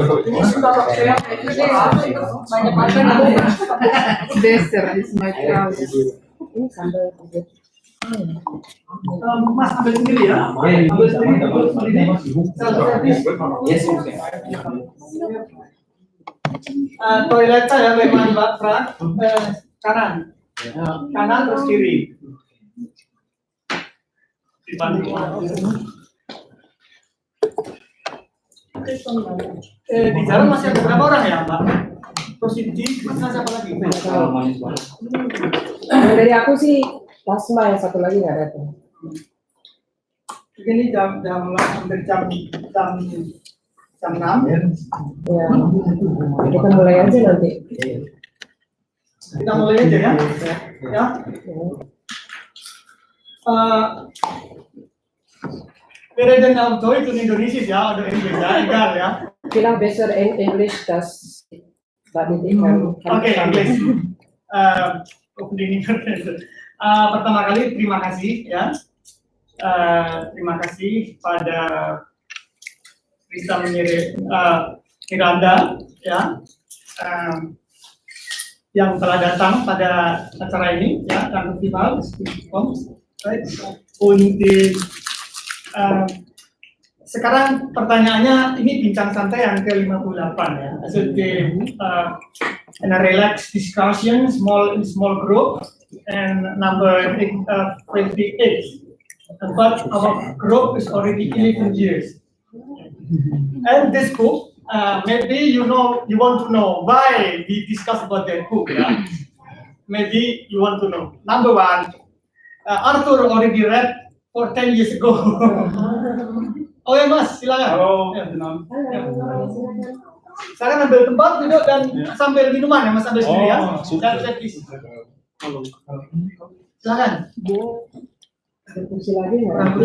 Ini sudah saya banyak makan. Dessert is my child. Ini sambal. Mas ambil sendiri ya. Ambil sendiri. Toiletnya ya bagaimana Mbak Fran? Kanan. Kanan terus kiri. Di jalan masih ada berapa orang ya Mbak? Posisi mana siapa lagi? Dari aku sih Lasma, yang satu lagi nggak datang. Ini jam hampir jam 6. Ya, kita mulai aja nanti. Kita mulai aja ya. Ya. Wir reden auf Deutsch und Indonesisch, ja, oder Englisch, ja, egal, ja. Vielleicht besser in English, das Oke, English. Pertama kali terima kasih ya. Terima kasih pada Risa Miranda ya, yang telah datang pada acara ini ya, dan festival sekarang pertanyaannya ini bincang santai yang ke-58 ya. So in a relaxed discussion, small group, and number 58. But our group is already 11 years. And this book, maybe you want to know why we discuss about that book. Yeah? Maybe you want to know. Number one, Arthur already read for 10 years ago. Oh ya Mas, silakan. Halo. Ya. Saya ambil tempat duduk dan sambil minuman ya Mas, sambil sendiri ya. Dan please. Silakan. ada kursi lagi nggak?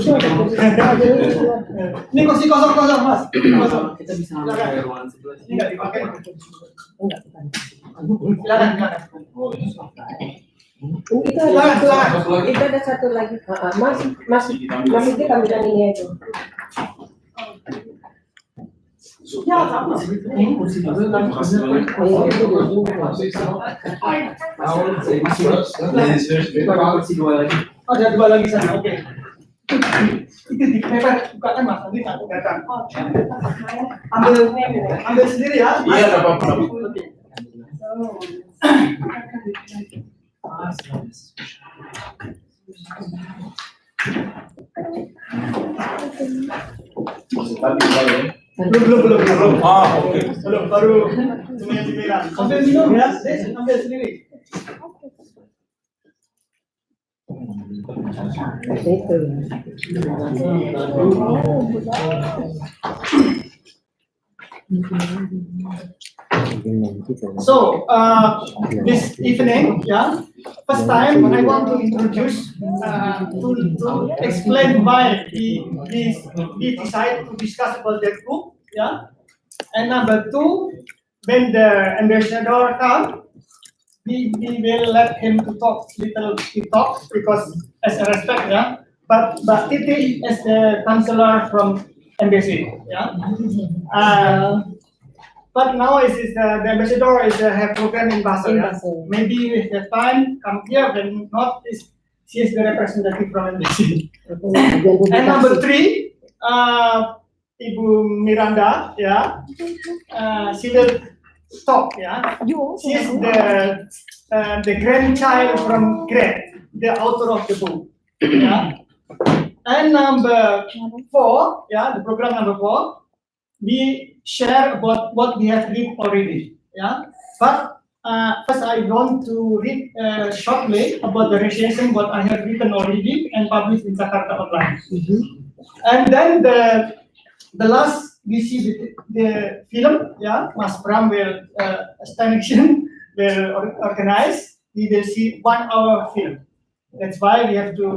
Ini kursi kosong Mas. Kosong. Kita bisa Silakan. ambil ruangan sebelah Ini nggak dipakai. Enggak. Silakan. Itu ada satu lagi. Mas itu tampilan ini aja. Ya, sama. kursi dulu kan. Kursi dua lagi. Ada dua lagi sana. Oke. Itu dipepet, bukakan Mas, nanti aku datang. Ambil sendiri ya. Iya, enggak apa-apa. Belum. Oke. Belum, baru cemilan. Ambil minum ya, ambil sendiri. So, this evening, first time I want to introduce to explain why we decide to discuss about that book, And number two, when the ambassador comes, we will let him to talk because as a respect, But Titi is the counselor from embassy, But now the ambassador have program in Basel, Maybe if the time come here, when not, she is the representative from embassy. And number three, Ibu Miranda, she will talk, She is the grandchild from Gret, the author of the book, And number four, the program number 4, we share about what we have read already, But first, I want to read shortly about the recension what I have written already and published in Jakarta Online. And then the last we see the film, Mas Bram will Astonishing will organize. We will see 1 hour film. That's why we have to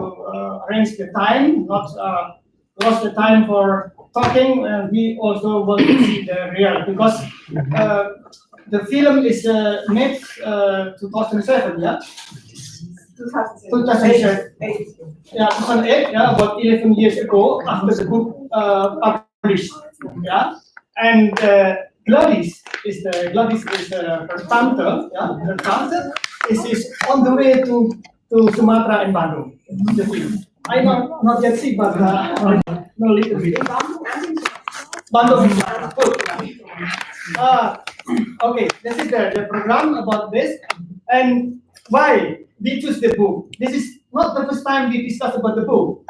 arrange the time, not lost the time for talking. We also want to see the real because the film is made 2007, 2008. 2008, about 11 years ago after the book published, And Gladys is the her tante, yeah, her tante is on the way to Sumatra and Bandung. The film. I not yet see, but I know a little bit. Bandung. Okay, this is the program about this, and why we choose the book. This is not the first time we discuss about the book.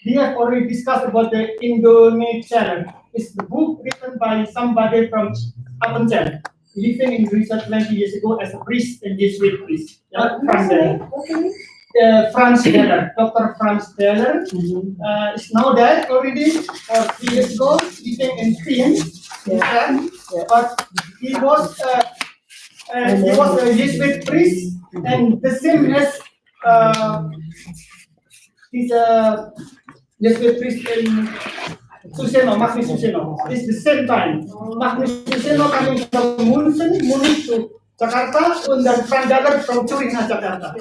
We have already discussed about the Indonesia. It's the book written by somebody from Appenzell, living in Indonesia 20 years ago as a priest and Jesuit priest. Franz Deller, Dr. Franz Deller, is now dead already, 3 years ago, living in Queens, but he was a Jesuit priest, and the same as he's a Jesuit priest in Suseno, Magnus Suseno. It's the same time. Magnus Suseno coming from Munich to Jakarta, and then Franz Deller from Turin to Jakarta.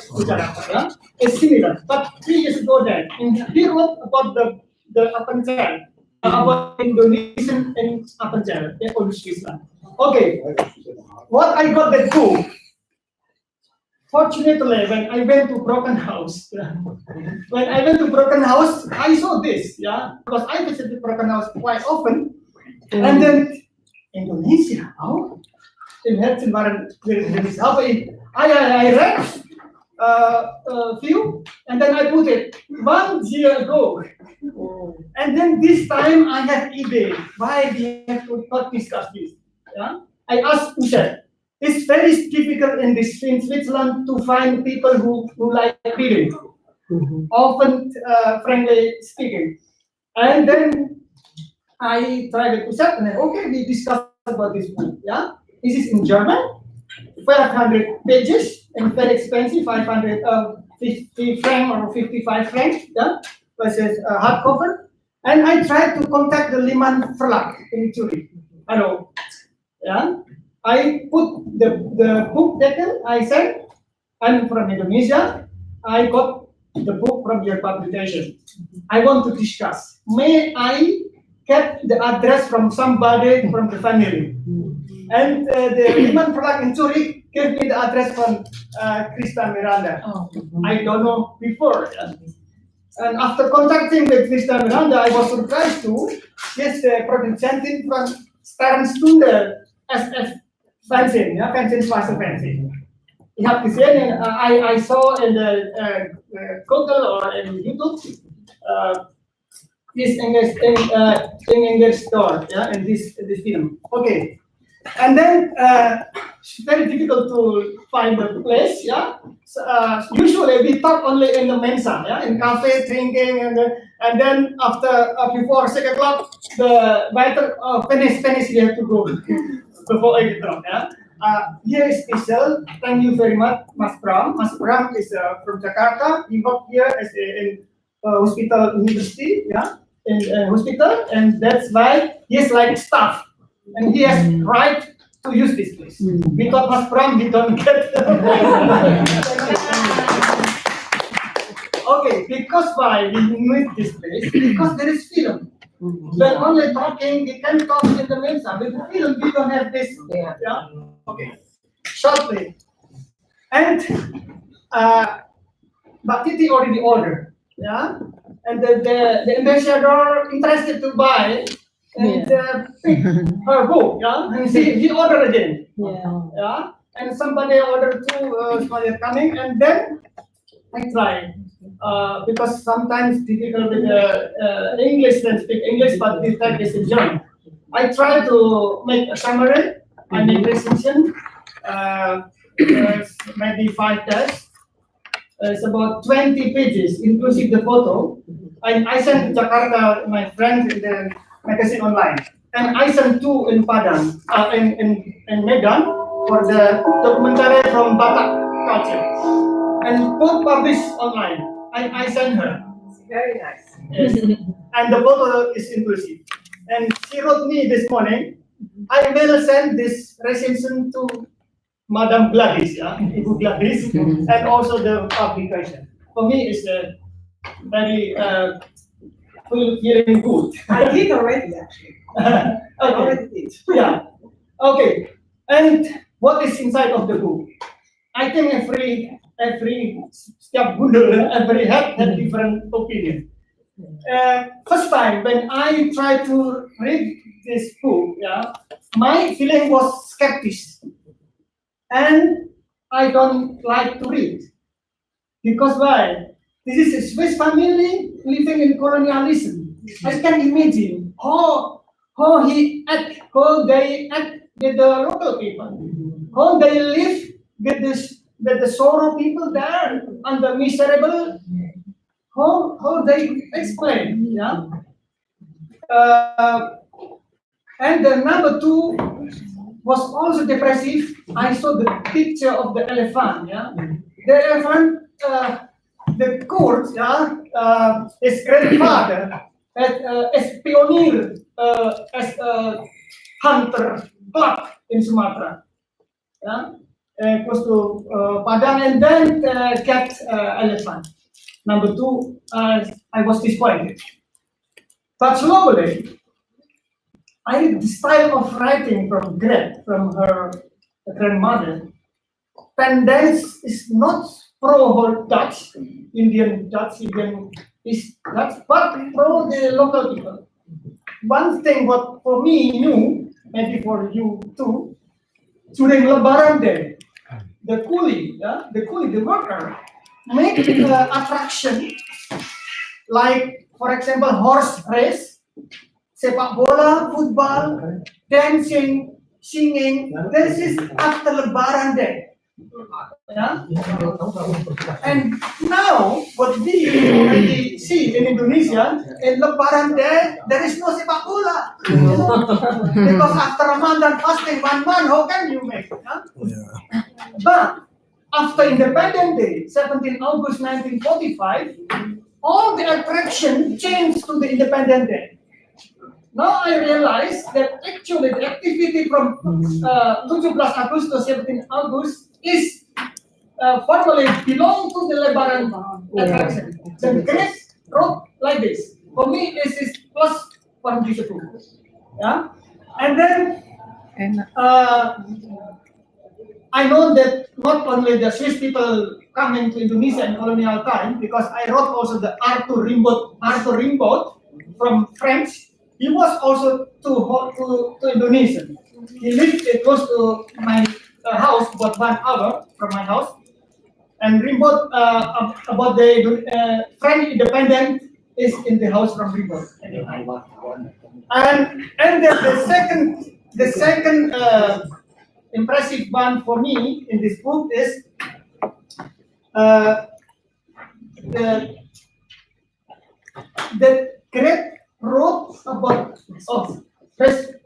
Yeah? It's similar, but 3 years ago then, he wrote about the Appenzell, about Indonesian and Appenzell, the old Switzerland. Okay, what I got that book. Fortunately, when I went to Broken House, I saw this, yeah, because I visited Broken House quite often, and then Indonesia, in Herzen waren wir Indonesier. I read a few, and then I put it 1 year ago, and then this time I have idea why we have to not discuss this. Yeah, I asked Usher. It's very difficult in Switzerland to find people who like reading, often frankly speaking. And then I tried to set, and then, okay, we discussed about this book. Yeah, this is in German, 500 pages, and very expensive, 550 francs or 55 francs. Yeah, versus hardcover. And I tried to contact the Lehmann Verlag in Zurich. Hello, yeah. I put the book title, I said, I'm from Indonesia. I got the book from your publication. I want to discuss. May I get the address from somebody from the family? And the Lehmann Verlag in Zurich gave me the address from Krista Miranda. I don't know before. And after contacting with Krista Miranda, I was surprised too. Yes, the producer from Sternstunde SF Fanzine, yeah, Fanzine Schwarze Fanzine. You have to say, and I saw in the Google or in YouTube this English store, yeah, in this film. Okay, and then it's very difficult to find the place, yeah. So, usually we talk only in the mensa, yeah, in cafe drinking, and then after before 6 o'clock the waiter finish we have to go. Before I drop, yeah. Here is special. Thank you very much, Mas Bram. Mas Bram is from Jakarta. He worked here as in hospital university, yeah, in hospital, and that's why he is like staff, and he has right to use this place. Without Mas Bram, we don't get. Okay, because why we need this place? Because there is film. When only talking, we can talk in the mensa. With the film, we don't have this. Yeah. Okay. Shortly. And but Titi already ordered. Yeah. And the ambassador interested to buy and pick her book. Yeah. And he ordered again. Yeah. And somebody ordered too. Somebody coming, and then I tried. Because sometimes difficult with English and speak English, but this time is in German. I try to make a summary. I make recension, maybe 5 days. It's about 20 pages, inclusive the photo. I sent to Jakarta my friends in the magazine online, and I sent 2 in Padang, in Medan for the documentary from Batak culture, and both published online. I sent her. Very nice. Yes. And the photo is inclusive. And she wrote me this morning, I will send this recension to Madam Gladys, yeah, Ibu Gladys, and also the publication. For me, it's very feeling good. I did already, actually. I already did. Yeah. Okay, and what is inside of the book? I think every setiap bundel, every head had different opinion. First time when I tried to read this book, yeah, my feeling was skeptical, and I don't like to read because why? This is a Swiss family living in colonialism. I can imagine how they act with the local people, how they live with the sorrow people there and the miserable. How they explain, yeah. And the number two was also depressive. I saw the picture of the elephant, yeah. The elephant, the court, yeah, his grandfather as pioneer, as a hunter club in Sumatra, yeah, close to Padang, and then get elephant. Number two, I was disappointed. But slowly, I read the style of writing from Gret, from her grandmother. Pendants is not pro Dutch, Indian is Dutch, but pro the local people. One thing what for me new, maybe for you too, during Lebaran Day, the coolie, the worker, make attraction like, for example, horse race, sepak bola, football, dancing, singing. This is after Lebaran Day. Yeah? And now, what we already see in Indonesia, in Lebaran Day, there is no sepak bola. Because after Ramadan fasting 1 month, how can you make it? Huh? Yeah. But after Independence Day, 17 August 1945, all the attraction changed to the Independence Day. Now I realize that actually the activity from 17 August to 17 August is formally belong to the Lebaran attraction. The Gret wrote like this. For me, this is plus from this book. Yeah, and then I know that not only the Swiss people coming to Indonesia in colonial time, because I wrote also the Arthur Rimbaud from French. He was also to Indonesian. He lived close to my house, about 1 hour from my house. And Rimbaud about the French independence is in the house from Rimbaud. And the second impressive one for me in this book is the Gret wrote about first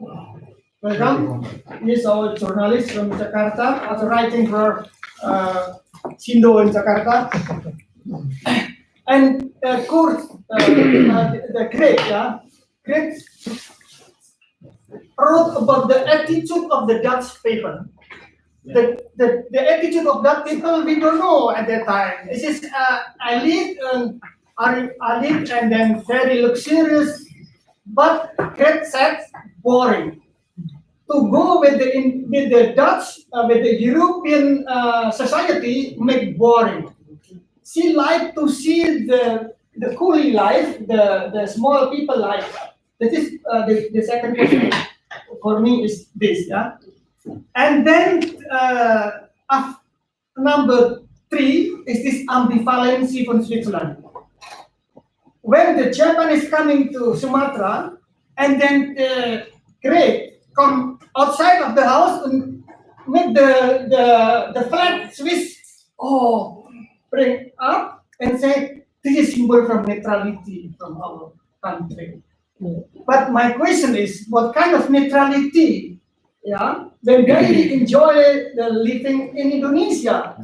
welcome. He is our journalist from Jakarta, also writing for Sindo in Jakarta. And Kurt, the Gret, yeah, Gret wrote about the attitude of the Dutch people. The attitude of Dutch people we don't know at that time. This is elite and then very luxurious, but Gret said boring. To go with the Dutch, with the European society, make boring. She liked to see the coolie life, the small people life. That is the second question for me is this, yeah. And then number 3 is this ambivalency from Switzerland. When the Japanese coming to Sumatra, and then the Gret come outside of the house and make the flag Swiss bring up and say this is symbol from neutrality from our country. But my question is, what kind of neutrality? Yeah, when they enjoy the living in Indonesia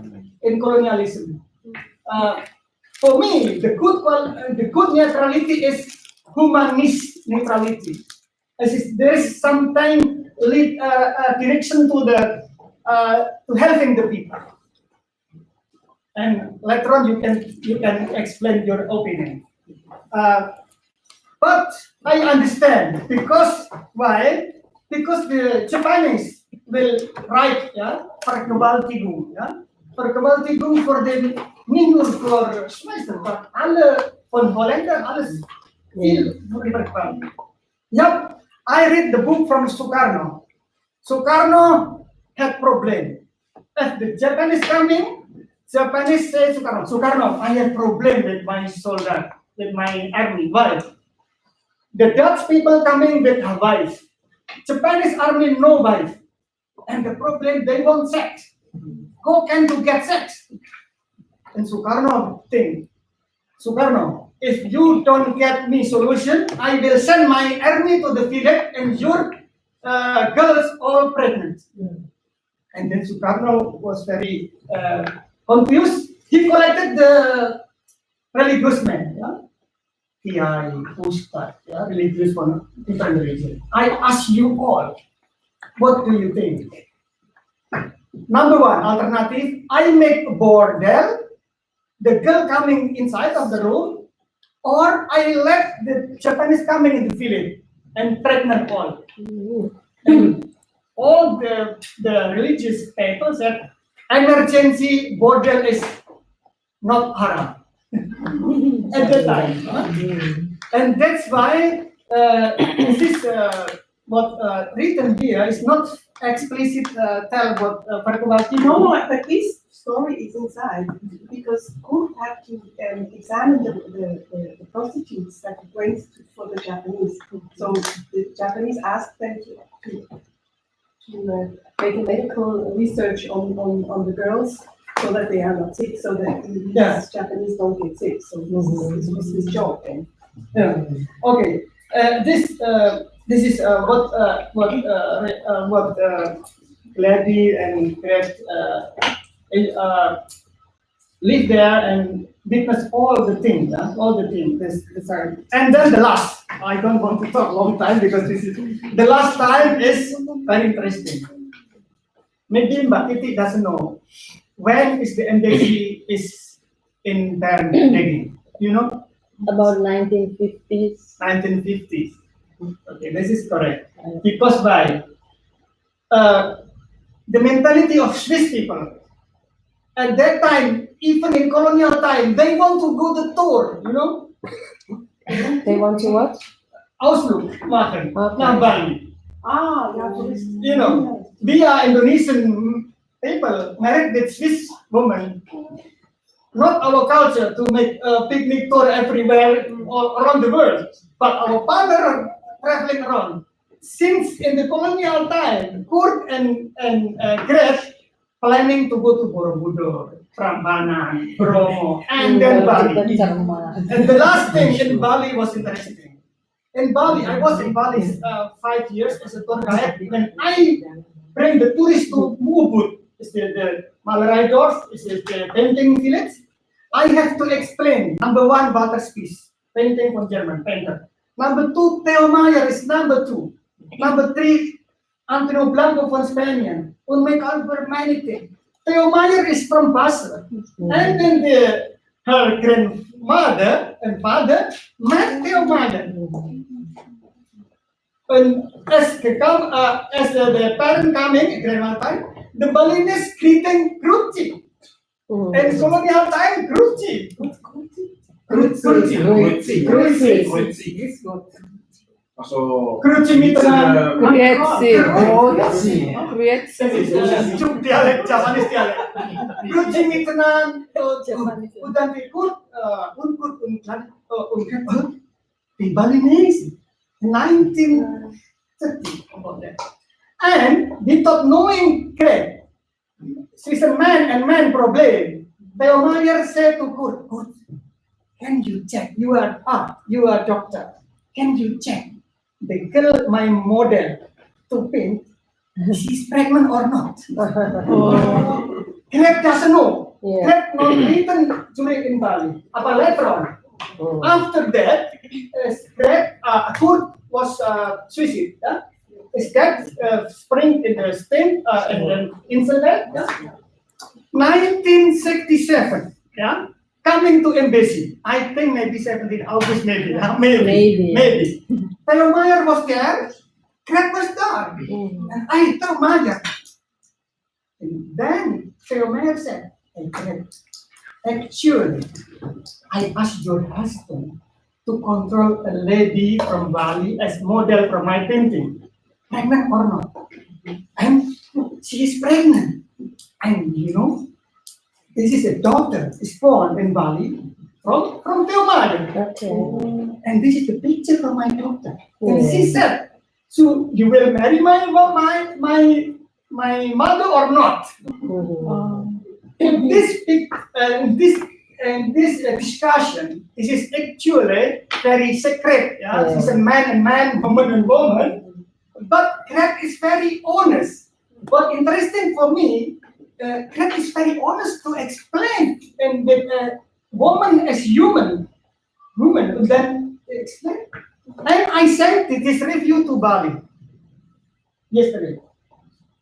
in colonialism. For me, the good neutrality is humanist neutrality. There is sometimes direction to helping the people. And later on, you can explain your opinion. But I understand because why? Because the Japanese will write, vergewaltigung, vergewaltigung voor de, niet nur voor Schweizer, maar alle van Hollander, alles veel voor die vergewaltigung. Yep, I read the book from Sukarno. Sukarno had problem. If the Japanese coming, Japanese say Sukarno, Sukarno, I have problem with my soldier, with my army. Why? The Dutch people coming with a wife. Japanese army no wife. And the problem, they want sex. How can you get sex? And Sukarno think, Sukarno, if you don't get me solution, I will send my army to the village and your girls all pregnant. And then Sukarno was very confused. He collected the religious men, Kiai, Ustad, religious from different religion. I ask you all, what do you think? Number one, alternative, I make a bordel, the girl coming inside of the room, or I let the Japanese coming in the village and pregnant all. And all the religious people said, emergency bordel is not haram at that time. And that's why this is what written here is not explicit tell what vergewaltigung. No, but this story is inside because Kurt had to examine the prostitutes that went for the Japanese. So the Japanese asked them to make a medical research on the girls so that they are not sick, so that these Japanese don't get sick. So this was his job then. Yeah. Okay. This is what Gladys and Gret live there and witness all the things, And then the last, I don't want to talk long time because this is the last time is very interesting. Maybe Mbak Titi doesn't know when is the embassy is in Bedah. You know? About 1950s. 1950s. Okay, this is correct. Because by the mentality of Swiss people at that time, even in colonial time, they want to go the tour, you know. They want to what? Ausflug machen nach Bali. You know, we are Indonesian people married with Swiss women. Not our culture to make a picnic tour everywhere all around the world, but our father traveling around. Since in the colonial time, Kurt and Gret planning to go to Borobudur, Prambanan, Bromo, and then Bali. And the last thing in Bali was interesting. In Bali, I was in Bali 5 years as a tour guide. When I bring the tourists to Ubud, the Malarai Dorf, the painting village, I have to explain. Number one, Walter Spies, painting from German painter. Number two, Theo Mayer is number two. Number three, Antonio Blanco von Spanian, will make Albert Manity. Theo Mayer is from Basel. And then her grandmother and father met Theo Mayer. And as the parent coming, grandma time, the Balinese greeting Grucci. And colonial time, Grucci. Grucci mitenan. Cuk dialek, Japanese dialek. Grucci mitenan. Udan ikut, di Balinese. 1930 about that. And without knowing Gret, she's a man and man problem. Theo Mayer said to Kurt, can you check? You are doctor. Can you check the girl, my model, to paint, she's pregnant or not? Gret doesn't know. Gret not even during in Bali. But later on, after that, Kurt was suicide. Is that spring in the stain and then incident? 1967. Coming to embassy. I think maybe 17 August, maybe. Theo Mayer was there. Gret was there. And I told Maya. And then Theo Meyer said, hey, Gret, actually, I asked your husband to control a lady from Bali as model for my painting. Pregnant or not? And she is pregnant. And you know, this is a daughter, is born in Bali from Theo Meyer. Okay. And this is the picture from my daughter. And she said, so you will marry my mother or not? In this discussion, this is actually very secret. Yeah? This is a man and man, woman and woman. But Gret is very honest. What interesting for me, Gret is very honest to explain, and with woman as woman, and then explain. And I sent this review to Bali yesterday.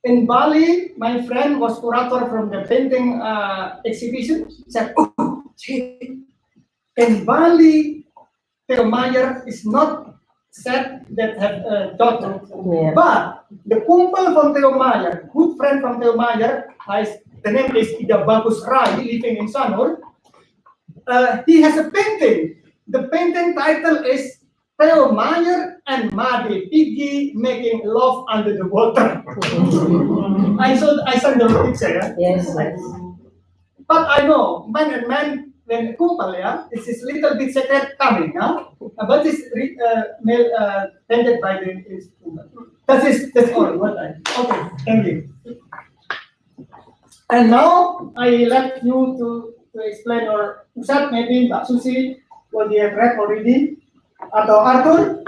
In Bali, my friend was curator from the painting exhibition. He said, oh, in Bali, Theo Meyer is not said that have a daughter. Yeah. But the kumpel from Theo Meyer, good friend from Theo Meyer, the name is Ida Bagus Rai, living in Sanur. He has a painting. The painting title is Theo Meyer and Made Piggy making love under the water. I saw the picture. Yeah? Yes, yes. But I know, man and man, when kumpel, yeah, this is little bit secret coming, yeah? But it's painted by the that's all what I, okay, thank you. And now, I let you to explain, or Ustad, maybe Mbak Susi, what you have read already, atau Arthur,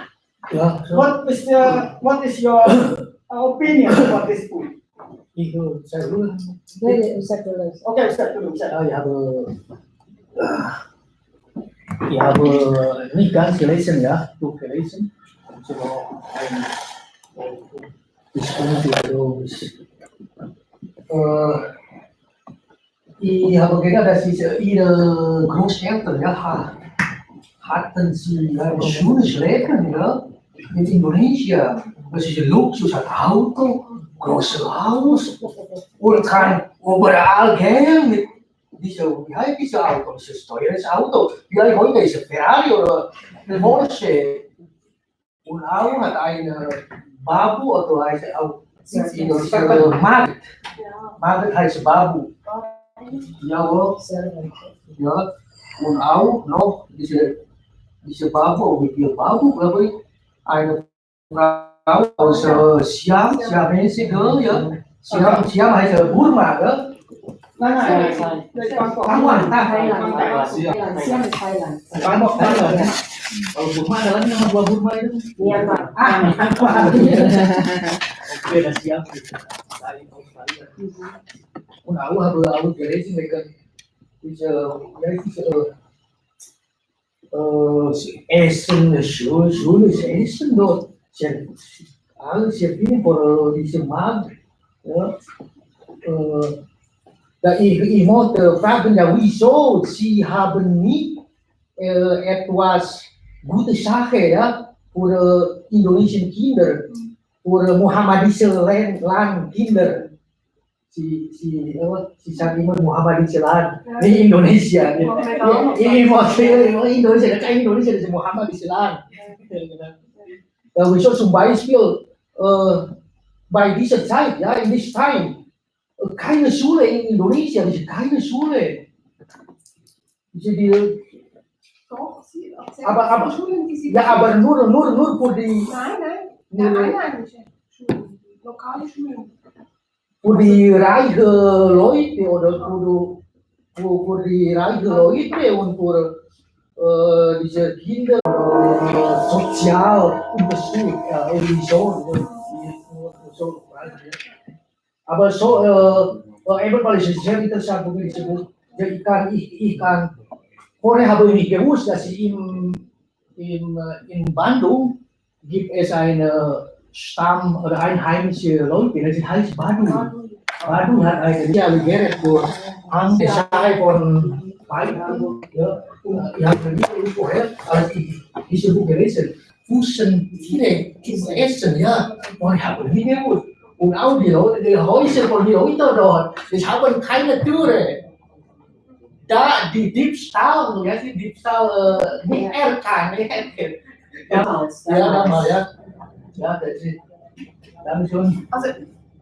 Ya, what is your opinion about this book? itu saya dulu. Dari Ustaz dulu. Okay, Ustad dulu, Ustad. You have a Nikan relation, yeah, book relation. So this community ich habe gedacht, das ist ihre Großeltern, ja, hatten sie ein schönes Leben, ja, in Indonesien. Das ist ein Luxus, ein Auto, großes Haus, und kann überall gehen mit wie heißt dieses Auto? Das ist ein teures Auto. Vielleicht heute ist ein Ferrari oder ein Porsche. Und auch hat eine Babu, oder heißt auch Markt. Markt heißt Babu. Jawohl. Ja. Und auch noch diese Babu, mit ihr Babu, glaube ich, eine Frau aus Siamese Girl, ja. Siam heißt Burma, ja. Nein, Taiwan. Siam di Thailand. Kalau Burma ada lagi nama dua Burma itu. Myanmar. Oke, dah siap. Und auch habe gelesen, Essen, schönes Essen dort. Alles sehr viel für diese Markt. Ja. Ich wollte fragen, ja, wieso Sie haben nicht etwas gute Sache, ja, für indonesische Kinder, für muhammadische Landkinder. Sie sagen immer muhammadische Land, nicht Indonesia. Ich wollte Indonesia, kein Indonesia, das ist muhammadische Land. Wieso zum Beispiel bei dieser Zeit, ja, in this time, keine Schule in Indonesia, das ist keine Schule. Doch, aber Schulen, die sie ja, aber nur für die. Nein, einheimische Schulen, lokale Schulen. Für die reichen Leute oder für die reichen Leute und für diese Kinder sozial unterstützt, irgendwie so. Aber so, everybody ist sehr interessant, wo ich kann, vorher habe ich nicht gewusst, dass in Bandung gibt es eine Stamm oder einheimische Leute, das heißt Badung. Badung hat eine Geret für Angesei von Bayern. Ja, ich habe nie vorher, als ich diese Buch gelesen, Fußen direkt ins Essen, ja. Und ich habe nie gewusst. Und auch die Häuser von den Leuten dort, die haben keine Türe. Da, die Diebstahl, ja, die Diebstahl nicht erkannt, nicht erkannt. Damals. Damals, ja. Ja, das ist dann schon. Also,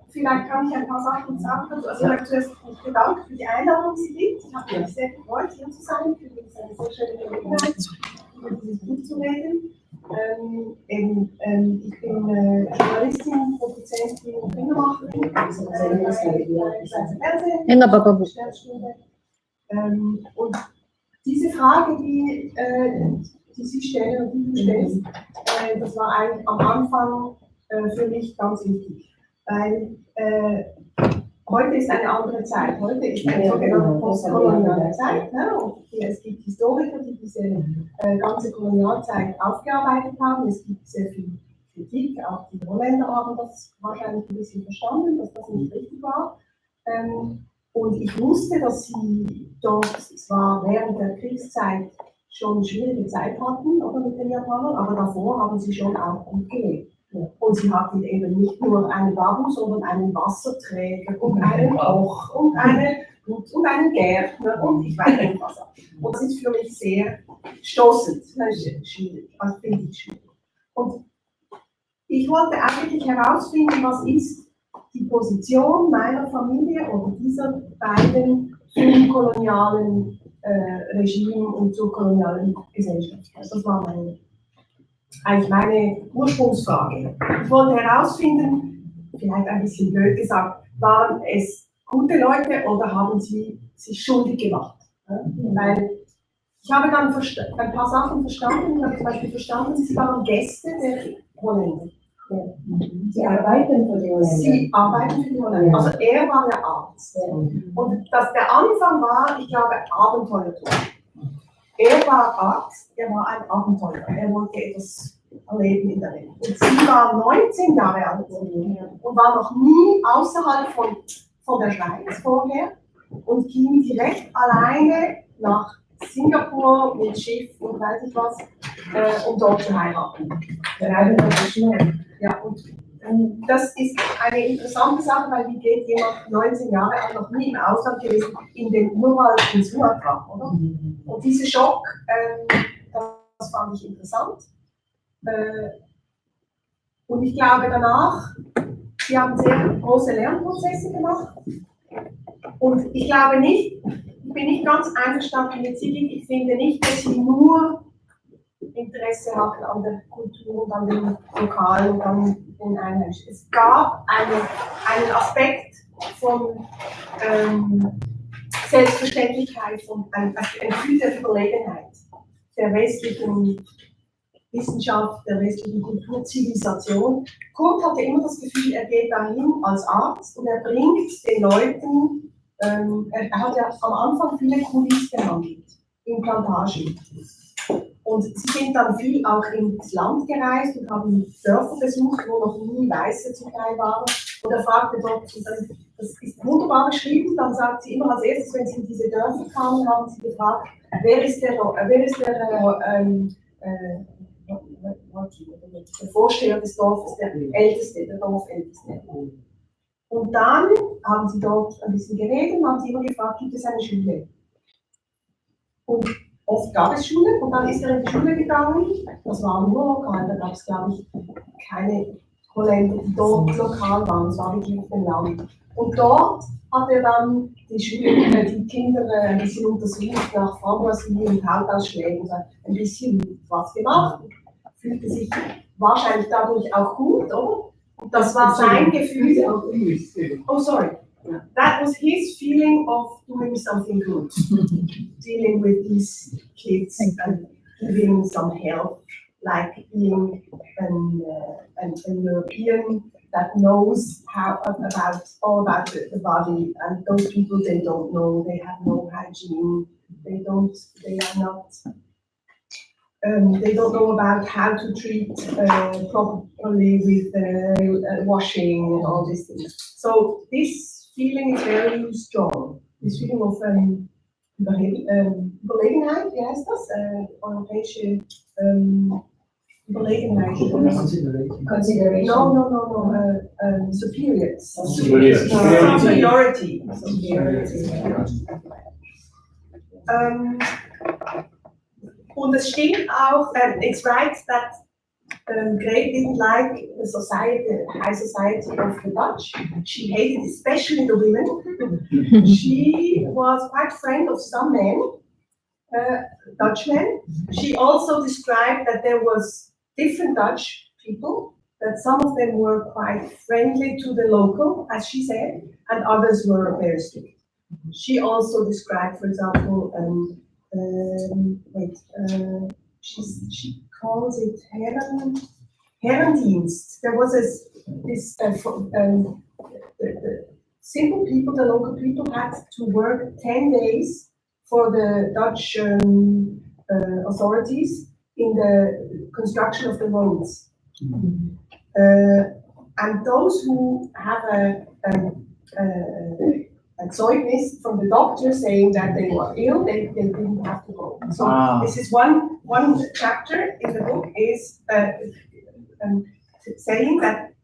vielleicht kann ich ein paar Sachen sagen. Also, ich möchte zuerst mich bedanken für die Einladung, die Sie gibt. Ich habe mich sehr gefreut, hier zu sein. Ich finde es eine sehr schöne Gelegenheit, über dieses Buch zu reden. Ich bin Journalistin, Produzentin und Filmemacherin. Enggak apa-apa, Bu. Und diese Frage, die Sie stellen und die du stellst, das war eigentlich am Anfang für mich ganz wichtig. Weil heute ist eine andere Zeit. Heute ist eine sogenannte postkoloniale Zeit. Ne? Und es gibt Historiker, die diese ganze Kolonialzeit aufgearbeitet haben. Es gibt sehr viel Kritik. Auch die Holländer haben das wahrscheinlich ein bisschen verstanden, dass das nicht richtig war. Und ich wusste, dass sie dort zwar während der Kriegszeit schon schwierige Zeit hatten, oder mit den Japanern, aber davor haben sie schon auch gut gelebt. Und sie hatten eben nicht nur einen Wagen, sondern einen Wasserträger und einen Koch und einen Gärtner und ich weiß nicht was. Und das ist für mich sehr stoßend. Das ist schwierig, also finde ich schwierig. Und ich wollte eigentlich herausfinden, was ist die Position meiner Familie oder dieser beiden zum kolonialen Regime und zur kolonialen Gesellschaft. Das war eigentlich meine Ursprungsfrage. Ich wollte herausfinden, vielleicht ein bisschen blöd gesagt, waren es gute Leute oder haben sie sich schuldig gemacht? Weil ich habe dann ein paar Sachen verstanden. Ich habe zum Beispiel verstanden, sie waren Gäste der Holländer. Sie arbeiten für die Holländer. Sie arbeiten für die Holländer. Also er war ja Arzt. Und dass der Anfang war, ich glaube, Abenteuertour. Er war Arzt, er war ein Abenteurer. Er wollte etwas erleben in der Welt. Und sie war 19 Jahre alt und war noch nie außerhalb von der Schweiz vorher und ging direkt alleine nach Singapur mit Schiff und weiß ich was, um dort zu heiraten. Ja, und das ist eine interessante Sache, weil wie geht jemand 19 Jahre alt, noch nie im Ausland gewesen, in den Urwald in Sumatra, oder? Und dieser Schock, das fand ich interessant. Und ich glaube danach, sie haben sehr große Lernprozesse gemacht. Und ich glaube nicht, ich bin nicht ganz einverstanden mit Sigrid, ich finde nicht, dass sie nur Interesse hatten an der Kultur und an dem Lokalen und an den Einheimischen. Es gab einen Aspekt von Selbstverständlichkeit, von ein Gefühl der Überlegenheit der westlichen Wissenschaft, der westlichen Kulturzivilisation. Kurt hatte immer das Gefühl, er geht dahin als Arzt und er bringt den Leuten, er hat ja am Anfang viele Kulis behandelt, in Plantagen. Und sie sind dann viel auch ins Land gereist und haben Dörfer besucht, wo noch nie Weiße zum Teil waren. Und er fragte dort, und dann, das ist wunderbar beschrieben, dann sagt sie immer als erstes, wenn sie in diese Dörfer kamen, haben sie gefragt, wer ist der Vorsteher des Dorfes, der Älteste, der Dorfälteste. Und dann haben sie dort ein bisschen geredet und haben sie immer gefragt, gibt es eine Schule? Und oft gab es Schule und dann ist er in die Schule gegangen. Das war nur lokal, da gab es, glaube ich, keine Holländer, die dort lokal waren. Das war wirklich auf dem Land. Und dort hat er dann die Schüler, die Kinder ein bisschen untersucht nach Fantasie und Hautausschlägen und ein bisschen was gemacht. Fühlte sich wahrscheinlich dadurch auch gut, oder? Und das war sein Gefühl. Oh, sorry. That was his feeling of doing something good, dealing with these kids and giving some help, like being an European that knows all about the body, and those people, they don't know, they have no hygiene, they don't know about how to treat properly with washing and all these things. So this feeling is very strong. This feeling of Überlegenheit, wie heißt das? Europäische Überlegenheit. Consideration. No. Superiors. Superiority. Superiority. Und es stimmt auch, it's right that Gret didn't like the society, high society of the Dutch. She hated especially the women. She was quite friend of some men, Dutchmen. She also described that there was different Dutch people, that some of them were quite friendly to the local, as she said, and others were very strict. She also described, for example, she calls it Herrendienst. There was the simple people, the local people, had to work 10 days for the Dutch authorities in the construction of the roads. And those who have a Zeugnis from the doctor saying that they were ill, they didn't have to go. So this is one chapter in the book is saying that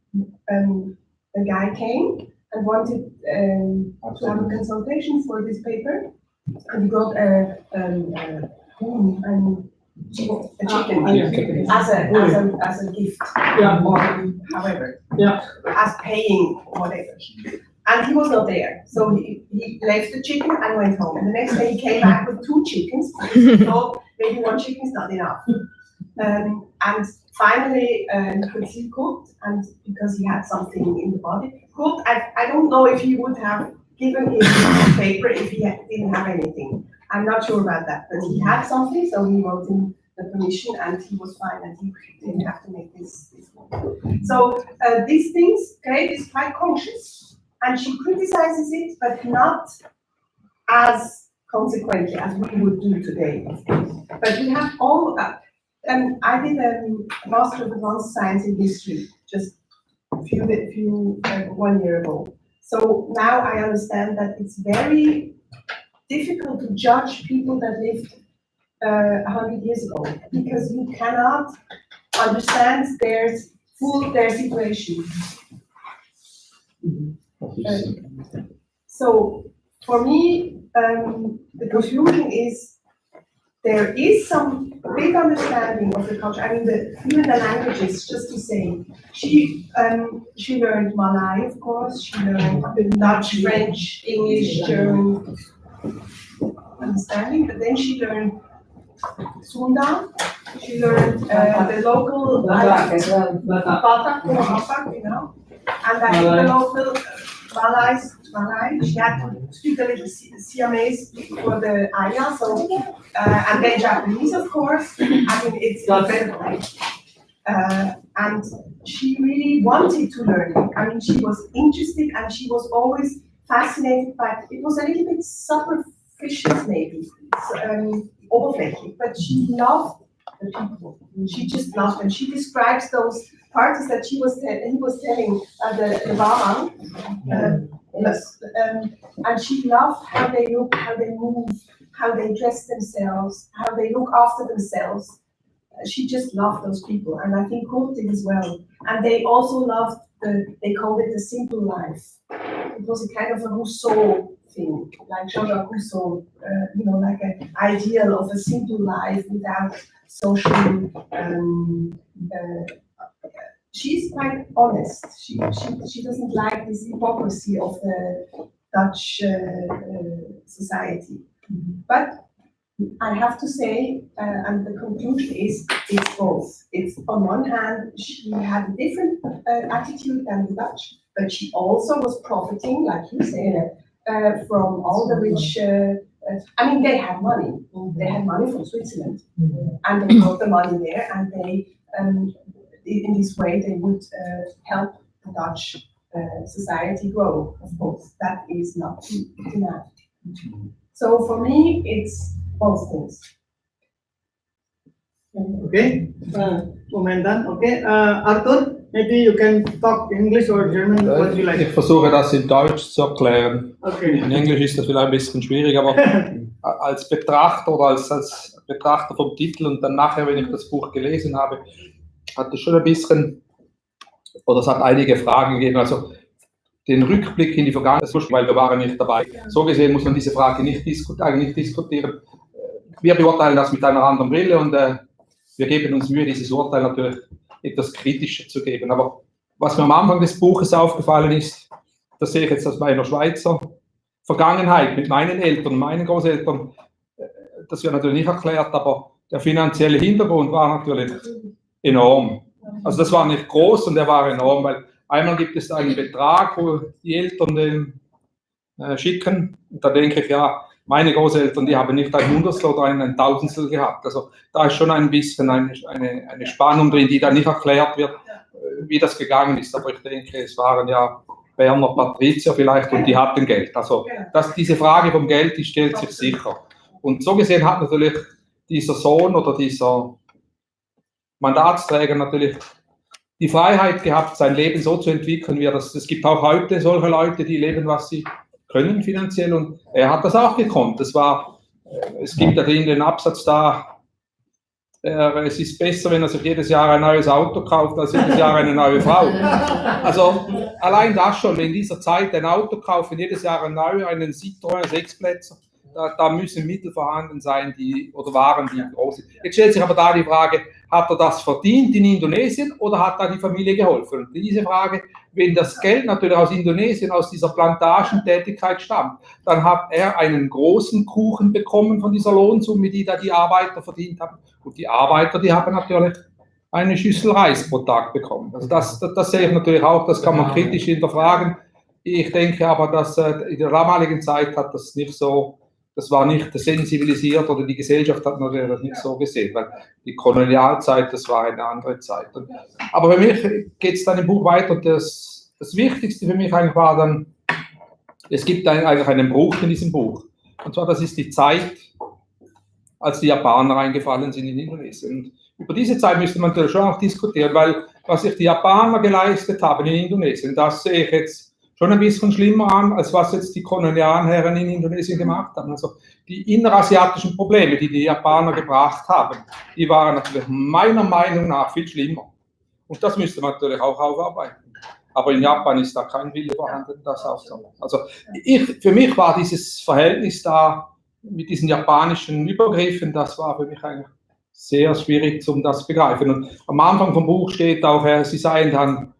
a guy came and wanted to have a consultation for this paper, and he got a chicken as a gift, or however, as paying whatever. And he was not there, so he left the chicken and went home. And the next day he came back with 2 chickens. He thought maybe 1 chicken is not enough. And finally, he could see cooked, and because he had something in the body, cooked. I don't know if he would have given him the paper if he didn't have anything. I'm not sure about that, but he had something, so he wrote him the permission, and he was fine, and he didn't have to make this one. So these things, Gret is quite conscious. And she criticizes it, but not as consequently as we would do today. But we have all, I did a Master of Advanced Science in History just one year ago. So now I understand that it's very difficult to judge people that lived 100 years ago, because you cannot understand their situation. So for me, the conclusion is there is some big understanding of the culture. I mean, even the languages. Just to say, she learned Malay, of course. She learned Dutch, French, English, German, understanding. But then she learned Sunda. She learned the local Batak, you know, and I think the local Malay. She had to speak a little Siamese for the Aya, so and then Japanese, of course. I mean, it's incredible. And she really wanted to learn it. I mean, she was interested, and she was always fascinated by it. It was a little bit superficial, maybe, oberflächlich, but she loved the people. She just loved them. She describes those parties that he was telling the Waran, and she loved how they look, how they move, how they dress themselves, how they look after themselves. She just loved those people, and I think Kurt did as well. And they also loved they called it the simple life. It was a kind of a Rousseau thing, like Jean-Jacques Rousseau, like an ideal of a simple life without social. She's quite honest. She doesn't like this hypocrisy of the Dutch society. But I have to say, and the conclusion is, it's both. It's on one hand, she had a different attitude than the Dutch, but she also was profiting, like you said, from all the rich. I mean, they had money. They had money from Switzerland, and they got the money there, and they. In this way, they would help the Dutch society grow. Of course, that is not denied. So for me, it's both things. Okay, Momentan. Okay, Arthur, maybe you can talk English or German. What you like? Ich versuche das in Deutsch zu erklären. Okay. In Englisch ist das vielleicht ein bisschen schwierig, aber als Betrachter oder als Betrachter vom Titel und dann nachher, wenn ich das Buch gelesen habe, hat es schon ein bisschen, oder es hat einige Fragen gegeben, also den Rückblick in die Vergangenheit, weil wir waren nicht dabei. So gesehen muss man diese Frage nicht diskutieren. Wir beurteilen das mit einer anderen Brille und wir geben uns Mühe, dieses Urteil natürlich etwas kritischer zu geben. Aber was mir am Anfang des Buches aufgefallen ist, das sehe ich jetzt aus meiner Schweizer Vergangenheit mit meinen Eltern, meinen Großeltern, das wird natürlich nicht erklärt, aber der finanzielle Hintergrund war natürlich enorm. Also das war nicht groß und der war enorm, weil einmal gibt es einen Betrag, wo die Eltern den schicken und da denke ich, ja, meine Großeltern, die haben nicht ein Hundertstel oder ein Tausendstel gehabt. Also da ist schon ein bisschen eine Spannung drin, die da nicht erklärt wird, wie das gegangen ist. Aber ich denke, es waren ja Berner Patrizier vielleicht und die hatten Geld. Also diese Frage vom Geld, die stellt sich sicher. Und so gesehen hat natürlich dieser Sohn oder dieser Mandatsträger natürlich die Freiheit gehabt, sein Leben so zu entwickeln, wie er das. Es gibt auch heute solche Leute, die leben, was sie können finanziell und er hat das auch gekonnt. Es gibt ja den Absatz da, es ist besser, wenn er sich jedes Jahr ein neues Auto kauft, als jedes Jahr eine neue Frau. Also allein das schon, in dieser Zeit ein Auto kaufen, jedes Jahr ein neues, einen Citroën, 6-Plätzer, da müssen Mittel vorhanden sein, waren die groß. Jetzt stellt sich aber da die Frage, hat er das verdient in Indonesien oder hat da die Familie geholfen? Und diese Frage, wenn das Geld natürlich aus Indonesien, aus dieser Plantagentätigkeit stammt, dann hat er einen großen Kuchen bekommen von dieser Lohnsumme, die da die Arbeiter verdient haben. Und die Arbeiter, die haben natürlich eine Schüssel Reis pro Tag bekommen. Also das sehe ich natürlich auch, das kann man kritisch hinterfragen. Ich denke aber, dass in der damaligen Zeit hat das nicht so, das war nicht sensibilisiert oder die Gesellschaft hat natürlich das nicht so gesehen, weil die Kolonialzeit, das war eine andere Zeit. Aber bei mir geht es dann im Buch weiter und das Wichtigste für mich eigentlich war dann, es gibt eigentlich einen Bruch in diesem Buch. Und zwar, das ist die Zeit, als die Japaner eingefallen sind in Indonesien. Und über diese Zeit müsste man natürlich schon auch diskutieren, weil was sich die Japaner geleistet haben in Indonesien, das sehe ich jetzt schon ein bisschen schlimmer an, als was jetzt die Kolonialherren in Indonesien gemacht haben. Also die innerasiatischen Probleme, die die Japaner gebracht haben, die waren natürlich meiner Meinung nach viel schlimmer. Und das müsste man natürlich auch aufarbeiten. Aber in Japan ist da kein Wille vorhanden, das aufzuarbeiten. Also für mich war dieses Verhältnis da mit diesen japanischen Übergriffen, das war für mich eigentlich sehr schwierig, um das zu begreifen. Und am Anfang vom Buch steht auch, sie seien dann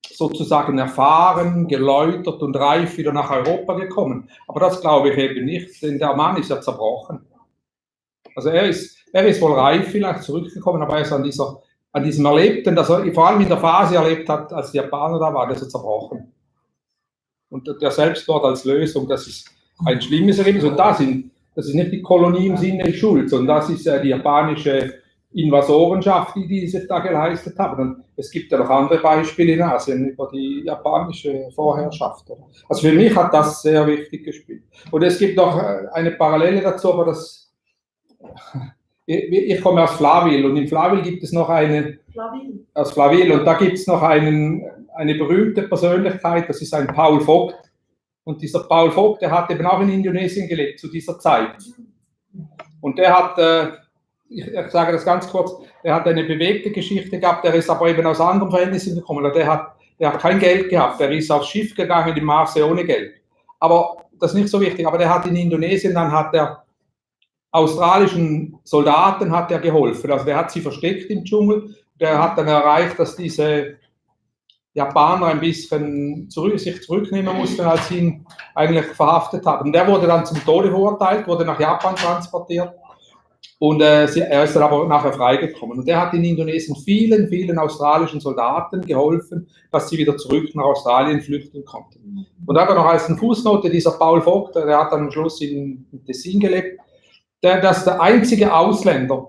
sozusagen erfahren, geläutert und reif wieder nach Europa gekommen. Aber das glaube ich eben nicht, denn der Mann ist ja zerbrochen. Also er ist wohl reif vielleicht zurückgekommen, aber er ist an diesem Erlebten, das er vor allem in der Phase erlebt hat, als die Japaner da waren, das ist zerbrochen. Und der Selbstmord als Lösung, das ist ein schlimmes Erlebnis. Und das ist nicht die Kolonie im Sinne schuld, sondern das ist die japanische Invasorenschaft, die sich da geleistet haben. Und es gibt ja noch andere Beispiele in Asien über die japanische Vorherrschaft. Also für mich hat das sehr wichtig gespielt. Und es gibt noch eine Parallele dazu, aber ich komme aus Flawil und in Flawil gibt es noch aus Flawil und da gibt es noch eine berühmte Persönlichkeit, das ist ein Paul Vogt. Und dieser Paul Vogt, der hat eben auch in Indonesien gelebt zu dieser Zeit. Und der hat ich sage das ganz kurz, er hat eine bewegte Geschichte gehabt, der ist aber eben aus anderen Verhältnissen gekommen. Der hat kein Geld gehabt, der ist aufs Schiff gegangen in Marse ohne Geld. Aber das ist nicht so wichtig, aber der hat in Indonesien, dann hat der australischen Soldaten geholfen. Also der hat sie versteckt im Dschungel, der hat dann erreicht, dass diese Japaner ein bisschen sich zurücknehmen mussten, als sie ihn eigentlich verhaftet haben. Der wurde dann zum Tode verurteilt, wurde nach Japan transportiert. Und er ist dann aber nachher freigekommen. Und er hat in Indonesien vielen, vielen australischen Soldaten geholfen, dass sie wieder zurück nach Australien flüchten konnten. Und da noch als eine Fußnote, dieser Paul Vogt, der hat dann am Schluss in Tessin gelebt, der einzige Ausländer,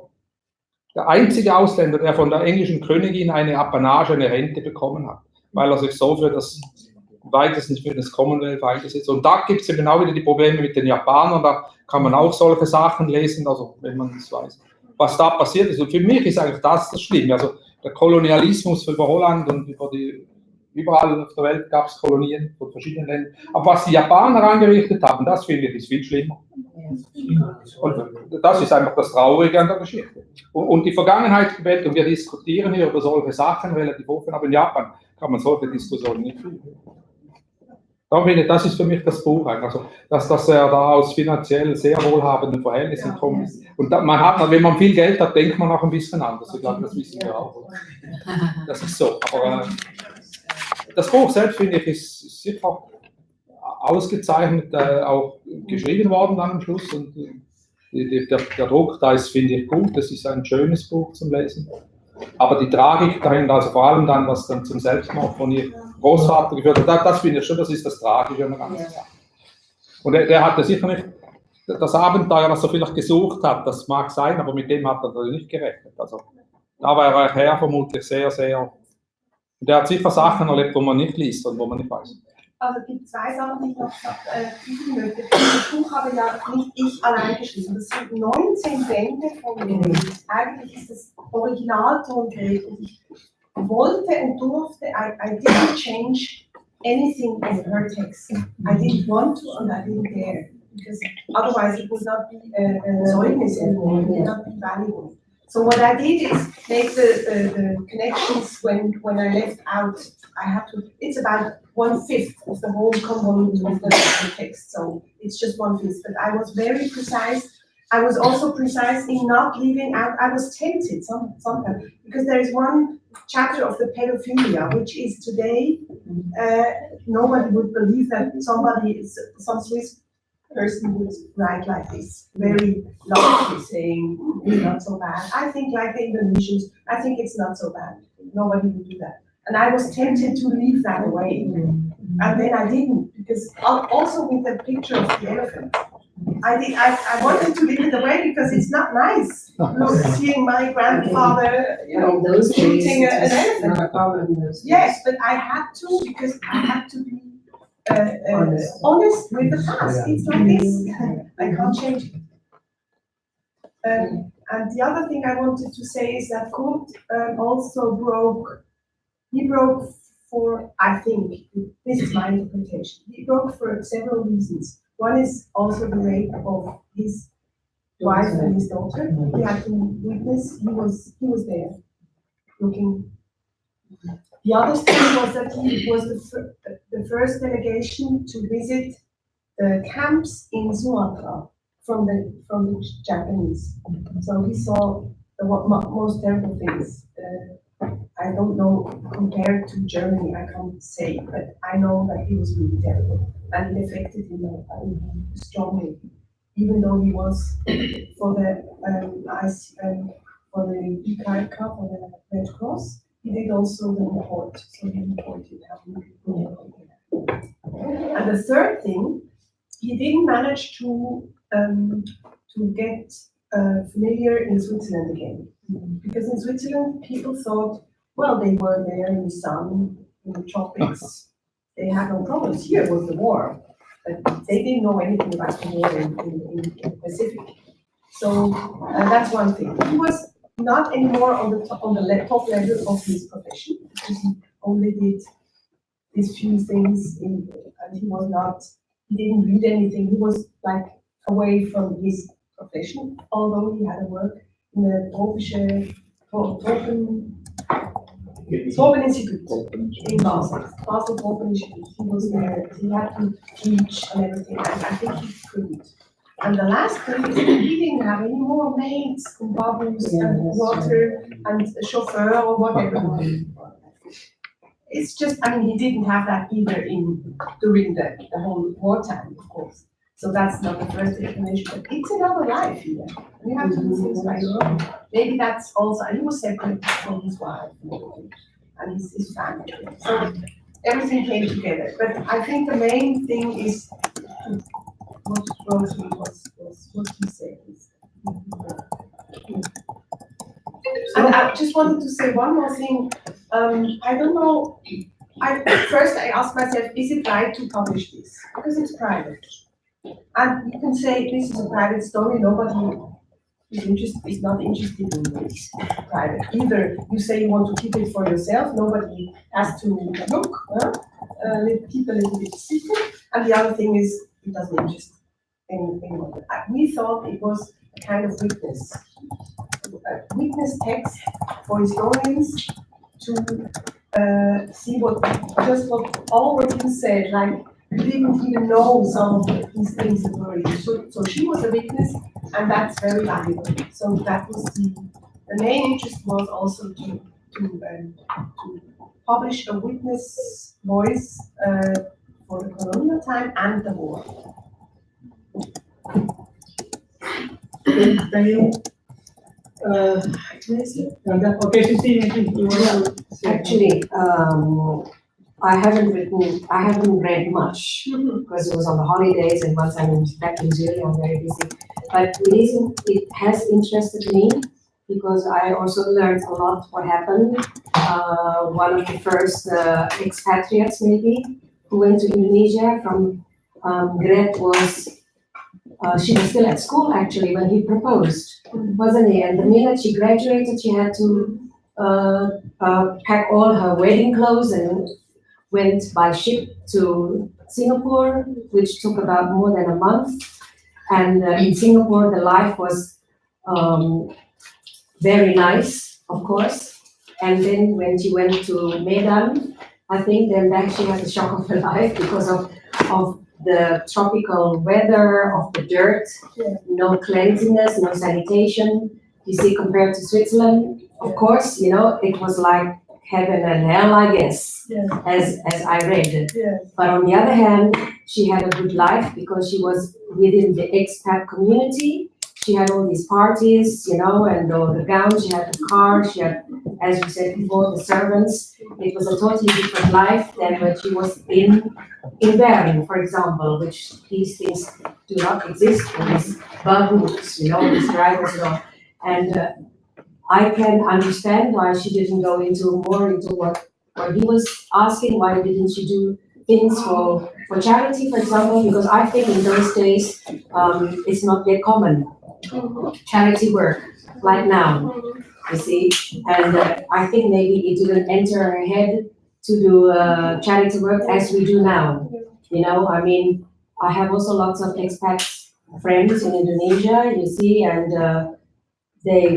der von der englischen Königin eine Apanage, eine Rente bekommen hat, weil er sich so weitestens für das Commonwealth eingesetzt. Und da gibt es eben auch wieder die Probleme mit den Japanern, da kann man auch solche Sachen lesen, also wenn man es weiß, was da passiert ist. Und für mich ist eigentlich das Schlimme. Also der Kolonialismus über Holland und überall auf der Welt gab es Kolonien von verschiedenen Ländern. Aber was die Japaner angerichtet haben, das finde ich ist viel schlimmer. Und das ist einfach das Traurige an der Geschichte. Und die Vergangenheit, und wir diskutieren hier über solche Sachen relativ offen, aber in Japan kann man solche Diskussionen nicht führen. Darum finde ich, das ist für mich das Buch, also, dass er da aus finanziell sehr wohlhabenden Verhältnissen kommt. Und man hat, wenn man viel Geld hat, denkt man auch ein bisschen anders. Ich glaube, das wissen wir auch. Das ist so. Aber das Buch selbst, finde ich, ist sicher ausgezeichnet, auch geschrieben worden dann am Schluss. Und der Druck da ist, finde ich, gut. Das ist ein schönes Buch zum Lesen. Aber die Tragik dahinter, also vor allem dann, was dann zum Selbstmord von ihr Großvater geführt hat, das finde ich schon, das ist das Tragische an der ganzen Sache. Und er hatte sicher nicht das Abenteuer, was er vielleicht gesucht hat, das mag sein, aber mit dem hat er nicht gerechnet. Also da war er vermutlich sehr, sehr. Und er hat sicher Sachen erlebt, wo man nicht liest und wo man nicht weiß. Also es gibt zwei Sachen, die ich noch fügen möchte. Das Buch habe ja nicht ich allein geschrieben. Das sind 19 Bände von mir. Eigentlich ist das Originalton gerät und ich wollte und durfte, I didn't change anything in her text. I didn't want to and I didn't dare. Because otherwise it would not be Zeugnis anymore, it would not be valuable. So what I did is make the connections when I left out. I had to, it's about 1/5 of the whole component of the text, so it's just 1/5. But I was very precise. I was also precise in not leaving out. I was tempted sometimes because there is one chapter of the pedophilia, which is today nobody would believe that some Swiss person would write like this, very lovely, saying it's not so bad. I think like the Indonesians, I think it's not so bad. Nobody would do that. And I was tempted to leave that away. And then I didn't, because also with the picture of the elephant. I wanted to leave it away because it's not nice. Look, seeing my grandfather, shooting an elephant. Yes, but I had to, because I had to be honest with the past. It's like this. I can't change it. And the other thing I wanted to say is that Kurt also broke. He broke for, I think, this is my interpretation. He broke for several reasons. One is also the rape of his wife and his daughter. He had to witness. He was there, looking. The other thing was that he was the first delegation to visit the camps in Sumatra from the Japanese. So he saw the most terrible things. I don't know, compared to Germany, I can't say, but I know that he was really terrible, and it affected him strongly. Even though he was for the ketika, for the Red Cross, he did also the report, so he reported how many people. And the third thing, he didn't manage to get familiar in Switzerland again, because in Switzerland people thought, well, they were there in the sun, in the tropics, they had no problems. Here was the war, but they didn't know anything about the war in the Pacific. So that's one thing. He was not anymore on the top level of his profession, because he only did these few things, and he didn't read anything. He was like away from his profession, although he had to work in the Tropen Institute in Basel. Basel Tropen Institute. He was there. He had to teach and everything, and I think he couldn't. And the last thing is that he didn't have any more maids and bubbles and water and a chauffeur or whatever. It's just, I mean, he didn't have that either during the whole wartime, of course. So that's not the first explanation, but it's another life here. And you have to do things by your own. Maybe that's also, he was separated from his wife and his family. So everything came together. But I think the main thing is what Rosie was what he said. And I just wanted to say one more thing. I don't know. First I asked myself, is it right to publish this? Because it's private. And you can say this is a private story, nobody is not interested in this private. Either you say you want to keep it for yourself, nobody has to look, keep a little bit secret. And the other thing is, it doesn't interest we thought it was a kind of witness text for historians to see what all what you said, like you didn't even know some of these things that were in. So she was a witness, and that's very valuable. So that was the main interest was also to publish a witness voice for the colonial time and the war. Thank you. Okay, Susie, you want to say? Actually, I haven't read much because it was on the holidays, and once I'm back in Zurich, I'm very busy. But it has interested me because I also learned a lot what happened. One of the first expatriates, maybe, who went to Indonesia from Gret was. She was still at school actually when he proposed, wasn't he? And the minute she graduated, she had to pack all her wedding clothes and went by ship to Singapore, which took about more than a month. And in Singapore, the life was very nice, of course. And then when she went to Medan, I think then back she had the shock of her life because of the tropical weather, of the dirt, no cleanliness, no sanitation. You see, compared to Switzerland, of course, you know, it was like heaven and hell, I guess, as I read it. But on the other hand, she had a good life because she was within the expat community. She had all these parties, you know, and all the gowns, she had the car, she had, as you said before, the servants. It was a totally different life than when she was in Bern, for example, which these things do not exist, in these books, you know, these drivers and all. And I can understand why she didn't go more into what he was asking. Why didn't she do things for charity, for example? Because I think in those days it's not yet common, charity work like now, you see. And I think maybe it didn't enter her head to do charity work as we do now. You know, I mean, I have also lots of expat friends in Indonesia, you see, and they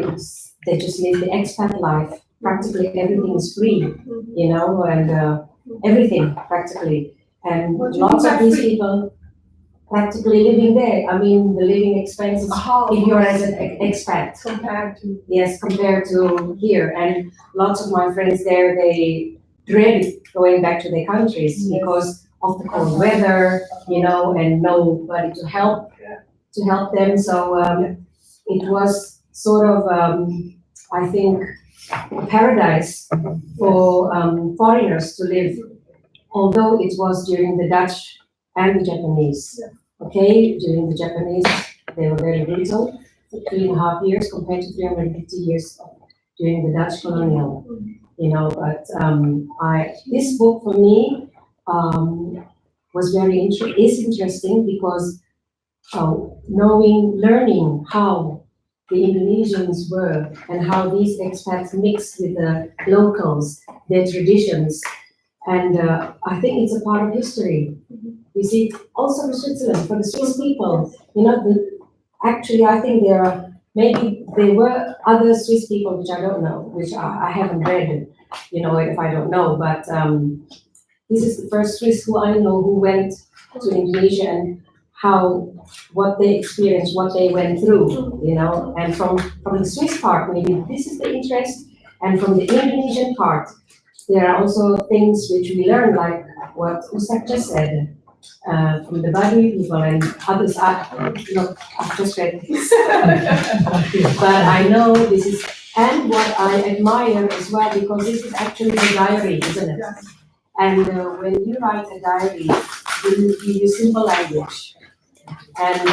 just live the expat life. Practically everything is free, you know, and everything practically. And lots of these people practically living there. I mean, the living expenses if you're as an expat. Compared to here. And lots of my friends there, they dread going back to their countries because of the cold weather, you know, and nobody to help them. So it was sort of, I think, a paradise for foreigners to live, although it was during the Dutch and the Japanese. Okay, during the Japanese, they were very brutal, 3.5 years compared to 350 years during the Dutch colonial. You know, but this book for me was is interesting because learning how the Indonesians were and how these expats mixed with the locals, their traditions, and I think it's a part of history. You see, also for Switzerland, for the Swiss people, you know, actually I think there were other Swiss people which I don't know, which I haven't read, you know, if I don't know, but this is the first Swiss who I know who went to Indonesia and what they experienced, what they went through, you know, and from the Swiss part, maybe this is the interest, and from the Indonesian part, there are also things which we learn, like what Ustad just said, from the Badu people and others. I've just read this, but I know this is, and what I admire as well, because this is actually a diary, isn't it? And when you write a diary, you use simple language. And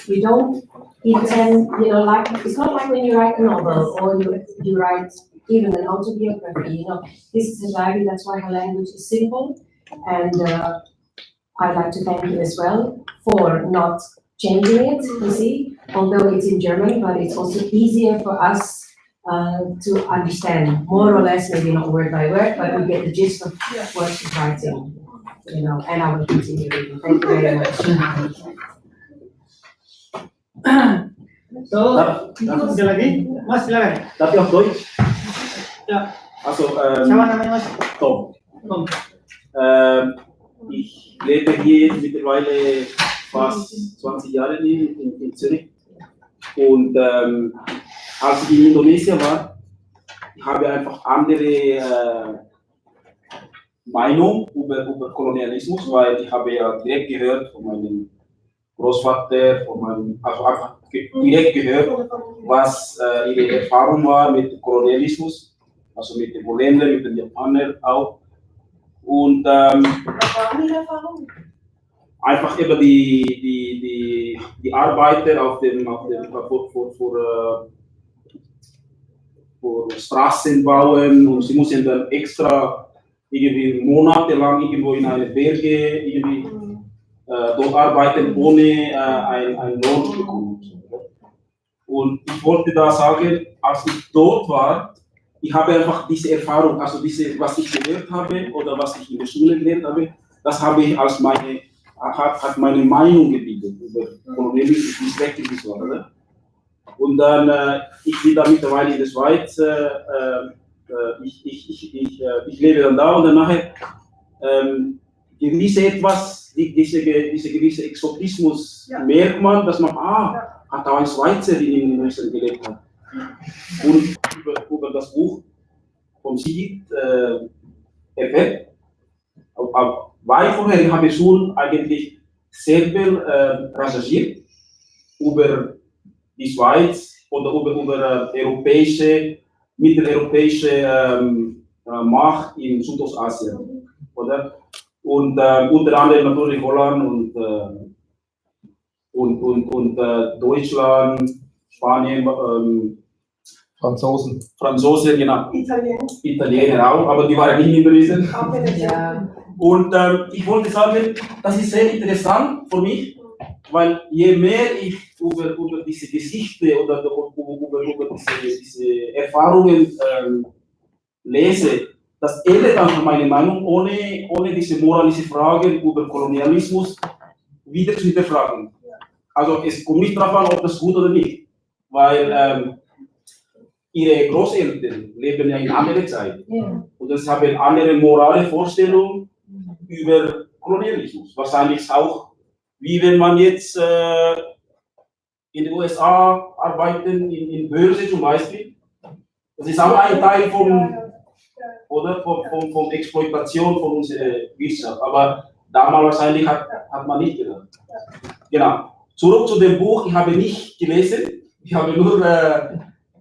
you don't intend, you know, like, it's not like when you write a novel or you write even an autobiography, you know. This is a diary, that's why her language is simple. And I'd like to thank you as well for not changing it, you see, although it's in German, but it's also easier for us to understand, more or less, maybe not word by word, but we get the gist of what she's writing, you know, and I will continue reading. Thank you very much. So, ada lagi? Mas, silakan. Tapi auf Deutsch? Ja. Also, Siapa namanya Mas? Tom. Tom. Ich lebe hier mittlerweile fast 20 Jahre in Zürich. Und als ich in Indonesien war, ich habe einfach andere Meinung über Kolonialismus, weil ich habe ja direkt gehört von meinem Großvater, also einfach direkt gehört, was ihre Erfahrung war mit Kolonialismus, also mit den Holländern, mit den Japanern auch. Und Was waren die Erfahrungen? einfach über die Arbeiter auf dem vor Straßen bauen, und sie mussten dann extra irgendwie monatelang irgendwo in eine Berge irgendwie dort arbeiten, ohne einen Lohn zu bekommen. Und ich wollte da sagen, als ich dort war, ich habe einfach diese Erfahrung, also was ich gehört habe oder was ich in der Schule gelernt habe, das habe ich als hat meine Meinung gebildet über Kolonialismus, wie schrecklich es war. Oder? Und dann, ich bin da mittlerweile in der Schweiz, ich lebe dann da, und dann nachher diese gewisse Exotismus merkt man, dass man, hat auch ein Schweizer in Deutschland gelebt hat. Und über das Buch von Sigrid erfährt, weil vorher habe ich schon eigentlich selber recherchiert über die Schweiz oder über mitteleuropäische Macht in Südostasien, oder? Und unter anderem natürlich Holland und Deutschland, Spanien, Franzosen, genau. Italiener auch, aber die waren nicht in Indonesien. Ja. Und ich wollte sagen, das ist sehr interessant für mich, weil je mehr ich über diese Geschichte oder über diese Erfahrungen lese, das ändert einfach meine Meinung, ohne diese moralische Fragen über Kolonialismus wieder zu hinterfragen. Also es kommt nicht darauf an, ob das gut oder nicht, weil ihre Großeltern leben ja in anderer Zeit und es haben andere moralische Vorstellungen über Kolonialismus. Wahrscheinlich auch, wie wenn man jetzt in den USA arbeiten, in Börse zum Beispiel. Das ist auch ein Teil von Exploitation von unserer Wirtschaft. Aber damals wahrscheinlich hat man nicht gedacht. Genau. Zurück zu dem Buch. Ich habe nicht gelesen. Ich habe nur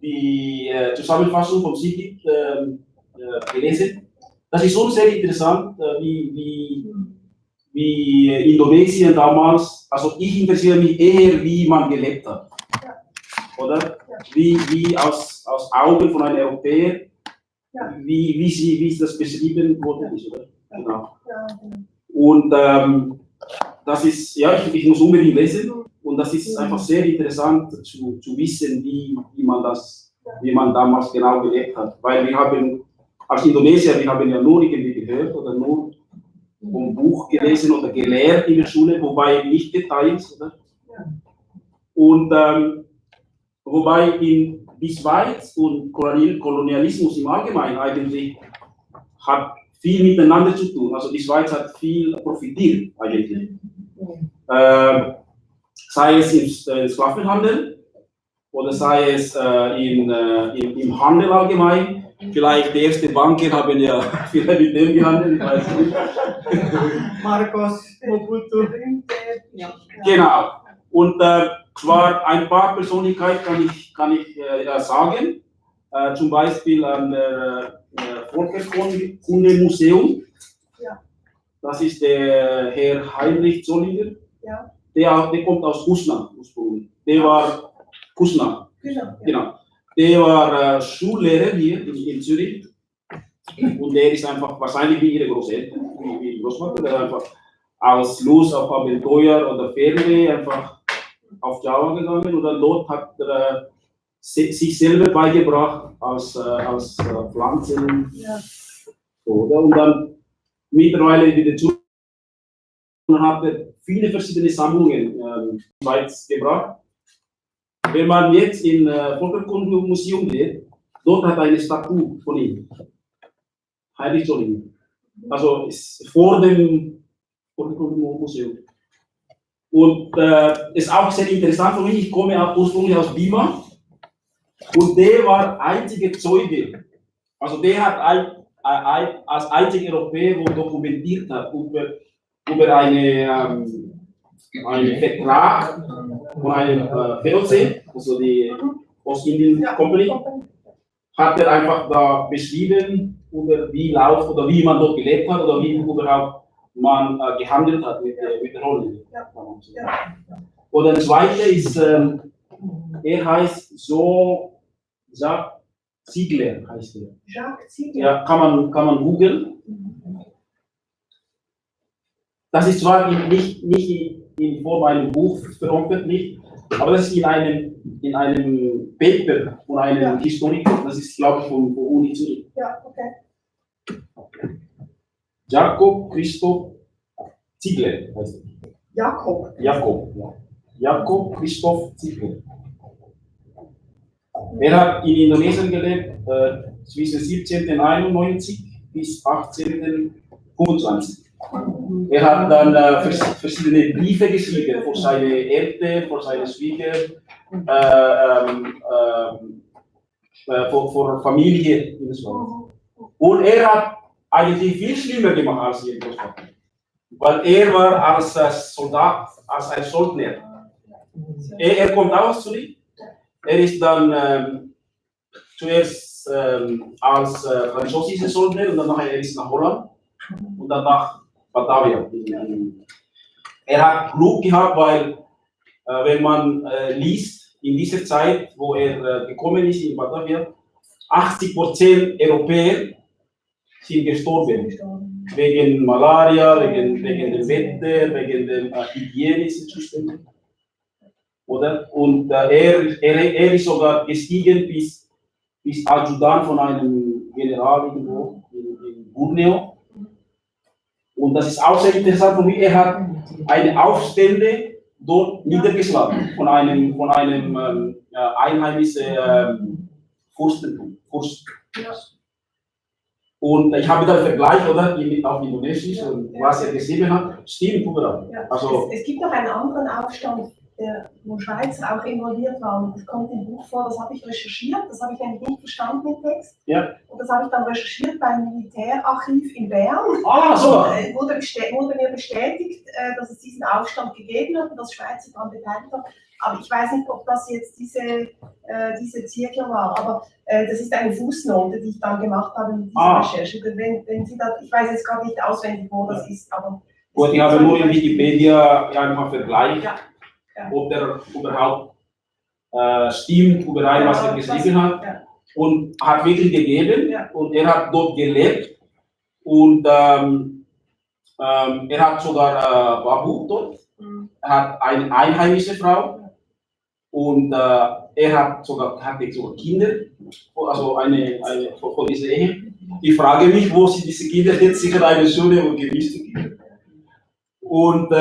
die Zusammenfassung von Sigrid gelesen. Das ist schon sehr interessant, wie Indonesien damals, also ich interessiere mich eher, wie man gelebt hat. Oder? Wie aus Augen von einem Europäer, wie das beschrieben worden ist. Oder? Genau. Und das ist, ja, ich muss unbedingt lesen, und das ist einfach sehr interessant zu wissen, wie man damals genau gelebt hat. Weil wir haben, als Indonesier, wir haben ja nur irgendwie gehört oder nur vom Buch gelesen oder gelehrt in der Schule, wobei nicht Details. Oder? Und wobei in die Schweiz und Kolonialismus im Allgemeinen eigentlich hat viel miteinander zu tun. Also die Schweiz hat viel profitiert eigentlich. Sei es im Sklavenhandel oder sei es im Handel allgemein. Vielleicht die ersten Banken haben ja vielleicht mit dem gehandelt, ich weiß nicht. Marcos, Mobutu. Genau. Und zwar ein paar Persönlichkeiten kann ich sagen. Zum Beispiel an der Volkskundemuseum. Das ist der Herr Heinrich Zollinger. Der kommt aus Kusna ursprünglich. Der war Kusna. Genau. Der war Schullehrer hier in Zürich, und der ist einfach wahrscheinlich wie ihre Großeltern, wie Großvater, der einfach aus Lust auf Abenteuer oder Ferne einfach auf Java gegangen, und dann dort hat er sich selber beigebracht aus Pflanzen. Oder? Und dann mittlerweile wieder zurück und hat er viele verschiedene Sammlungen in die Schweiz gebracht. wenn man jetzt in Völkerkundemuseum geht, dort hat eine Statue von ihm. Heilig Solingen. Also ist vor dem Völkerkundemuseum. Und ist auch sehr interessant für mich, ich komme ursprünglich aus Bima und der war einziger Zeuge. Also der hat als einziger Europäer, der dokumentiert hat über einen Vertrag von einem VOC, also die Ostindien Company, hat er einfach da beschrieben, über wie läuft oder wie man dort gelebt hat oder wie überhaupt man gehandelt hat mit der Rolle. Und der zweite ist, er heißt so, Jacques Ziegler heißt er. Jacques Ziegler. Ja, kann man googeln. Das ist zwar nicht in Form einem Buch veröffentlicht, aber das ist in einem Paper von einem Historiker, das ist glaube ich von Uni Zürich. Ja, okay. Jakob Christoph Ziegler heißt er. Jakob Christoph Ziegler. Er hat in Indonesien gelebt, zwischen 1791 bis 1825. Er hat dann verschiedene Briefe geschrieben für seine Eltern, für seine Schwieger, für Familie in Deutschland. Und er hat eigentlich viel schlimmer gemacht als hier in Deutschland. Weil er war als Soldat, als ein Söldner. Er kommt aus Zürich. Er ist dann zuerst als französischer Söldner und dann nachher er ist nach Holland und dann nach Batavia. Er hat Glück gehabt, weil wenn man liest, in dieser Zeit, wo er gekommen ist in Batavia, 80% Europäer sind gestorben. Wegen Malaria, wegen dem Wetter, wegen den hygienischen Zuständen. Oder? Und er ist sogar gestiegen bis Adjutant von einem General irgendwo in Borneo. Und das ist auch sehr interessant für mich. Er hat eine Aufstände dort niedergeschlagen von einem einheimischen Fürstentum. Und ich habe da einen Vergleich, oder, auf Indonesisch und was er geschrieben hat, stimmt überall. Ja. Also, es gibt noch einen anderen Aufstand, wo Schweizer auch involviert waren. Das kommt im Buch vor, das habe ich recherchiert, das habe ich eigentlich nicht verstanden im Text. ja. Und das habe ich dann recherchiert beim Militärarchiv in Bern. Ah, so. Wurde mir bestätigt, dass es diesen Aufstand gegeben hat und dass Schweizer daran beteiligt waren. Aber ich weiß nicht, ob das jetzt diese Ziegler war. Aber das ist eine Fußnote, die ich dann gemacht habe mit dieser Recherche. Wenn Sie das, ich weiß jetzt gar nicht auswendig, wo das ist. Aber gut, ich habe nur in Wikipedia einfach Vergleich. Ja. Ob der überhaupt stimmt, überall, was er geschrieben hat. Ja. Und hat wirklich gegeben. Ja. Und er hat dort gelebt. Und er hat sogar Babu dort. Er hat eine einheimische Frau. Und er hatte sogar Kinder. Also eine von dieser Ehe. Ich frage mich, wo sie diese Kinder jetzt sicher eine schöne und gemischte Kinder. Und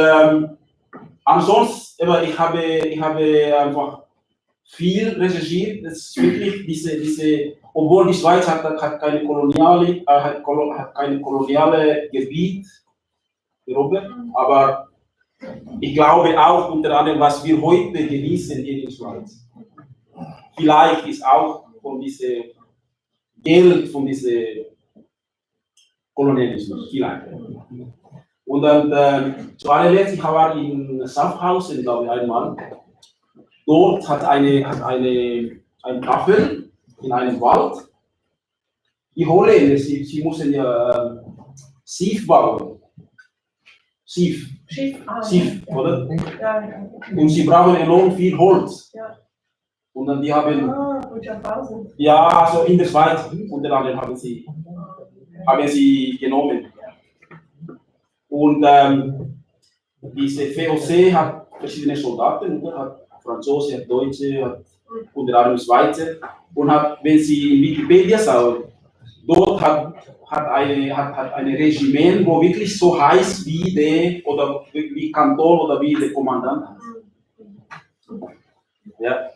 ansonsten, ich habe einfach viel recherchiert. Das ist wirklich diese obwohl die Schweiz hat keine koloniale Gebiet erobert, aber ich glaube auch unter anderem, was wir heute genießen hier in der Schweiz. Vielleicht ist auch von diesem Geld, von diesem Kolonialismus, vielleicht. Und dann zuallerletzt, ich war in Schaffhausen, glaube ich, einmal. Dort hat eine Tafel in einem Wald. Die Holländer, sie mussten ja Schiff bauen. Schiff, oder? Ja. Und sie brauchen enorm viel Holz. Ja. Und dann die haben, ja, so in der Schweiz, unter anderem haben sie genommen. Und diese VOC hat verschiedene Soldaten, hat Franzosen, hat Deutsche, hat unter anderem Schweizer. Und hat, wenn Sie in Wikipedia schauen, dort hat ein Regiment, wo wirklich so heißt wie Kanton oder wie der Kommandant. Ja.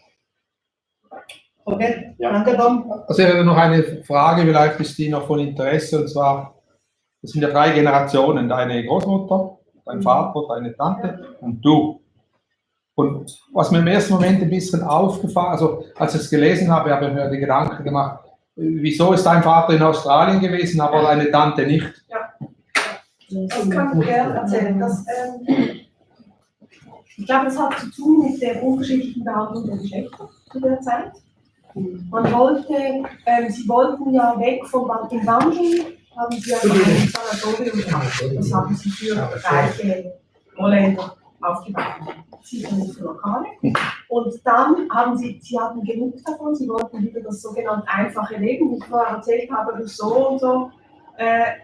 Okay, Ja. danke Tom. Also ich hätte noch eine Frage, vielleicht ist die noch von Interesse, und zwar, es sind ja 3 Generationen, deine Großmutter, dein Vater, deine Tante und du. Und was mir im ersten Moment ein bisschen aufgefallen, also als ich es gelesen habe ich mir die Gedanken gemacht, wieso ist dein Vater in Australien gewesen, aber deine Tante nicht? Das kann ich gerne erzählen. Ich glaube, das hat zu tun mit der unterschiedlichen Behandlung der Geschlechter zu der Zeit. Man wollte, sie wollten ja weg vom in London, haben sie ja ein Sanatorium gehabt. Das haben sie für reiche Holländer aufgebaut. Sie sind nicht für Lokale. Und dann haben sie hatten genug davon, sie wollten wieder das sogenannte einfache Leben, wie ich vorher erzählt habe, so und so,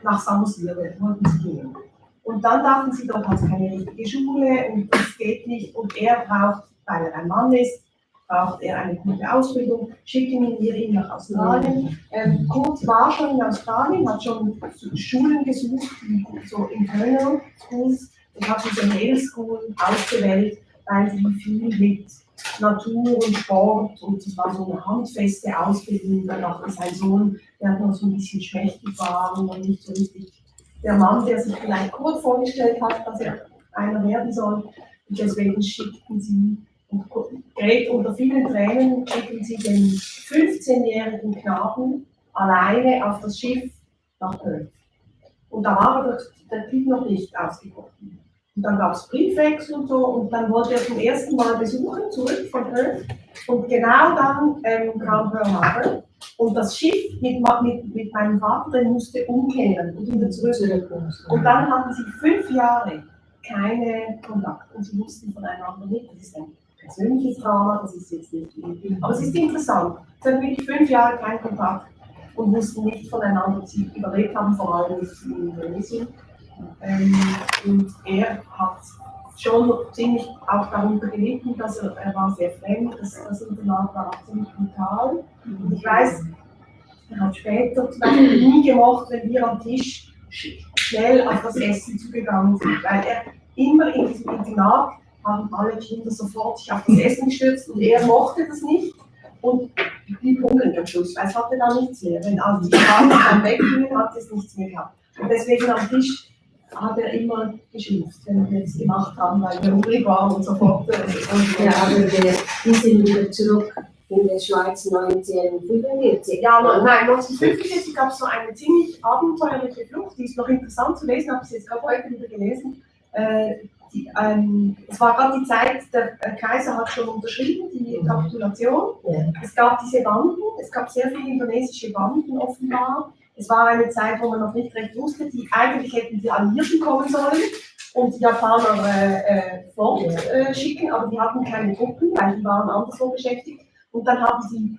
nach Sumatra wollten sie gehen. Und dann dachten sie, dort hat es keine richtige Schule und das geht nicht. Und er braucht, weil er ein Mann ist, braucht er eine gute Ausbildung, schicken ihn nach Australien. Kurt war schon in Australien, hat schon Schulen gesucht, so Internal Schools, und hat diese Hale School ausgewählt, weil sie viel mit Natur und Sport, und das war so eine handfeste Ausbildung. Dann auch sein Sohn, der noch so ein bisschen schmächtig war und nicht so richtig der Mann, der sich vielleicht Kurt vorgestellt hat, dass er einer werden soll. Und deswegen schickten sie, und Gret unter vielen Tränen, schickten sie den 15-jährigen Knaben alleine auf das Schiff nach Perth. Und da war aber der Typ noch nicht ausgebrochen. Und dann gab es Briefwechsel und so, und dann wollte er zum ersten Mal besuchen, zurück von Perth. Und genau dann kam Pearl Harbor. Und das Schiff mit meinem Vater, der musste umkehren und wieder zurück. Und dann hatten sie 5 Jahre keine Kontakt und sie wussten voneinander nicht. Das ist ein persönliches Drama, das ist jetzt nicht irgendwie. Aber es ist interessant. Sie hatten wirklich 5 Jahre keinen Kontakt und wussten nicht voneinander, ob sie überlebt haben, vor allem nicht in Indonesien. Und er hat schon ziemlich auch darunter gelitten, dass er war sehr fremd, das Internat war auch ziemlich brutal. Und ich weiß, er hat später zum Beispiel nie gemocht, wenn wir am Tisch schnell auf das Essen zugegangen sind, weil er immer in diesem Internat haben alle Kinder sofort sich auf das Essen gestürzt und er mochte das nicht und blieb hungrig am Schluss, weil es hatte da nichts mehr. Wenn also die Frauen dann weggingen, hat es nichts mehr gehabt. Und deswegen am Tisch hat er immer geschimpft, wenn wir es gemacht haben, weil wir hungrig waren und sofort. Ja, aber die sind wieder zurück in der Schweiz 1945. Ja, nein, 1945 gab es so eine ziemlich abenteuerliche Flucht, die ist noch interessant zu lesen, habe ich jetzt gerade heute wieder gelesen. Es war gerade die Zeit, der Kaiser hat schon unterschrieben, die Kapitulation. Ja. Es gab diese Banden, es gab sehr viele indonesische Banden offenbar. Es war eine Zeit, wo man noch nicht recht wusste, eigentlich hätten die Alliierten kommen sollen und die Japaner fortschicken, aber die hatten keine Truppen, weil die waren anderswo beschäftigt. Und dann haben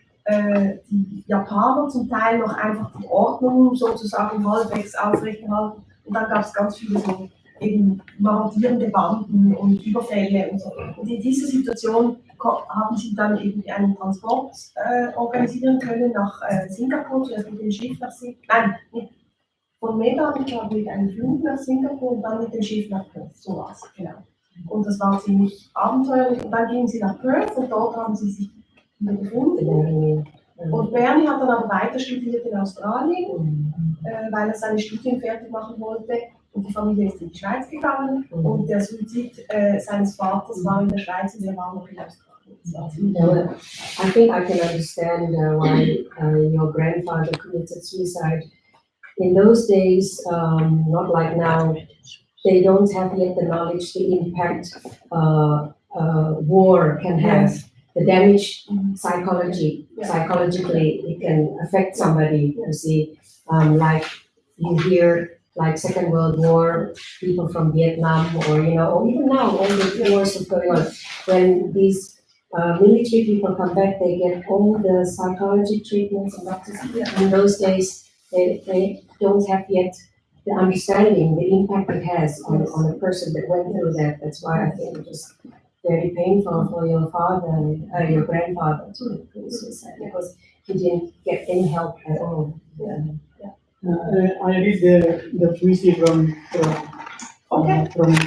die Japaner zum Teil noch einfach die Ordnung sozusagen halbwegs aufrechterhalten. Und dann gab es ganz viele so eben marodierende Banden und Überfälle und so. Und in dieser Situation haben sie dann eben einen Transport organisieren können nach Singapur, zuerst mit dem Schiff nach Singapur, von Bedah, ich glaube mit einem Flug nach Singapur und dann mit dem Schiff nach Perth, so war es, genau. Und das war ziemlich abenteuerlich und dann gingen sie nach Perth und dort haben sie sich wieder gefunden. Und Bernie hat dann aber weiter studiert in Australien, weil er seine Studien fertig machen wollte. Und die Familie ist in die Schweiz gegangen und der Suizid seines Vaters war in der Schweiz und er war noch in Australien. I think I can understand why your grandfather committed suicide. In those days, not like now, they don't have yet the knowledge, the impact war can have, the damage psychologically it can affect somebody. You see, like you hear. Like Second World War, people from Vietnam, or or even now, all the wars are going on. When these military people come back, they get all the psychology treatments and doctors. In those days, they don't have yet the understanding, the impact it has on a person that went through that. That's why I think it was very painful for your father, your grandfather too, because he didn't get any help at all. Yeah. I read the tweet from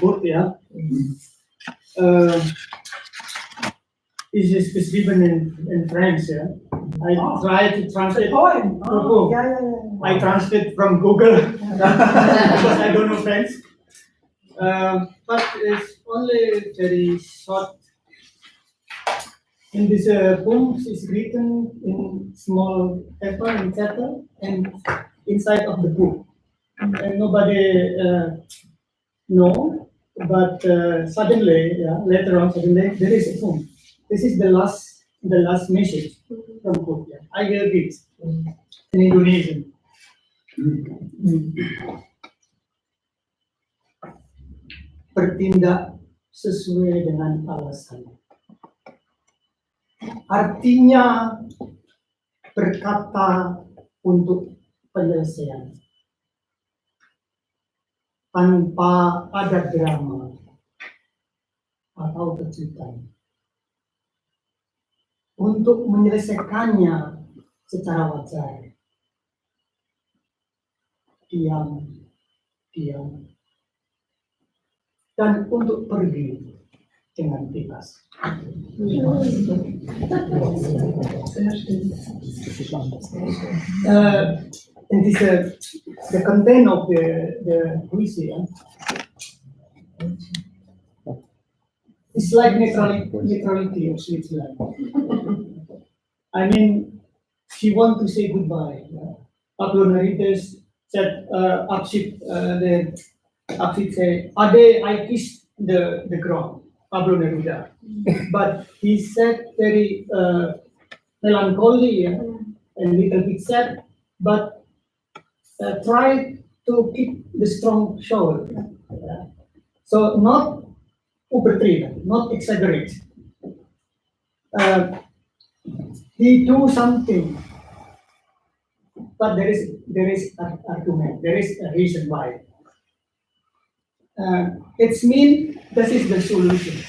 Kurt, yeah. is beschrieben in French. Yeah? I try to translate. Poem. Buku. Yeah. I translate from Google because I don't know French. But it's only very short. And this poem is written in small paper and chapter and inside of the book. And nobody know, but suddenly, later on, suddenly there is a poem. This is the last message from the book. Yeah. I will read in Indonesian. Bertindak sesuai dengan alasan. Artinya berkata untuk penyelesaian. Tanpa ada drama atau kejutan. Untuk menyelesaikannya secara wajar. Diam. Dan untuk pergi dengan bebas. And this the content of the poesy it's like neutrality of Switzerland. I mean, she want to say goodbye. Pablo Narites said, the Absid say, Ade, I kissed the ground, Pablo Neruda. But he said very melancholy and little bit sad, but try to keep the strong show. So not overdriven, not exaggerate. He do something, but there is an argument, there is a reason why. It's mean this is the solution.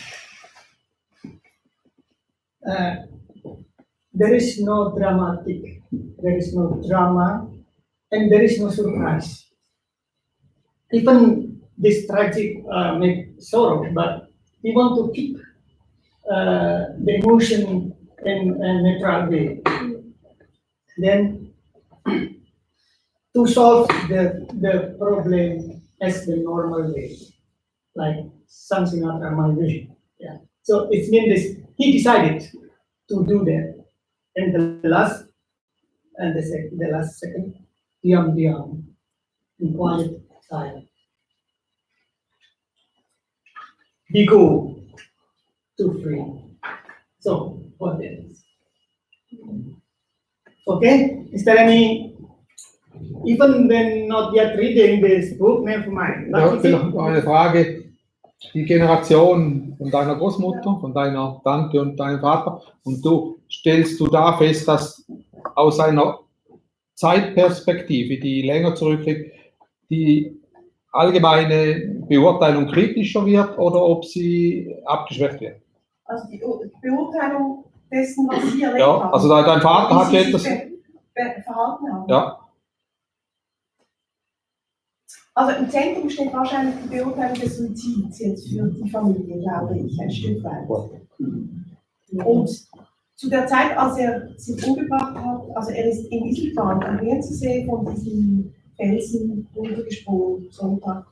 There is no dramatic, there is no drama, and there is no surprise. Even this tragic make sorrow, but we want to keep the emotion in a neutral way. Then to solve the problem as the normal way, like something not my way. Yeah. So it means this, he decided to do that. And the last second, diam, in quiet silence. We go to free. So what else? Okay, is there any? Even when not yet reading this book, never mind. Ja, vielleicht noch eine Frage. Die Generation von deiner Großmutter, von deiner Tante und deinem Vater, und stellst du da fest, dass aus einer Zeitperspektive, die länger zurückliegt, die allgemeine Beurteilung kritischer wird oder ob sie abgeschwächt wird? Also die Beurteilung dessen, was Sie erlebt Ja, haben. also dein Vater hat wie Sie etwas. sich verhalten haben. Ja. Also im Zentrum steht wahrscheinlich die Beurteilung des Suizids jetzt für die Familie, glaube ich, ein Stück weit. Und zu der Zeit, als er sich umgebracht hat, also er ist in Iselfahrt am Wierzensee von diesem Felsen runtergesprungen, Sonntag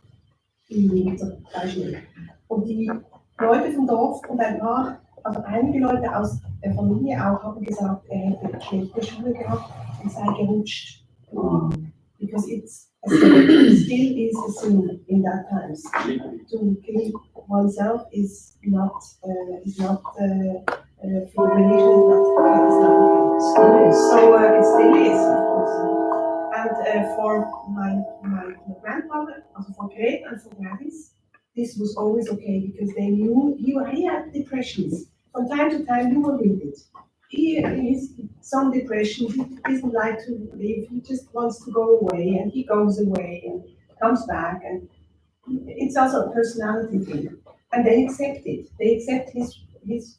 im Winter, Beispiel. Und die Leute vom Dorf und ein paar, also einige Leute aus der Familie auch, haben gesagt, er hätte schlechte Schuhe gehabt und sei gerutscht. Because it still is a sin in that times. To kill oneself is not for religion, not Islamic. So it still is, of course. And for my grandmother, also for Gret and for Gladys, this was always okay because they knew he had depressions. From time to time, you will read it. He has some depression, he doesn't like to live, he just wants to go away, and he goes away and comes back, and it's also a personality thing. And they accept it. They accept his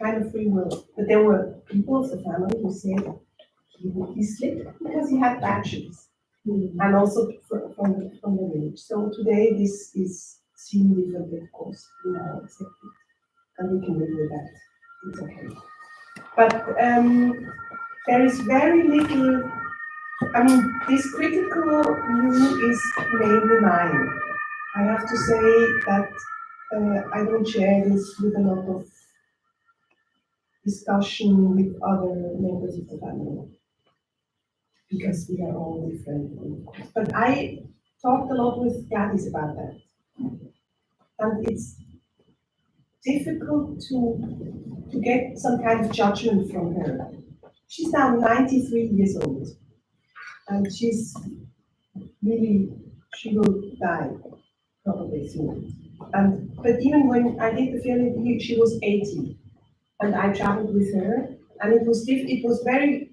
kind of free will. But there were people of the family who said he slipped because he had bad shoes. And also from the village. So today this is seen differently, of course. We now accept it. And we can live with that. it's okay. But there is very little, I mean, this critical view is mainly mine. I have to say that I don't share this with a lot of discussion with other members of the family, because we are all different. But I talked a lot with Gladys about that. And it's difficult to get some kind of judgment from her. She's now 93 years old, and she's really, she will die probably soon. But even when I did the film, she was 80, and I traveled with her, and it was very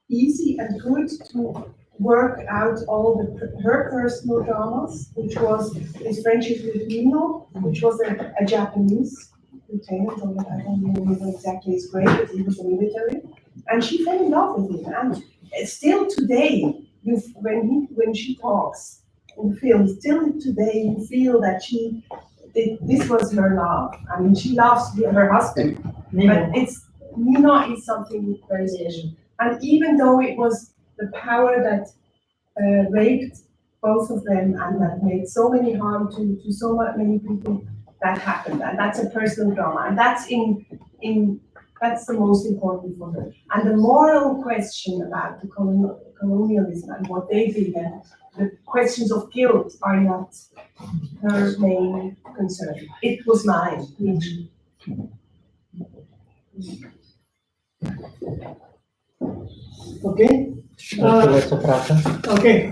easy and good to work out all her personal dramas, which was his friendship with Nino, which was a Japanese lieutenant, or I don't remember exactly his grade, but he was a military, and she fell in love with him. And still today, when she talks in the film, still today you feel that this was her love. I mean, she loves her husband, but Nino is something very special. And even though it was the power that raped both of them and that made so many harm to so many people, that happened, and that's a personal drama, and that's that's the most important for her. And the moral question about the colonialism and what they did, and the questions of guilt are not her main concern. It was mine. Oké. Laatste vragen. Oké,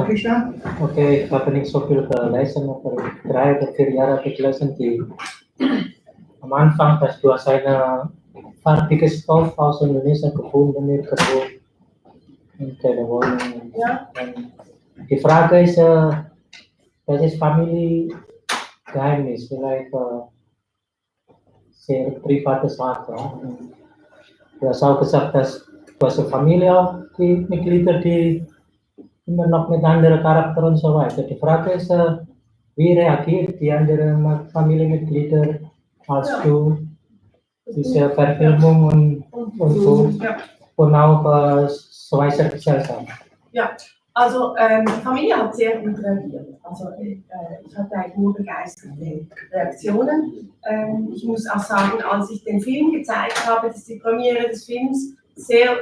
Krishna. Oké, ik heb niet zoveel gelezen over 3 of 4 jaar heb ik gelezen die am Anfang pas dua seine farbige Stoff aus Indonesien gefunden mit Kebun in der Wohnung. Ja. Die Frage ist, das ist Familiengeheimnis, vielleicht sehr private Sache. Du hast auch gesagt, dass du hast eine Familie auch, die Mitglieder, die immer noch mit anderen Charakter und so weiter. Die Frage ist, wie reagiert die anderen Familienmitglieder, als du diese Verfilmung und so, und auch Schweizer Gesellschaft? Ja, also die Familie hat sehr gut reagiert. Also ich hatte eigentlich nur begeisterte Reaktionen. Ich muss auch sagen, als ich den Film gezeigt habe, das ist die Premiere des Films,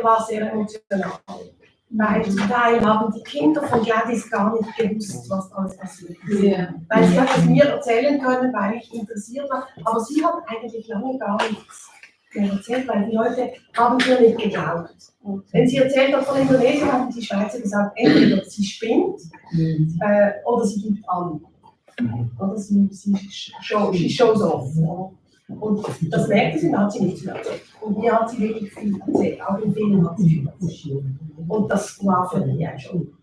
war sehr emotional. Weil zum Teil haben die Kinder von Gladys gar nicht gewusst, was alles passiert ist. Yeah. Weil sie hat es mir erzählen können, weil ich interessiert war, aber sie hat eigentlich lange gar nichts mehr erzählt, weil die Leute haben ihr nicht geglaubt. Wenn sie erzählt hat von Indonesien, haben die Schweizer gesagt, entweder sie spinnt oder sie gibt an. Oder sie shows off. Und das merkte sie, dann hat sie nichts mehr erzählt. Und mir hat sie wirklich viel erzählt, auch im Film hat sie viel erzählt. Und das war für mich eigentlich schon.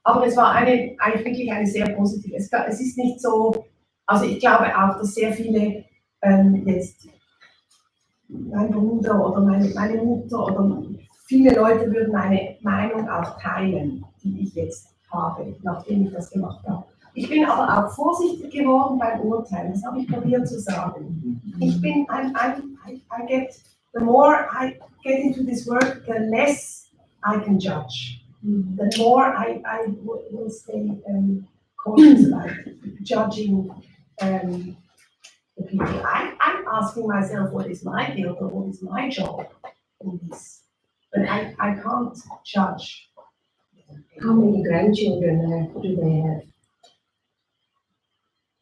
Aber es war eigentlich wirklich eine sehr positive. Es ist nicht so, also ich glaube auch, dass sehr viele jetzt, mein Bruder oder meine Mutter oder viele Leute würden eine Meinung auch teilen, die ich jetzt habe, nachdem ich das gemacht habe. Ich bin aber auch vorsichtig geworden beim Urteilen, das habe ich probiert zu sagen. Ich bin, the more I get into this work, the less I can judge. The more I will stay cautious about judging the people. I'm asking myself, what is my guilt or what is my job in this? But I can't judge. How many grandchildren do they have?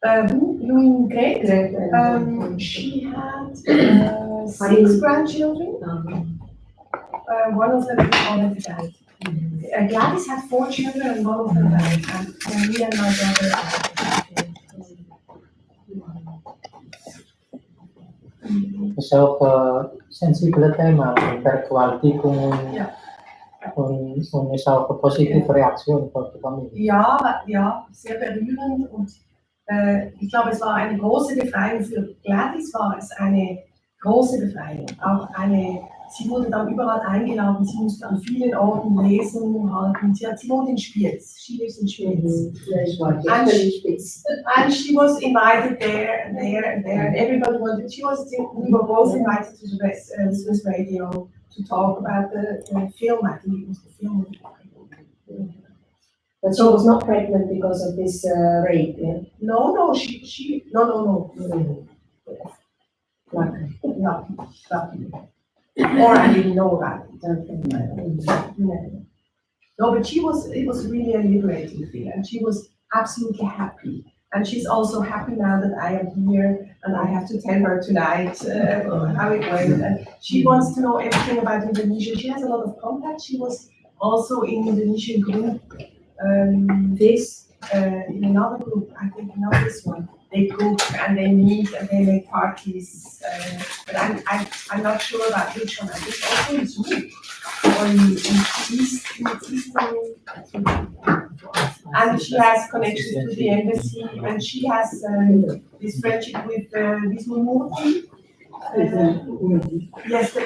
You mean Gret? She had 6 grandchildren. One of them already died. Gladys had 4 children and one of them died. And me and my brother Dat is ook sensibele thema, vergewaltigung und ist auch eine positive Reaktion von der Familie. Ja, sehr berührend und ich glaube, es war eine große Befreiung für Gladys, war es eine große Befreiung. Auch sie wurde dann überall eingeladen, sie musste an vielen Orten Lesungen halten. Sie wohnt in Spiez, she lives in Spiez. And she was invited there, and everybody wanted, we were both invited to the Swiss radio to talk about the film, I think it was the film. But she was not pregnant because of this rape, yeah? No, no. Lucky. Or I didn't know that. No, but it was really a liberating thing, and she was absolutely happy. And she's also happy now that I am here, and I have to tell her tonight how it went. And she wants to know everything about Indonesia. She has a lot of contacts. She was also in Indonesian group. In another group, I think not this one. They cook and they meet and they make parties. But I'm not sure about which one. I think also it's Root or in Eastern. And she has connections to the embassy, and she has this friendship with Wismumurti. Yes, the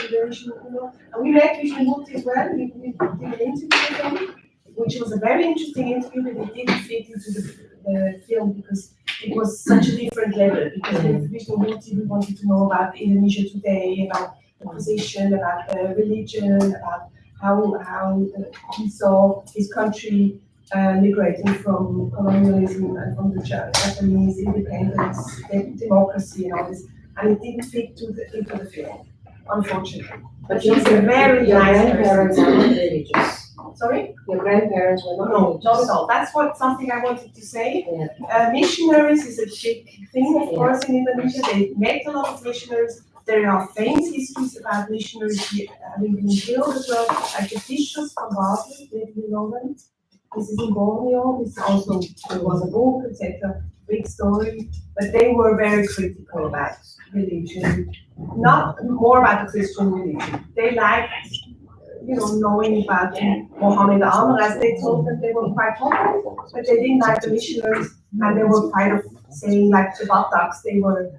Indonesian Uno. And we met Wismumurti as well. We did an interview with him, which was a very interesting interview, but it didn't fit into the film because it was such a different level. Because with Wismumurti, we wanted to know about Indonesia today, about the position, about the religion, about how he saw his country liberating from colonialism and from the Japanese independence, democracy, and all this. And it didn't fit into the film, unfortunately. But she's a very nice person. Are not religious. Sorry? Your grandparents were not religious. Not at all. That's something I wanted to say. Yeah. Missionaries is a big thing, of course, in Indonesia. They met a lot of missionaries. There are famous histories about missionaries having been killed as well, like the Fishers from Basel, maybe you know them. This is in Borneo. This also there was a book, etc. Big story, but they were very critical about religion, not more about the Christian religion. They liked, knowing about Mohammedan, as they told them. They were quite tolerant, but they didn't like the missionaries, and they were kind of saying like the Bataks, they were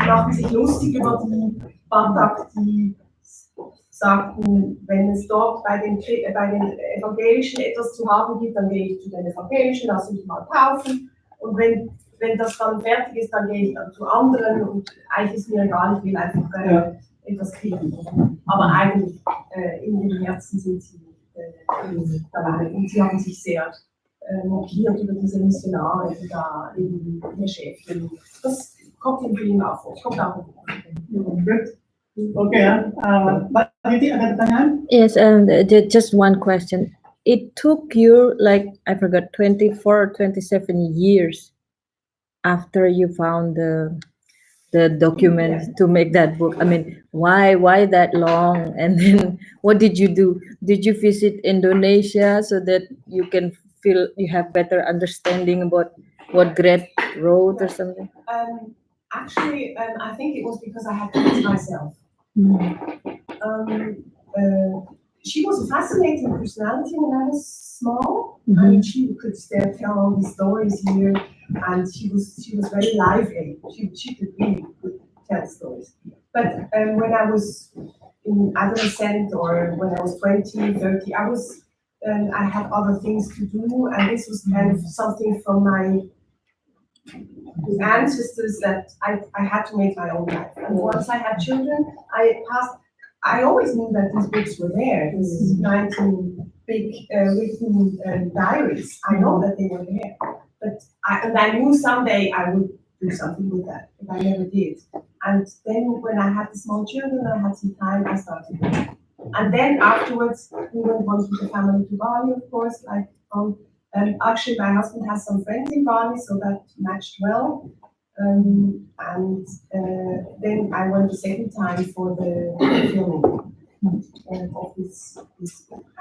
machten sich lustig über die Batak, die sagten, wenn es dort bei den Evangelischen etwas zu haben gibt, dann gehe ich zu den Evangelischen, lass mich mal taufen. Und wenn das dann fertig ist, dann gehe ich dann zu anderen. Und eigentlich ist mir egal, ich will einfach etwas kriegen. Aber eigentlich in den Herzen sind sie dabei. Und sie haben sich sehr mokiert über diese Missionare, die da irgendwie beschäftigen. Das kommt im Film auch vor. Kommt auch im Okay, Mbak Titi ada pertanyaan? Yes, just one question. It took you I forgot 24 or 27 years after you found the document to make that book. I mean, why that long? And then what did you do? Did you visit Indonesia so that you can feel you have better understanding about what Gret wrote or something? Actually, I think it was because I had to it myself. She was a fascinating personality when I was small, and she could still tell all these stories here, and she was very lively. She could really tell stories. But when I was in adolescent or when I was 20, 30, I had other things to do, and this was kind of something from my ancestors that I had to make my own life. And once I had children, I always knew that these books were there. These 19 big written diaries. I know that they were there, but I knew someday I would do something with that, but I never did. And then when I had the small children, I had some time, I started doing it. And then afterwards, we went once with the family to Bali, of course, actually, my husband has some friends in Bali, so that matched well. Then I went the second time for the filming of this.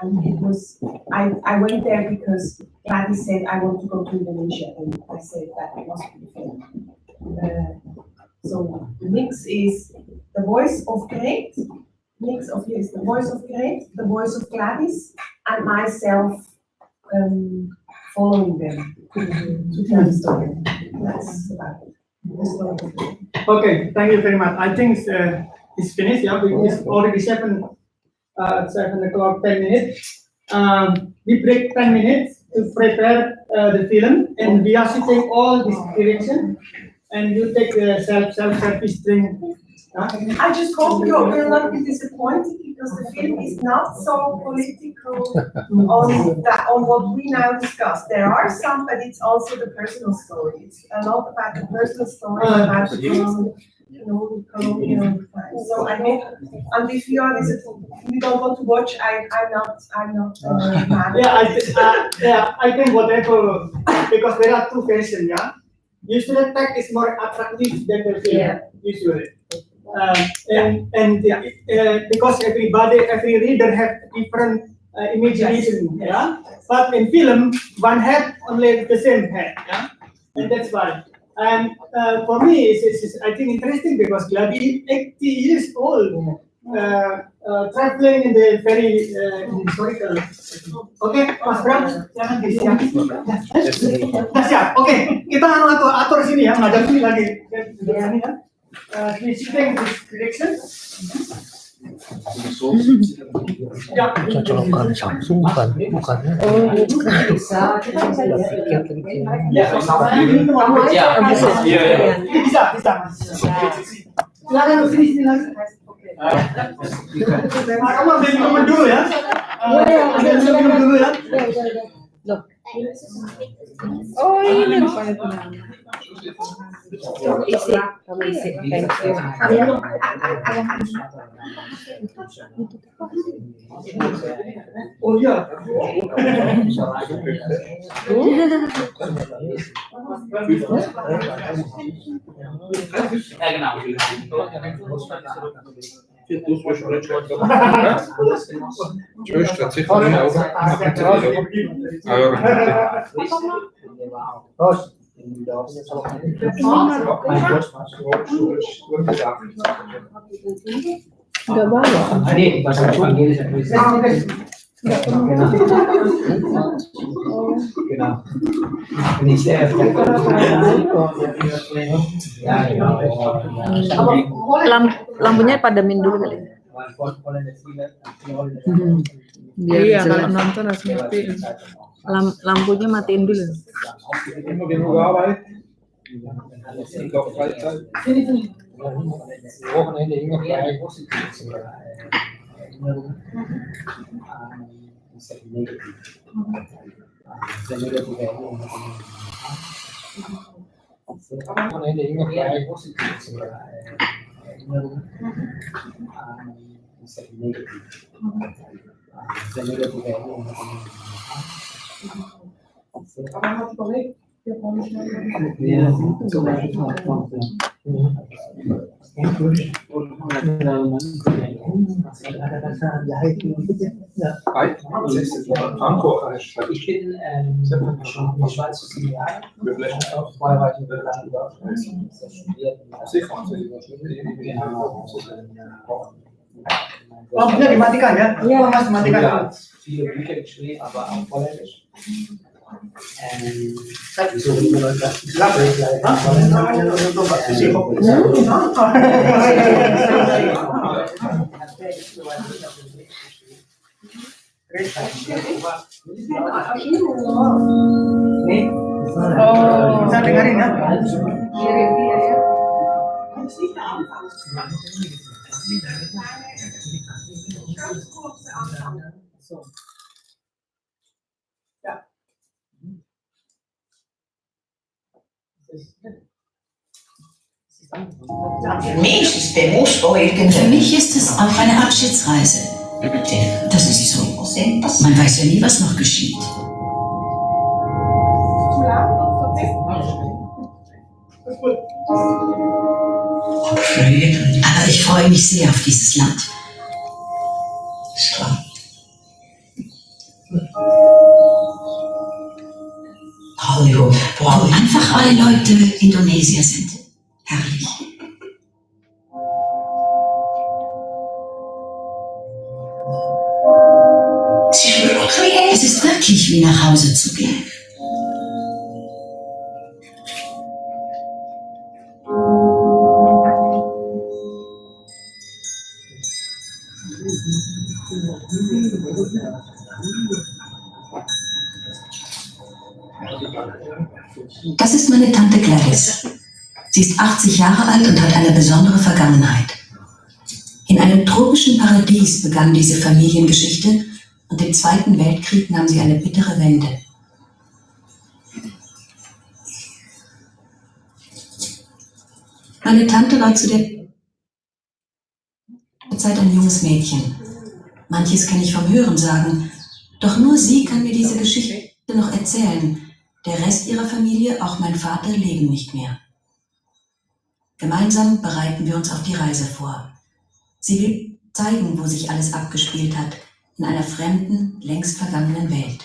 And it was, I went there because Gladys said, I want to go to Indonesia, and I said that it must be the film. So the mix is the voice of Gret, the voice of Gret, the voice of Gladys, and myself following them to tell the story. That's about it. Okay, thank you very much. I think it's finished. Yeah, it's already 7 o'clock, 10 minutes. We break 10 minutes to prepare the film, and we are sitting all this direction, and you take the self-service drink. I just hope you'll not be disappointed because the film is not so political on what we now discuss. There are some, but it's also the personal story. It's a lot about the personal story about the colonial times. So I hope, and if you don't want to watch, I'm not mad. I think whatever, because there are 2 versions. Yeah, usually text is more attractive than the film. Usually. Because every reader have different imagination, yeah. But in film, one head only the same head, yeah, and that's why. And for me, it's I think interesting because Gladi 80 years old, traveling in the very historical. Okay, Mas Bram, jangan disiap. Siap. Oke, kita atur sini ya, ngadap sini lagi. Sini ya. Visiting this direction. Ya. Cocokkan Samsung bukan. Bisa, kita bisa lihat. Bisa. Silakan sini lagi. Kamu ambil minum dulu ya. Ambil minum dulu ya. Loh. Oh, ini rupanya. Isi. Thank you. Oh iya. Enggak bawa. Adik, bahasa panggil Lampunya padamin dulu kali. Biar Iya, jelas. kalau nonton harus ngerti. Lampunya matiin dulu. Ich bin schon in der Schweiz 7 Jahre, auch 2 weitere Bereiche studiert. Lampunya dimatikan ya? Iya, Mas, matikan. Viele Bücher geschrieben, aber auch Holländisch. So Nih, bisa dengerin ya? Mensch ist Berufsprojekten. Für mich ist es auch eine Abschiedsreise. Das ist so. Man weiß ja nie, was noch geschieht. Aber ich freue mich sehr auf dieses Land. Ist klar. Hollywood, wo einfach alle Leute Indonesier sind. Herrlich. Es ist wirklich wie nach Hause zu gehen. Das ist meine Tante Gladys. Sie ist 80 Jahre alt und hat eine besondere Vergangenheit. In einem tropischen Paradies begann diese Familiengeschichte und im Zweiten Weltkrieg nahm sie eine bittere Wende. Meine Tante war zu der Zeit ein junges Mädchen. Manches kann ich vom Hörensagen, doch nur sie kann mir diese Geschichte noch erzählen. Der Rest ihrer Familie, auch mein Vater, leben nicht mehr. Gemeinsam bereiten wir uns auf die Reise vor. Sie will zeigen, wo sich alles abgespielt hat, in einer fremden, längst vergangenen Welt.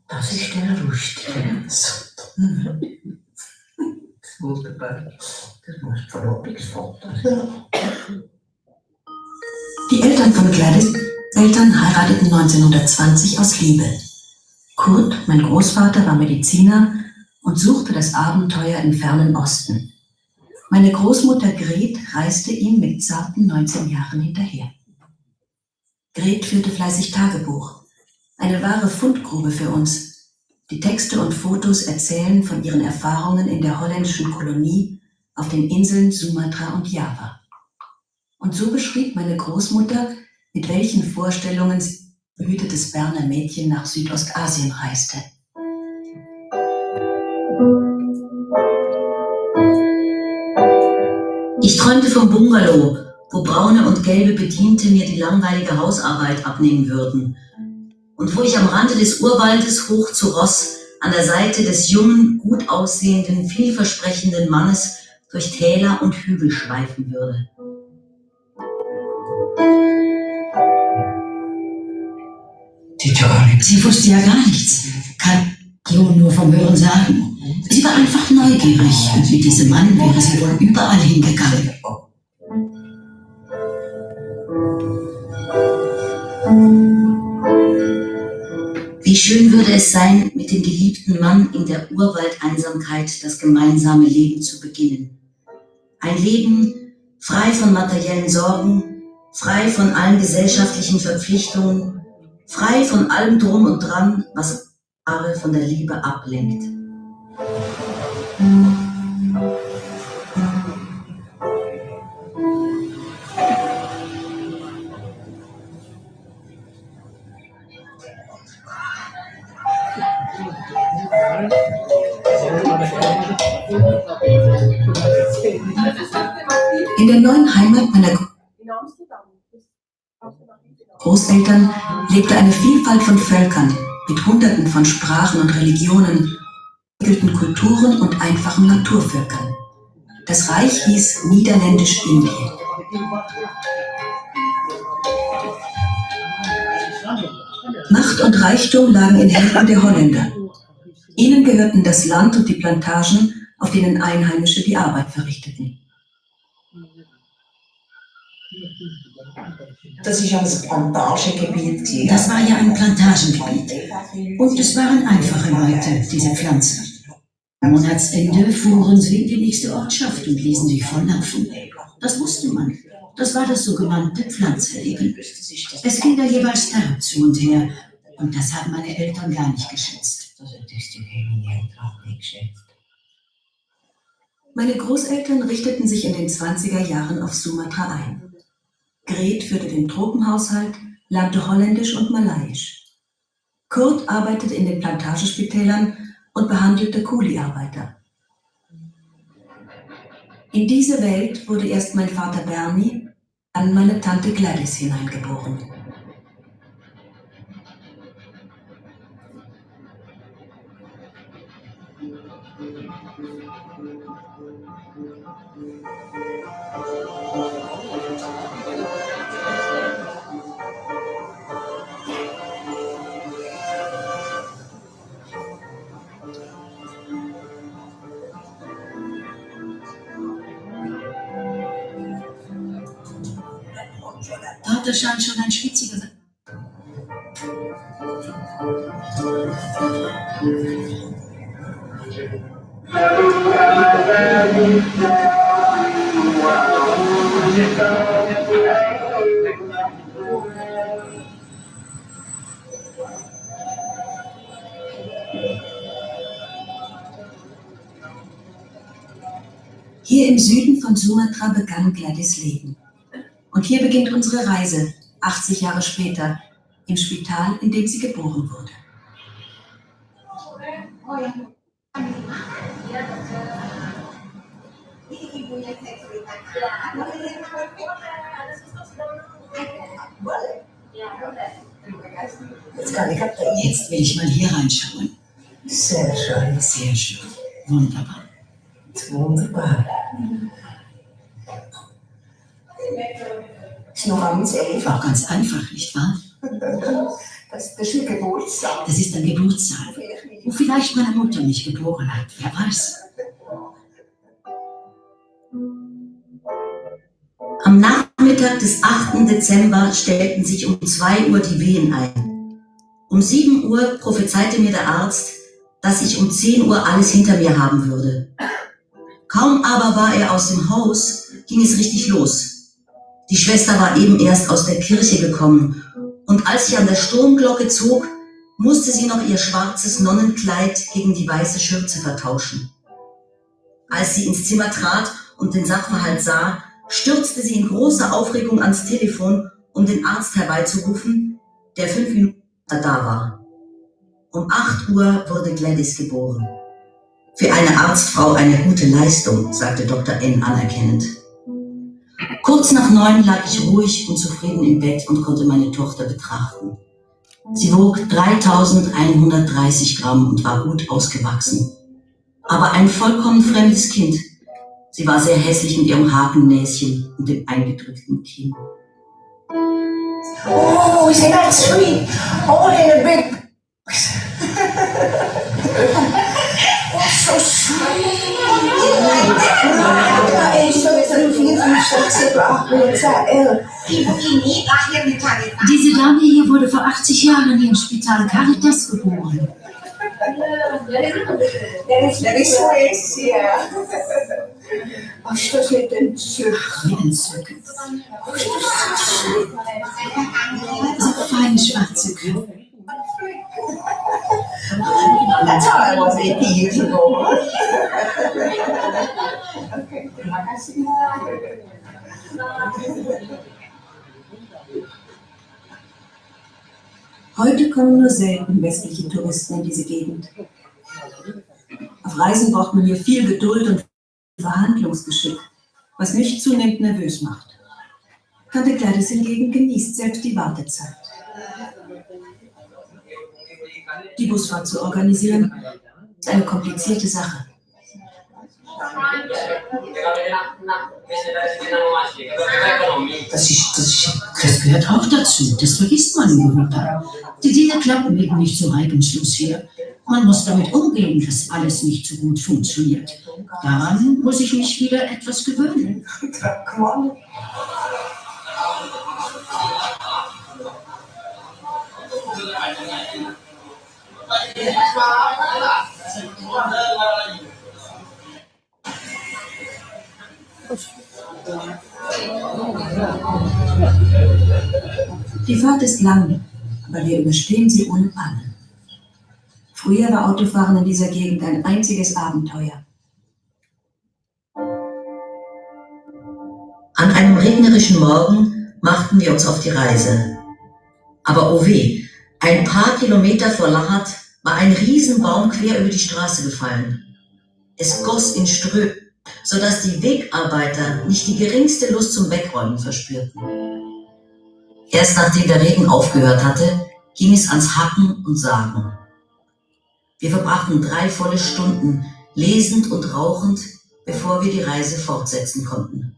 Das ist der lustige. Wunderbar. Das muss Verlobungsfoto sein. Die Eltern von Gladys' Eltern heirateten 1920 aus Liebe. Kurt, mein Großvater, war Mediziner und suchte das Abenteuer im fernen Osten. Meine Großmutter Gret reiste ihm mit zarten 19 Jahren hinterher. Gret führte fleißig Tagebuch. Eine wahre Fundgrube für uns. Die Texte und Fotos erzählen von ihren Erfahrungen in der holländischen Kolonie auf den Inseln Sumatra und Java. Und so beschrieb meine Großmutter, mit welchen Vorstellungen sie als behütetes Berner Mädchen nach Südostasien reiste. Ich träumte vom Bungalow, wo braune und gelbe Bediente mir die langweilige Hausarbeit abnehmen würden. Und wo ich am Rande des Urwaldes hoch zu Ross an der Seite des jungen, gut aussehenden, vielversprechenden Mannes durch Täler und Hügel schweifen würde. Die Torin. Sie wusste ja gar nichts, kann nur vom Hören sagen. Sie war einfach neugierig und mit diesem Mann wäre sie wohl überall hingegangen. Wie schön würde es sein, mit dem geliebten Mann in der Urwaldeinsamkeit das gemeinsame Leben zu beginnen. Ein Leben frei von materiellen Sorgen, frei von allen gesellschaftlichen Verpflichtungen, frei von allem Drum und Dran, was Paare von der Liebe ablenkt. In der neuen Heimat meiner Großeltern lebte eine Vielfalt von Völkern mit Hunderten von Sprachen und Religionen, entwickelten Kulturen und einfachen Naturvölkern. Das Reich hieß Niederländisch-Indien. Macht und Reichtum lagen in Händen der Holländer. Ihnen gehörten das Land und die Plantagen, auf denen Einheimische die Arbeit verrichteten. Das ist ja ein Plantagengebiet. Das war ja ein Plantagengebiet. Und es waren einfache Leute, diese Pflanzen. Am Monatsende fuhren sie in die nächste Ortschaft und ließen sich volllaufen. Das wusste man. Das war das sogenannte Pflanzenleben. Es ging da jeweils Tag zu und her. Und das haben meine Eltern gar nicht geschätzt. Meine Großeltern richteten sich in den 20er Jahren auf Sumatra ein. Gret führte den Tropenhaushalt, lernte Holländisch und Malayisch. Kurt arbeitete in den Plantagenspitälern und behandelte Kuli-Arbeiter. In diese Welt wurde erst mein Vater Bernie, dann meine Tante Gladys hineingeboren. das scheint schon ein spitziger sein. Hier im Süden von Sumatra begann Gladys Leben. Und hier beginnt unsere Reise, 80 Jahre später, im Spital, in dem sie geboren wurde. Jetzt will ich mal hier reinschauen. Sehr schön. Sehr schön. Wunderbar. Wunderbar. Ist noch ganz einfach. Auch ganz einfach, nicht wahr? Das ist ein Geburtstag. Das ist ein Geburtstag, wo vielleicht meine Mutter mich geboren hat. Wer weiß. Am Nachmittag des 8. Dezember stellten sich um 2 Uhr die Wehen ein. Um 7 Uhr prophezeite mir der Arzt, dass ich um 10 Uhr alles hinter mir haben würde. Kaum aber war er aus dem Haus, ging es richtig los. Die Schwester war eben erst aus der Kirche gekommen und als sie an der Sturmglocke zog, musste sie noch ihr schwarzes Nonnenkleid gegen die weiße Schürze vertauschen. Als sie ins Zimmer trat und den Sachverhalt sah, stürzte sie in großer Aufregung ans Telefon, um den Arzt herbeizurufen, der 5 Minuten da war. Um 8 Uhr wurde Gladys geboren. Für eine Arztfrau eine gute Leistung, sagte Dr. N. anerkennend. Kurz nach 9 lag ich ruhig und zufrieden im Bett und konnte meine Tochter betrachten. Sie wog 3130 Gramm und war gut ausgewachsen. Aber ein vollkommen fremdes Kind. Sie war sehr hässlich mit ihrem Hakennäschen und dem eingedrückten Kinn. Oh, isn't that sweet? All in a big box. Oh, so sweet. Diese Dame hier wurde vor 80 Jahren hier im Spital Caritas geboren. That is sweet, yeah. Oh, что же это Entzückend. So feine schwarze Köpfe. That's how I was 80 years ago. Heute kommen nur selten westliche Touristen in diese Gegend. Auf Reisen braucht man hier viel Geduld und Verhandlungsgeschick, was mich zunehmend nervös macht. Tante Gladys hingegen genießt selbst die Wartezeit. Die Busfahrt zu organisieren, ist eine komplizierte Sache. Das gehört auch dazu, das vergisst man im Gewitter. Die Dinge klappen eben nicht so reibungslos hier. Man muss damit umgehen, dass alles nicht so gut funktioniert. Daran muss ich mich wieder etwas gewöhnen. Die Fahrt ist lang, aber wir überstehen sie ohne Panne. Früher war Autofahren in dieser Gegend ein einziges Abenteuer. An einem regnerischen Morgen machten wir uns auf die Reise. Aber oh weh, ein paar Kilometer vor Lahat war ein Riesenbaum quer über die Straße gefallen. Es goss in Strömen, sodass die Wegarbeiter nicht die geringste Lust zum Wegräumen verspürten. Erst nachdem der Regen aufgehört hatte, ging es ans Hacken und Sagen. Wir verbrachten 3 volle Stunden, lesend und rauchend, bevor wir die Reise fortsetzen konnten.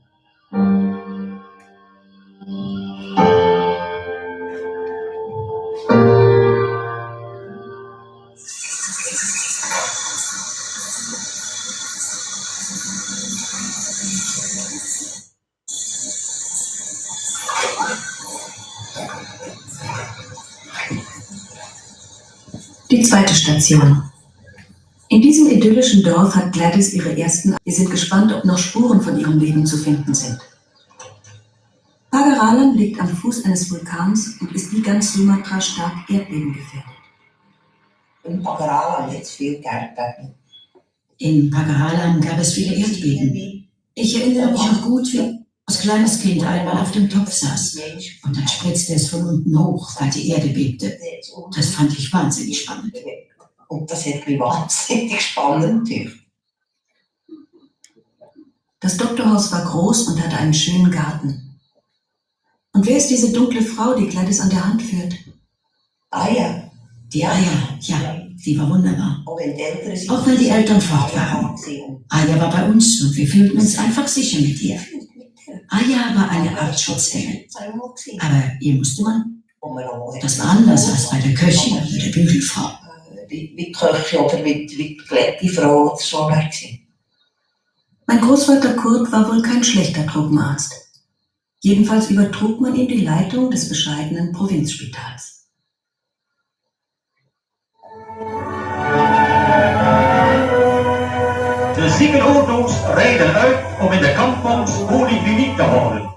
Die zweite Station. In diesem idyllischen Dorf hat Gladys ihre ersten... Wir sind gespannt, ob noch Spuren von ihrem Leben zu finden sind. Pagaralan liegt am Fuß eines Vulkans und ist wie ganz Sumatra stark erdbebengefährdet. In Pagaralan jetzt viel Erdbeben. In Pagaralan gab es viele Erdbeben. Ich erinnere mich noch gut, wie als kleines Kind einmal auf dem Topf saß. Und dann spritzte es von unten hoch, weil die Erde bebte. Das fand ich wahnsinnig spannend. Und das hat mich wahnsinnig spannend gemacht. Das Doktorhaus war groß und hatte einen schönen Garten. Und wer ist diese dunkle Frau, die Gladys an der Hand führt? Eier. Die Eier, ja, die war wunderbar. Auch wenn die Eltern fort waren. Aya war bei uns und wir fühlten uns einfach sicher mit ihr. Aya war eine Art Schutzengel. Aber ihr musste man. Das war anders als bei der Köchin oder der Bügelfrau. Wie die Köchin oder wie die glätte Frau oder so war. Mein Großvater Kurt war wohl kein schlechter Truppenarzt. Jedenfalls übertrug man ihm die Leitung des bescheidenen Provinzspitals. De ziekenauto's rijden uit om in de kampong polykliniek te houden.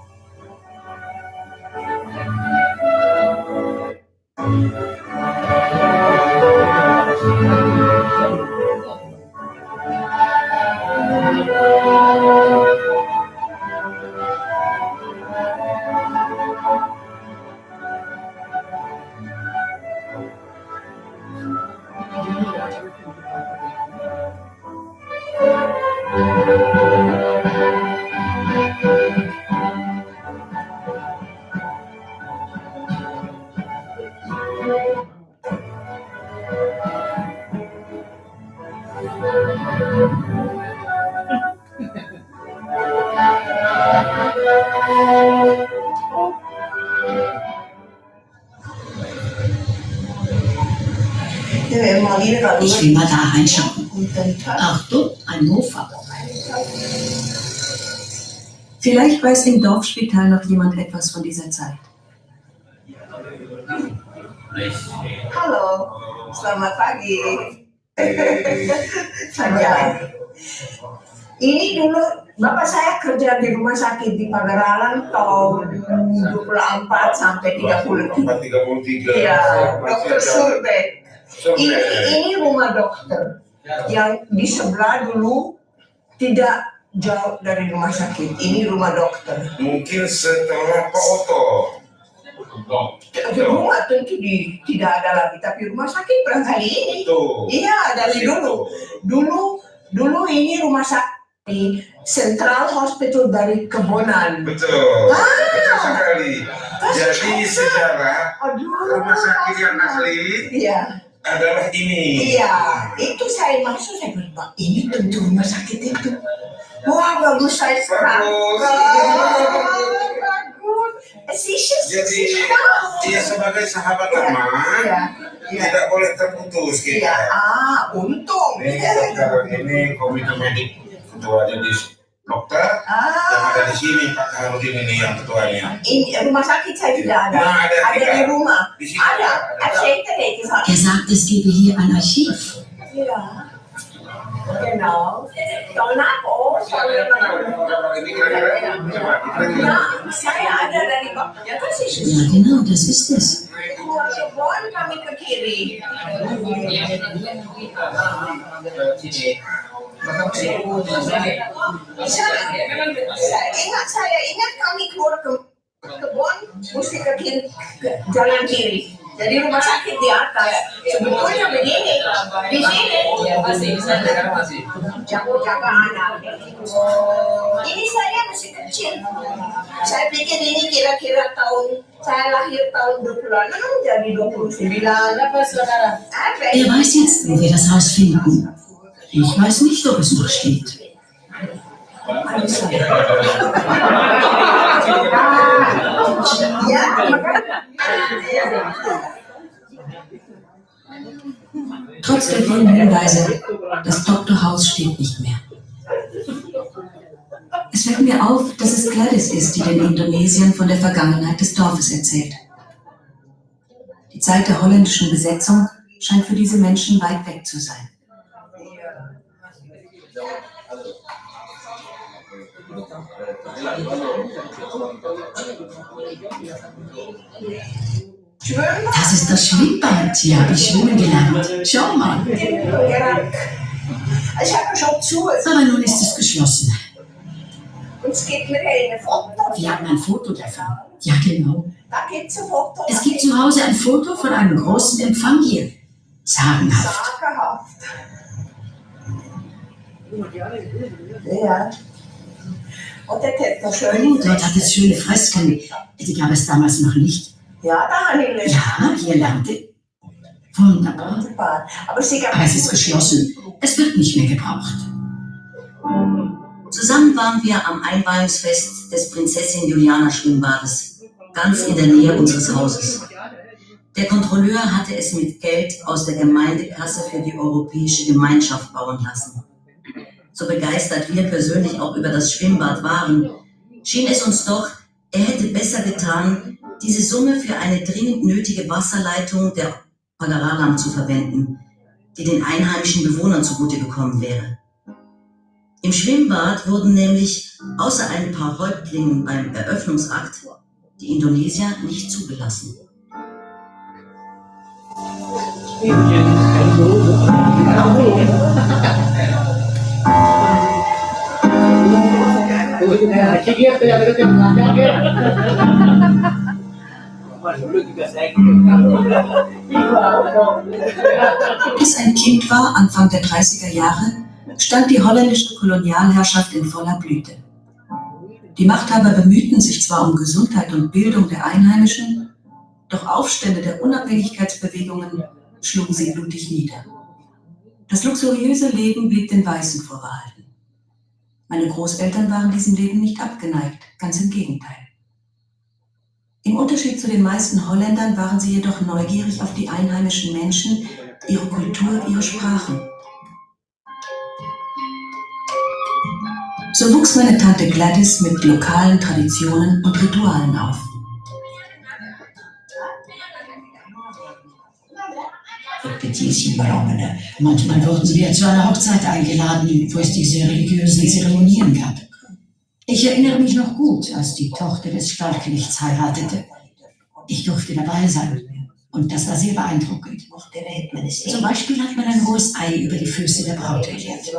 Ich will mal da reinschauen. Achtung, ein Mofa. Vielleicht weiß im Dorfspital noch jemand etwas von dieser Zeit. Halo, selamat pagi. Saja. Ini dulu Bapak saya kerja di rumah sakit di Pagaralan tahun 24 sampai 30. 33. Iya, Dr. Surbek. Ini rumah dokter yang di sebelah dulu tidak jauh dari rumah sakit. Ini rumah dokter. Mungkin setelah Pak Oto. Rumah tentu tidak ada lagi, tapi rumah sakit barangkali ini. Iya, dari dulu. Dulu ini rumah sakit di Central Hospital dari Kebonan. Betul. Betul sekali. Jadi sejarah rumah sakit yang asli. Iya. Adalah ini. Iya, itu saya maksud, saya bilang, ini tentu rumah sakit itu. Wah, bagus saya sekarang. Jadi dia sebagai sahabat lama tidak boleh terputus gitu. Iya, untung. Ini komite medik ketuanya di dokter yang ada di sini Pak Harudin ini yang ketuanya. Ini rumah sakit saya tidak ada. Ada di rumah. Ada. Er sagt, es gebe hier ein Archiv. Ja. Genau. Donako. Ja, saya ada dari Bapak. Ya, das ist es. Ja, genau, das ist es. Kebun kami ke kiri. Saya ingat kami keluar ke kebun mesti ke kiri, jalan kiri. Jadi rumah sakit di atas. Sebetulnya begini, di sini jaga anak. Ini saya masih kecil. Saya pikir ini kira-kira saya lahir tahun 26 jadi 29. Apa saudara? Er weiß jetzt, wo wir das Haus finden. Ich weiß nicht, ob es noch steht. Trotz der vielen Hinweise, das Doktorhaus steht nicht mehr. Es fällt mir auf, dass es Gladys ist, die den Indonesiern von der Vergangenheit des Dorfes erzählt. Die Zeit der holländischen Besetzung scheint für diese Menschen weit weg zu sein. Das ist das Schwimmbad. Hier habe ich schwimmen gelernt. Schau mal. Aber nun ist es geschlossen. Wir haben ein Foto davon. Ja, genau. Es gibt zu Hause ein Foto von einem großen Empfang hier. Sagenhaft. Ja. Oh, dort hat es schöne Fresken. Die gab es damals noch nicht. Ja, da habe ich Ja, hier lernte. Wunderbar. Aber es ist geschlossen. Es wird nicht mehr gebraucht. Zusammen waren wir am Einweihungsfest des Prinzessin Juliana Schwimmbades, ganz in der Nähe unseres Hauses. Der Kontrolleur hatte es mit Geld aus der Gemeindekasse für die Europäische Gemeinschaft bauen lassen. So begeistert wir persönlich auch über das Schwimmbad waren, schien es uns doch, er hätte besser getan, diese Summe für eine dringend nötige Wasserleitung der Pagaralam zu verwenden, die den einheimischen Bewohnern zugute gekommen wäre. Im Schwimmbad wurden nämlich außer ein paar Häuptlingen beim Eröffnungsakt die Indonesier nicht zugelassen. Bis ein Kind war, Anfang der 30er Jahre, stand die holländische Kolonialherrschaft in voller Blüte. Die Machthaber bemühten sich zwar um Gesundheit und Bildung der Einheimischen, doch Aufstände der Unabhängigkeitsbewegungen schlugen sie blutig nieder. Das luxuriöse Leben blieb den Weißen vorbehalten. Meine Großeltern waren diesem Leben nicht abgeneigt, ganz im Gegenteil. Im Unterschied zu den meisten Holländern waren sie jedoch neugierig auf die einheimischen Menschen, ihre Kultur, ihre Sprachen. So wuchs meine Tante Gladys mit lokalen Traditionen und Ritualen auf. Manchmal wurden wir zu einer Hochzeit eingeladen, wo es diese religiösen Zeremonien gab. Ich erinnere mich noch gut, als die Tochter des Stallknechts heiratete. Ich durfte dabei sein und das war sehr beeindruckend. Zum Beispiel hat man ein hohes Ei über die Füße der Braut gelegt.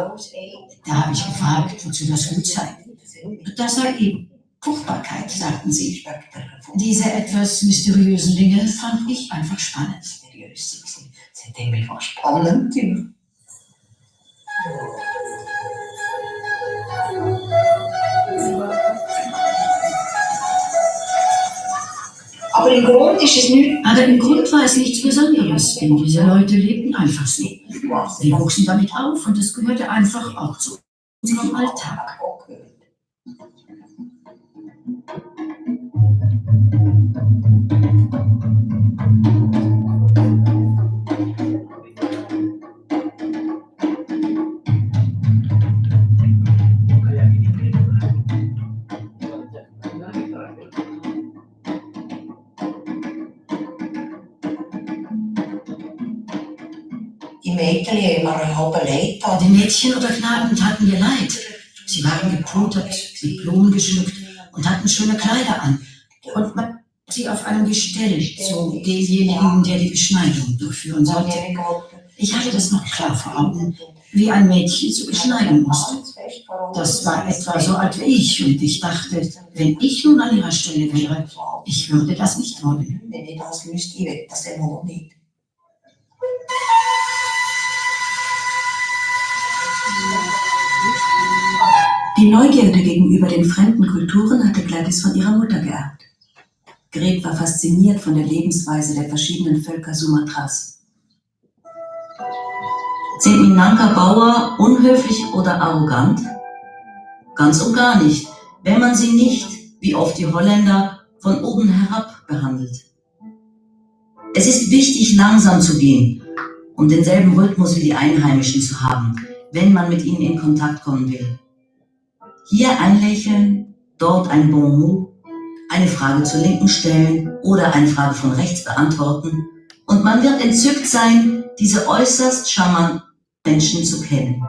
Da habe ich gefragt, wozu das gut sei. Das sei eben Fruchtbarkeit, sagten sie. Diese etwas mysteriösen Dinge fand ich einfach spannend. Aber im Grund ist es nicht. Aber im Grund war es nichts Besonderes, denn diese Leute lebten einfach so. Sie wuchsen damit auf und es gehörte einfach auch zu unserem Alltag. Die Mädchen oder Knaben taten mir leid. Sie waren gepudert, mit Blumen geschmückt und hatten schöne Kleider an. Und man sie auf einem Gestell zu demjenigen, der die Beschneidung durchführen sollte. Ich hatte das noch klar vor Augen, wie ein Mädchen zu beschneiden musste. Das war etwa so alt wie ich und ich dachte, wenn ich nun an ihrer Stelle wäre, ich würde das nicht wollen. Die Neugierde gegenüber den fremden Kulturen hatte Gladys von ihrer Mutter geerbt. Gret war fasziniert von der Lebensweise der verschiedenen Völker Sumatras. Sind Minangkabauer unhöflich oder arrogant? Ganz und gar nicht, wenn man sie nicht, wie oft die Holländer, von oben herab behandelt. Es ist wichtig, langsam zu gehen, um denselben Rhythmus wie die Einheimischen zu haben, wenn man mit ihnen in Kontakt kommen will. Hier ein Lächeln, dort ein Bon mot, eine Frage zur Linken stellen oder eine Frage von rechts beantworten, Und man wird entzückt sein, diese äußerst charmanten Menschen zu kennen.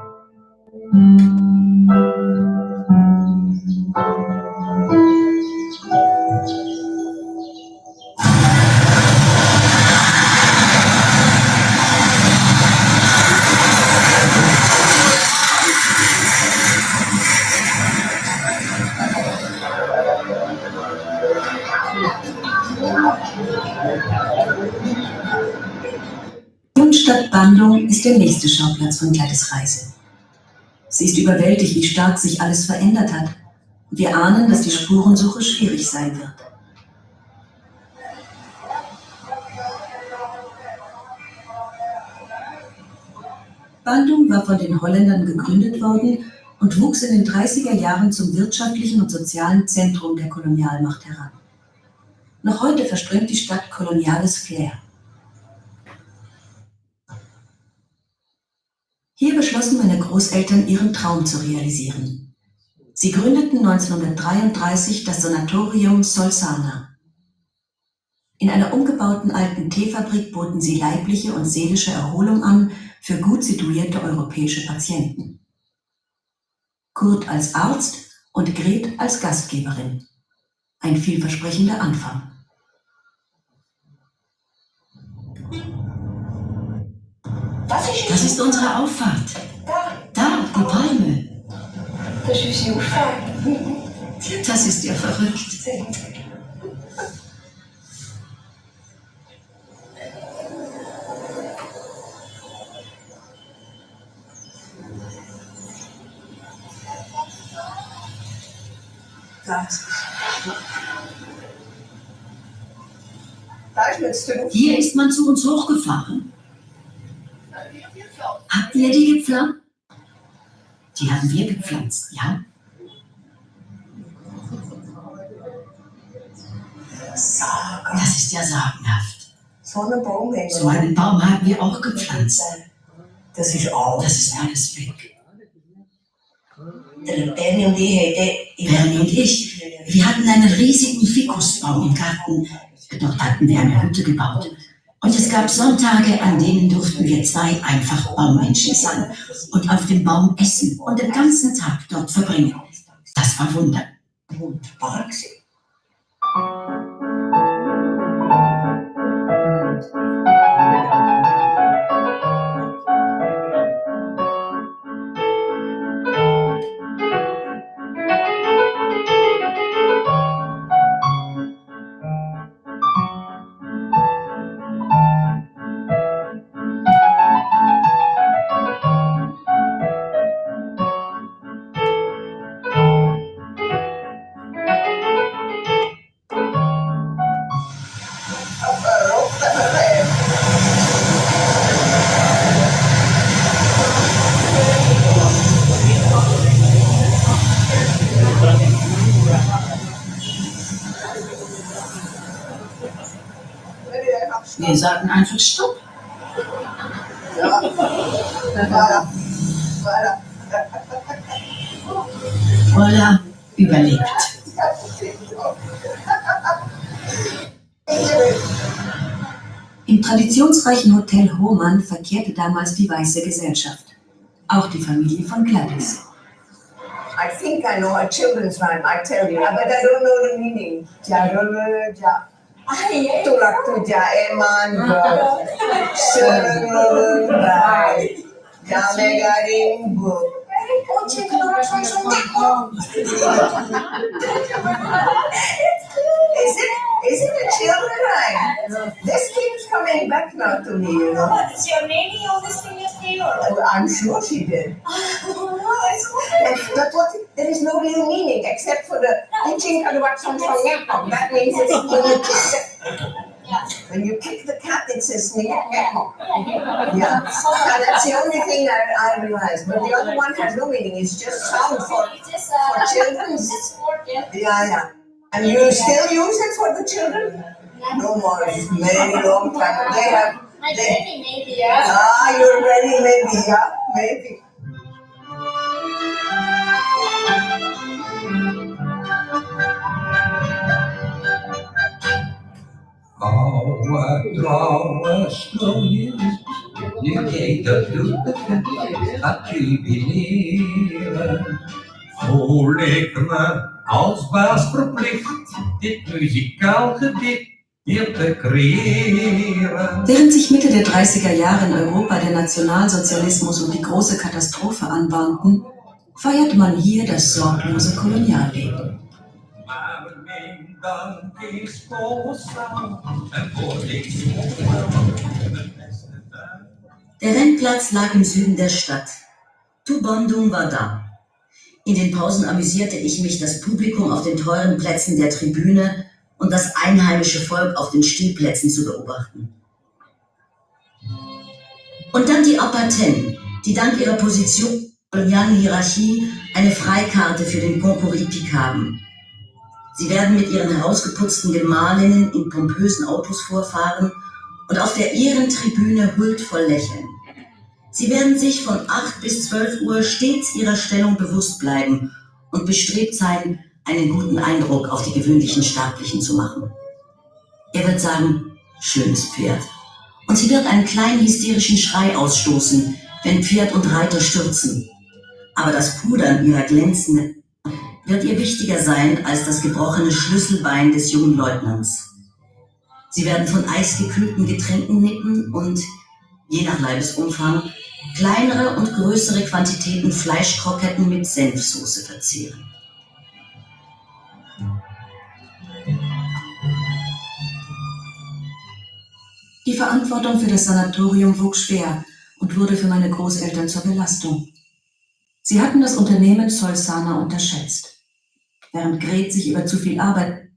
Die Stadt Bandung ist der nächste Schauplatz von Gretes Reise. Sie ist überwältigt, wie stark sich alles verändert hat. Und wir ahnen, dass die Spurensuche schwierig sein wird. Bandung war von den Holländern gegründet worden und wuchs in den 30er Jahren zum wirtschaftlichen und sozialen Zentrum der Kolonialmacht heran. Noch heute verströmt die Stadt koloniales Flair. Hier beschlossen meine Großeltern, ihren Traum zu realisieren. Sie gründeten 1933 das Sanatorium Solsana. In einer umgebauten alten Teefabrik boten sie leibliche und seelische Erholung an für gut situierte europäische Patienten. Kurt als Arzt und Gret als Gastgeberin. Ein vielversprechender Anfang. Das ist unsere Auffahrt. Da, die Palme. Das ist die Auffahrt. Das ist ja verrückt. Hier ist man zu uns hochgefahren. Habt ihr die gepflanzt? Die haben wir gepflanzt, ja? Das ist ja sagenhaft. So einen Baum haben wir auch gepflanzt. Das ist alles weg. Bernie und ich, wir hatten einen riesigen Fikusbaum im Garten. Dort hatten wir eine Hütte gebaut. Und es gab Sonntage, an denen durften wir zwei einfach Baummenschen sein und auf dem Baum essen und den ganzen Tag dort verbringen. Das war Wunder. Wunderbar. Wir sagten einfach Stopp. Voilà, überlebt. Im traditionsreichen Hotel Hohmann verkehrte damals die weiße Gesellschaft. Auch die Familie von Gladys. I think I know a children's rhyme, I tell you, but I don't know the meaning. Tulak tuja eman serengai jame garing bu. Is it a children rhyme? This keeps coming back now to me, you know. Does your nanny know this thing as well? I'm sure she did. But there is no real meaning except for the Bincang Santai. That means it's when you kick the cat, it says yeah. That's the only thing I realized. But the other one has no meaning. It's just sound for children. Yeah. And you still use it for the children? No more. It's very long time. They have. My granny maybe, yeah. Your granny maybe, yeah, maybe. Oude trouwe sprookjes, nu jij dat doet, gaat jubileren. Voel ik me als baas verplicht, dit muzikaal gedicht hier te creëren. Während sich Mitte der 30er Jahre in Europa der Nationalsozialismus und die große Katastrophe anbahnten, feiert man hier das sorglose Kolonialleben. Der Rennplatz lag im Süden der Stadt. Bandung war da. In den Pausen amüsierte ich mich, das Publikum auf den teuren Plätzen der Tribüne und das einheimische Volk auf den Stehplätzen zu beobachten. Und dann die Apaten, die dank ihrer Position in der kolonialen Hierarchie eine Freikarte für den Concours haben. Sie werden mit ihren herausgeputzten Gemahlinnen in pompösen Autos vorfahren und auf der Ehrentribüne huldvoll lächeln. Sie werden sich von 8 bis 12 Uhr stets ihrer Stellung bewusst bleiben und bestrebt sein, einen guten Eindruck auf die gewöhnlichen Sterblichen zu machen. Er wird sagen, schönes Pferd. Und sie wird einen kleinen hysterischen Schrei ausstoßen, wenn Pferd und Reiter stürzen. Aber das Pudern ihrer glänzenden wird ihr wichtiger sein als das gebrochene Schlüsselbein des jungen Leutnants. Sie werden von eisgekühlten Getränken nippen und, je nach Leibesumfang, kleinere und größere Quantitäten Fleischkroketten mit Senfsoße verzehren. Die Verantwortung für das Sanatorium wog schwer und wurde für meine Großeltern zur Belastung. Sie hatten das Unternehmen Solsana unterschätzt. Während Gret sich über zu viel arbeitete,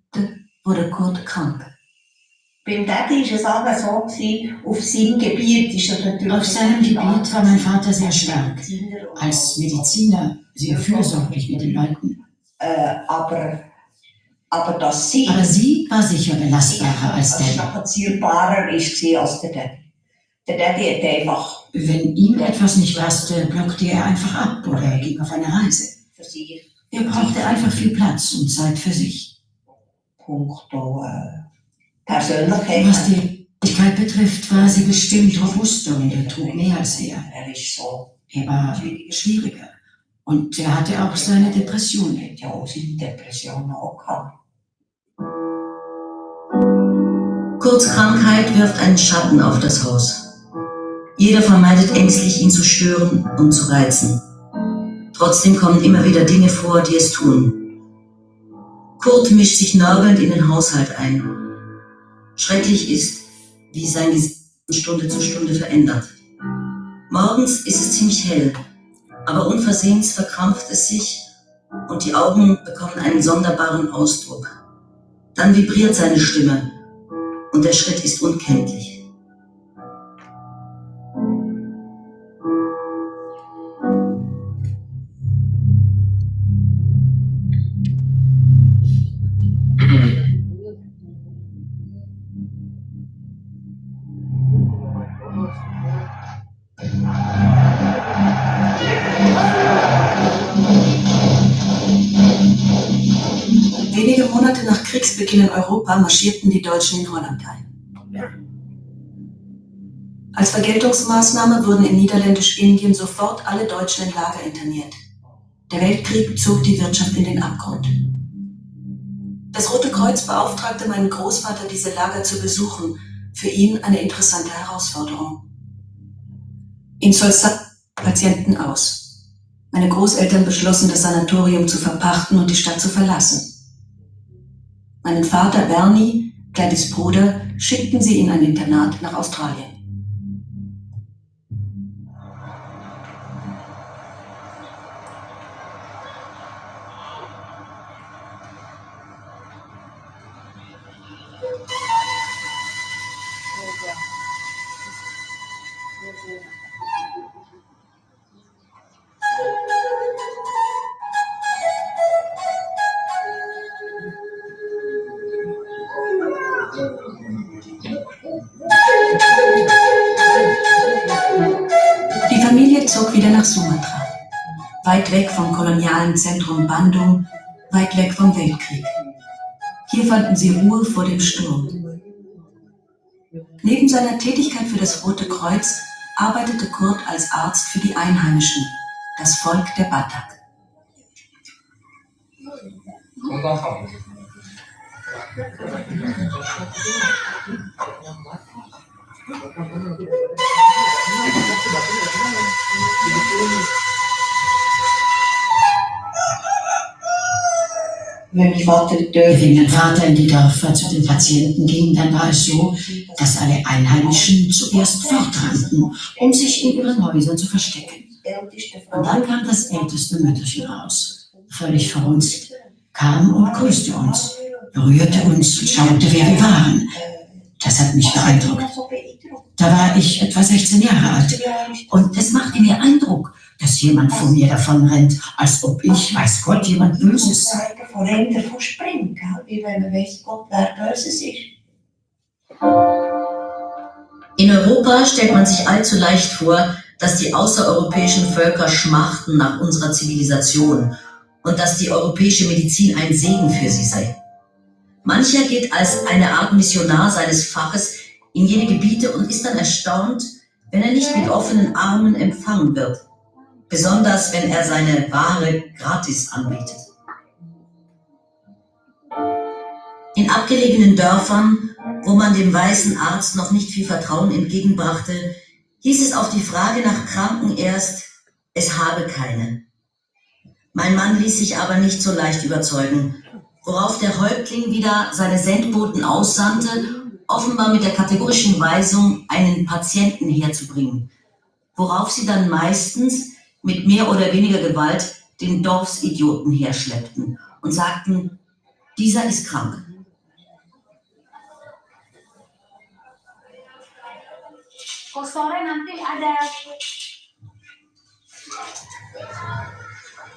wurde Kurt krank. Beim Daddy war es aber so, auf seinem Gebiet ist er natürlich... Auf seinem Gebiet war mein Vater sehr stark. Als Mediziner sehr fürsorglich mit den Leuten. Aber sie war sicher belastbarer als Daddy. Strapazierbarer ist als der Daddy. Der Daddy hat einfach... Wenn ihm etwas nicht passte, blockte er einfach ab oder ging auf eine Reise. Für sie. Er brauchte einfach viel Platz und Zeit für sich. Punkto Persönlichkeit. Was die Persönlichkeit betrifft, war sie bestimmt robuster und er trug mehr als er. Er ist so. Er war schwieriger. Und er hatte auch seine Depressionen. Er hat ja auch seine Depressionen auch gehabt. Kurts Krankheit wirft einen Schatten auf das Haus. Jeder vermeidet ängstlich, ihn zu stören und zu reizen. Trotzdem kommen immer wieder Dinge vor, die es tun. Kurt mischt sich nörgelnd in den Haushalt ein. Schrecklich ist, wie sein Gesicht von Stunde zu Stunde verändert. Morgens ist es ziemlich hell, aber unversehens verkrampft es sich und die Augen bekommen einen sonderbaren Ausdruck. Dann vibriert seine Stimme und der Schritt ist unkenntlich. Wenige Monate nach Kriegsbeginn in Europa marschierten die Deutschen in Holland ein. Als Vergeltungsmaßnahme wurden in Niederländisch-Indien sofort alle Deutschen in Lager interniert. Der Weltkrieg zog die Wirtschaft in den Abgrund. Das Rote Kreuz beauftragte meinen Großvater, diese Lager zu besuchen. Für ihn eine interessante Herausforderung. In Solsana Patienten aus. Meine Großeltern beschlossen, das Sanatorium zu verpachten und die Stadt zu verlassen. Meinen Vater Bernie, Gladys Bruder, schickten sie in ein Internat nach Australien. Die Familie zog wieder nach Sumatra, weit weg vom kolonialen Zentrum Bandung, weit weg vom Weltkrieg. Hier fanden sie Ruhe vor dem Sturm. Neben seiner Tätigkeit für das Rote Kreuz arbeitete Kurt als Arzt für die Einheimischen, das Volk der Batak. Wenn mein Vater in die Dörfer zu den Patienten ging, dann war es so, dass alle Einheimischen zuerst fortrannten, um sich in ihren Häusern zu verstecken. Und dann kam das älteste Mütterchen raus, völlig verrunzt, kam und grüßte uns, berührte uns und schaute, wer wir waren. Das hat mich beeindruckt. Da war ich etwa 16 Jahre alt und es machte mir Eindruck, dass jemand vor mir davonrennt, als ob ich, weiß Gott, jemand Böses sei. In Europa stellt man sich allzu leicht vor, dass die außereuropäischen Völker schmachten nach unserer Zivilisation und dass die europäische Medizin ein Segen für sie sei. Mancher geht als eine Art Missionar seines Faches in jene Gebiete und ist dann erstaunt, wenn er nicht mit offenen Armen empfangen wird, besonders wenn er seine Ware gratis anbietet. In abgelegenen Dörfern, wo man dem weißen Arzt noch nicht viel Vertrauen entgegenbrachte, hieß es auf die Frage nach Kranken erst, es habe keine. Mein Mann ließ sich aber nicht so leicht überzeugen, worauf der Häuptling wieder seine Sendboten aussandte, offenbar mit der kategorischen Weisung, einen Patienten herzubringen, worauf sie dann meistens mit mehr oder weniger Gewalt den Dorfsidioten herschleppten und sagten, dieser ist krank. Sore nanti ada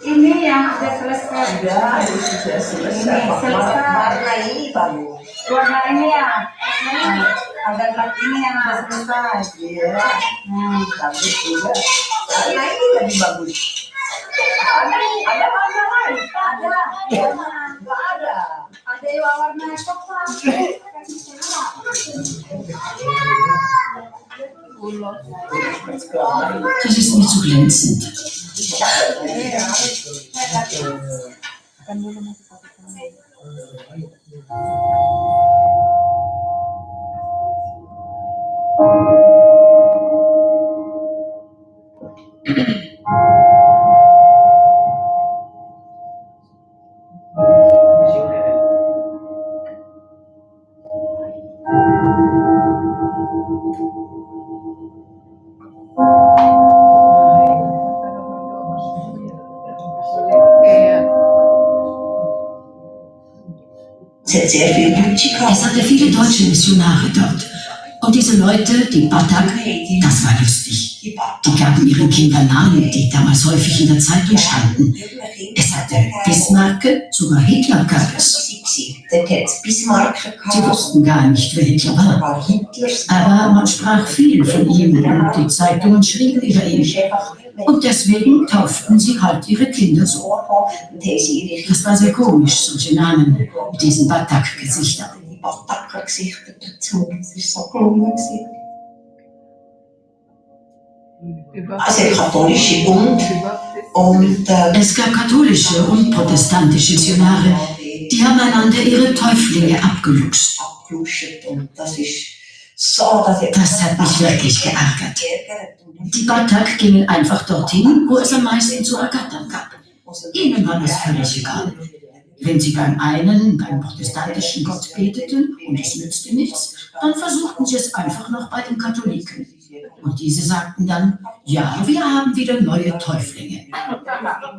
ini yang sudah selesai. Sudah selesai. Warna ini bagus. Warna ini ya. Ada lagi ini yang sudah selesai. Iya. Bagus juga. Warna ini lebih bagus. Ada warna lain. Ada. Nggak ada. Ada yang warna coklat. Das ist mir zu glänzend. Es hatte viele deutsche Missionare dort. Und diese Leute, die Batak, das war lustig. Die gaben ihren Kindern Namen, die damals häufig in der Zeitung standen. Es hatte Bismarck, sogar Hitler gab es. Sie wussten gar nicht, wer Hitler war. Aber man sprach viel von ihm und die Zeitungen schrieben über ihn. Und deswegen tauften sie halt ihre Kinder so. Das war sehr komisch, solche Namen mit diesen Batak-Gesichtern. Es gab katholische und protestantische Missionare, die haben einander ihre Täuflinge abgeluchst. Das hat mich wirklich geärgert. Die Batak gingen einfach dorthin, wo es am meisten zu ergattern gab. Ihnen war das völlig egal. Wenn sie beim protestantischen Gott beteten und es nützte nichts, dann versuchten sie es einfach noch bei den Katholiken. Und diese sagten dann, ja, wir haben wieder neue Täuflinge.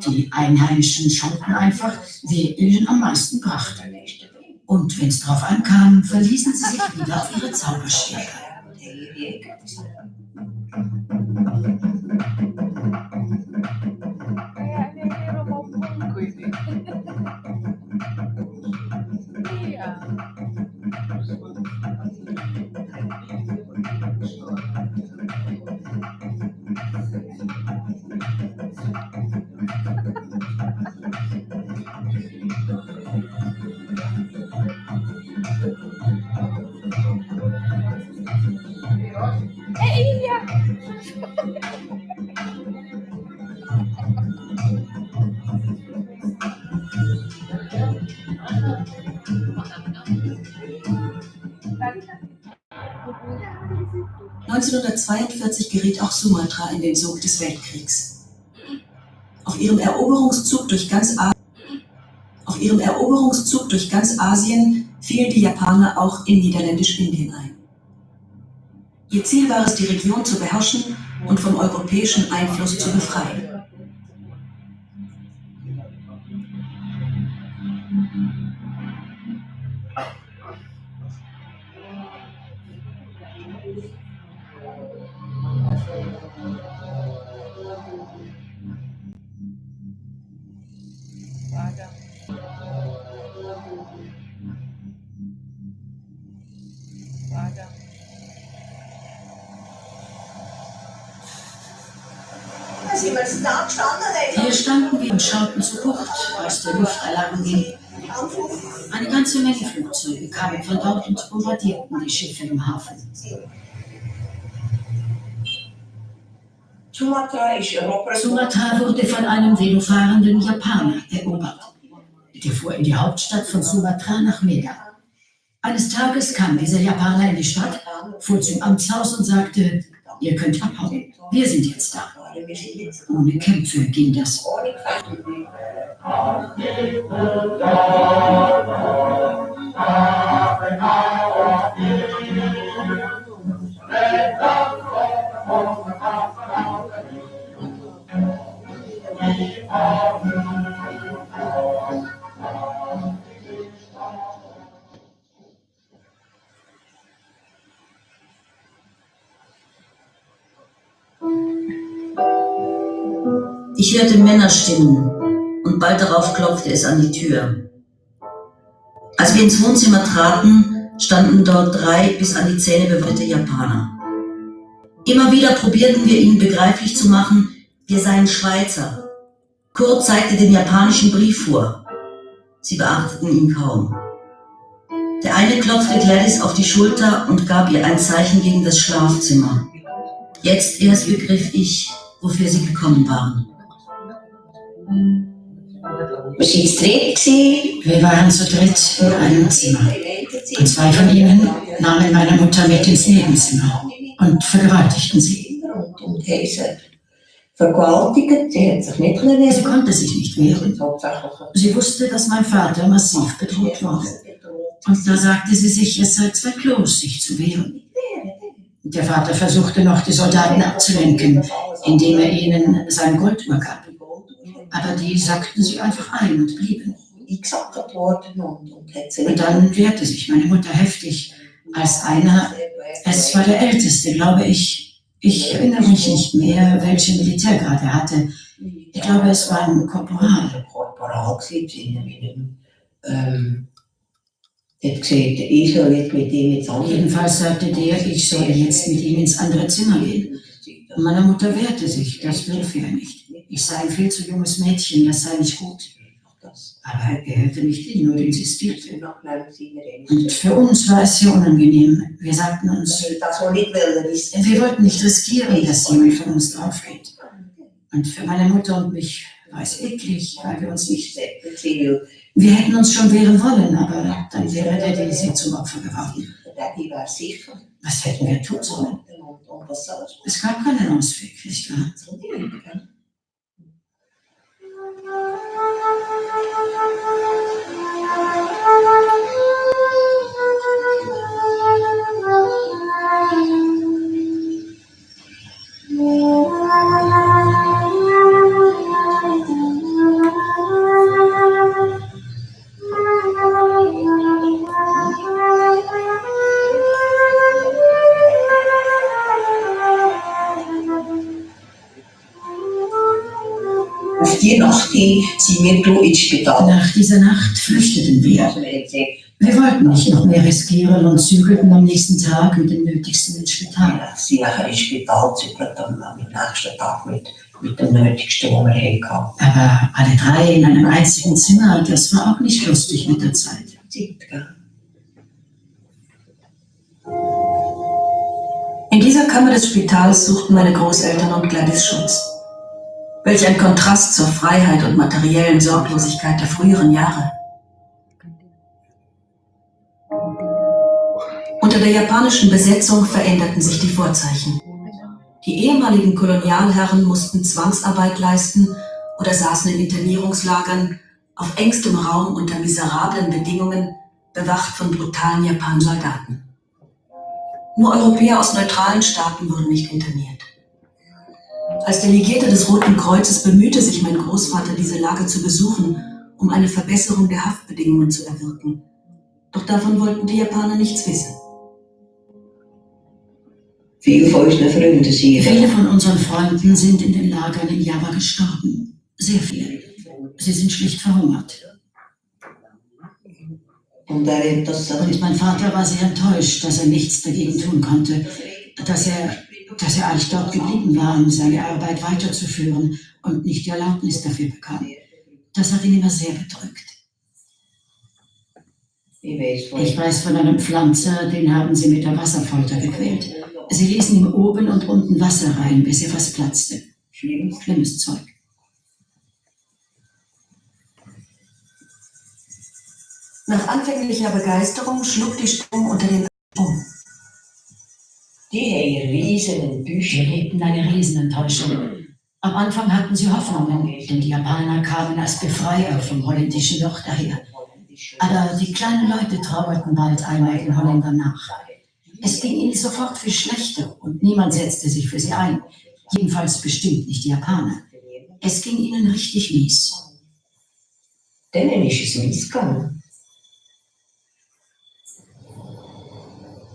Die Einheimischen schauten einfach, wer ihnen am meisten brachte. Und wenn es drauf ankam, verließen sie sich wieder auf ihre Zauberstäbe. 1942 geriet auch Sumatra in den Sog des Weltkriegs. Auf ihrem Eroberungszug durch ganz Asien fielen die Japaner auch in Niederländisch-Indien ein. Ihr Ziel war es, die Region zu beherrschen und vom europäischen Einfluss zu befreien. Hier standen wir und schauten zur Bucht, als der Luftalarm ging. Eine ganze Menge Flugzeuge kamen von dort und bombardierten die Schiffe im Hafen. Sumatra wurde von einem velofahrenden Japaner erobert. Der fuhr in die Hauptstadt von Sumatra nach Bedah. Eines Tages kam dieser Japaner in die Stadt, fuhr zum Amtshaus und sagte, ihr könnt abhauen, wir sind jetzt da. Ohne Kämpfe ging das. Ich hörte Männerstimmen und bald darauf klopfte es an die Tür. Als wir ins Wohnzimmer traten, standen dort 3 bis an die Zähne bewaffnete Japaner. Immer wieder probierten wir ihnen begreiflich zu machen, wir seien Schweizer. Kurt zeigte den japanischen Brief vor. Sie beachteten ihn kaum. Der eine klopfte Gladys auf die Schulter und gab ihr ein Zeichen gegen das Schlafzimmer. Jetzt erst begriff ich, wofür sie gekommen waren. Wir waren zu dritt in einem Zimmer. Und 2 von ihnen nahmen meine Mutter mit ins Nebenzimmer und vergewaltigten sie. Sie konnte sich nicht wehren. Sie wusste, dass mein Vater massiv bedroht wurde. Und da sagte sie sich, es sei zwecklos, sich zu wehren. Der Vater versuchte noch, die Soldaten abzulenken, indem er ihnen sein Gold übergab. Aber die sackten sie einfach ein und blieben. Und dann wehrte sich meine Mutter heftig, als einer, es war der Älteste, glaube ich erinnere mich nicht mehr, welchen Militärgrad er hatte. Ich glaube, es war ein Korporal. Jedenfalls sagte der, ich solle jetzt mit ihm ins andere Zimmer gehen. Und meine Mutter wehrte sich, das dürfe er nicht. Ich sei ein viel zu junges Mädchen, das sei nicht gut. Aber er hörte nicht hin und insistierte. Und für uns war es sehr unangenehm. Wir sagten uns, wir wollten nicht riskieren, dass jemand von uns draufgeht. Und für meine Mutter und mich war es eklig, weil wir uns nicht... Wir hätten uns schon wehren wollen, aber dann wäre der Daisy zum Opfer geworden. Was hätten wir tun sollen? Es gab keinen Ausweg, nicht wahr? Nach dieser Nacht flüchteten wir. Wir wollten nicht noch mehr riskieren und zügelten am nächsten Tag mit dem Nötigsten ins Spital. Aber alle 3 in einem einzigen Zimmer, das war auch nicht lustig mit der Zeit. In dieser Kammer des Spitals suchten meine Großeltern und Gladys Schutz. Welch ein Kontrast zur Freiheit und materiellen Sorglosigkeit der früheren Jahre. Unter der japanischen Besetzung veränderten sich die Vorzeichen. Die ehemaligen Kolonialherren mussten Zwangsarbeit leisten oder saßen in Internierungslagern auf engstem Raum unter miserablen Bedingungen, bewacht von brutalen japanischen Soldaten. Nur Europäer aus neutralen Staaten wurden nicht interniert. Als Delegierte des Roten Kreuzes bemühte sich mein Großvater, diese Lager zu besuchen, um eine Verbesserung der Haftbedingungen zu erwirken. Doch davon wollten die Japaner nichts wissen. Viele von unseren Freunden sind in den Lagern in Java gestorben. Sehr viele. Sie sind schlicht verhungert. Und mein Vater war sehr enttäuscht, dass er nichts dagegen tun konnte, dass er eigentlich dort geblieben war, um seine Arbeit weiterzuführen und nicht die Erlaubnis dafür bekam. Das hat ihn immer sehr bedrückt. Ich weiß von einem Pflanzer, den haben sie mit der Wasserfolter gequält. Sie ließen ihm oben und unten Wasser rein, bis er fast platzte. Schlimmes Zeug. Nach anfänglicher Begeisterung schlug die Stimmung unter den um. Wir lebten eine Riesenenttäuschung. Am Anfang hatten sie Hoffnungen, denn die Japaner kamen als Befreier vom holländischen Joch daher. Aber die kleinen Leute trauerten bald einmal den Holländern nach. Es ging ihnen sofort viel schlechter und niemand setzte sich für sie ein. Jedenfalls bestimmt nicht die Japaner. Es ging ihnen richtig mies. Denen ist es mies gegangen.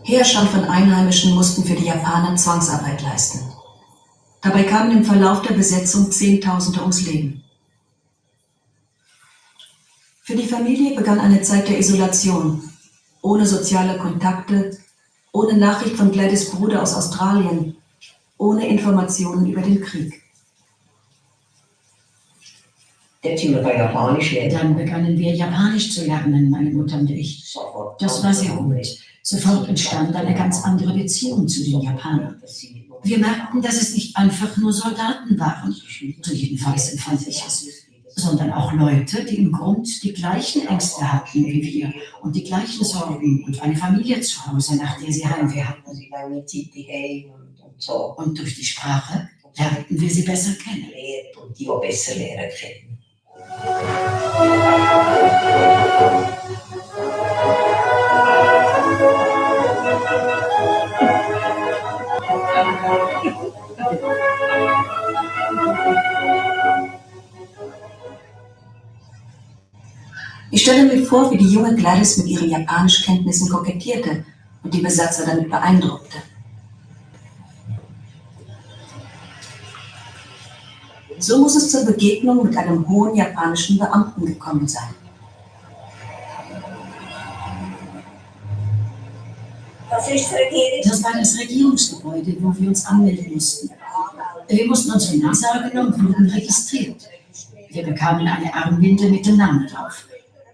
Heerschar von Einheimischen mussten für die Japaner Zwangsarbeit leisten. Dabei kamen im Verlauf der Besetzung Zehntausende ums Leben. Für die Familie begann eine Zeit der Isolation, ohne soziale Kontakte, ohne Nachricht von Gladys' Bruder aus Australien, ohne Informationen über den Krieg. Dann begannen wir Japanisch zu lernen, meine Mutter und ich. Das war sehr gut. Sofort entstand eine ganz andere Beziehung zu den Japanern. Wir merkten, dass es nicht einfach nur Soldaten waren, so jedenfalls empfand ich es, sondern auch Leute, die im Grund die gleichen Ängste hatten wie wir und die gleichen Sorgen und eine Familie zu Hause, nach der sie Heimweh hatten. Und durch die Sprache lernten wir sie besser kennen. Ich stelle mir vor, wie die junge Gladys mit ihren Japanischkenntnissen kokettierte und die Besatzer damit beeindruckte. So muss es zur Begegnung mit einem hohen japanischen Beamten gekommen sein. Das war das Regierungsgebäude, wo wir uns anmelden mussten. Wir mussten unseren Namen sagen und wurden registriert. Wir bekamen eine Armbinde mit dem Namen drauf.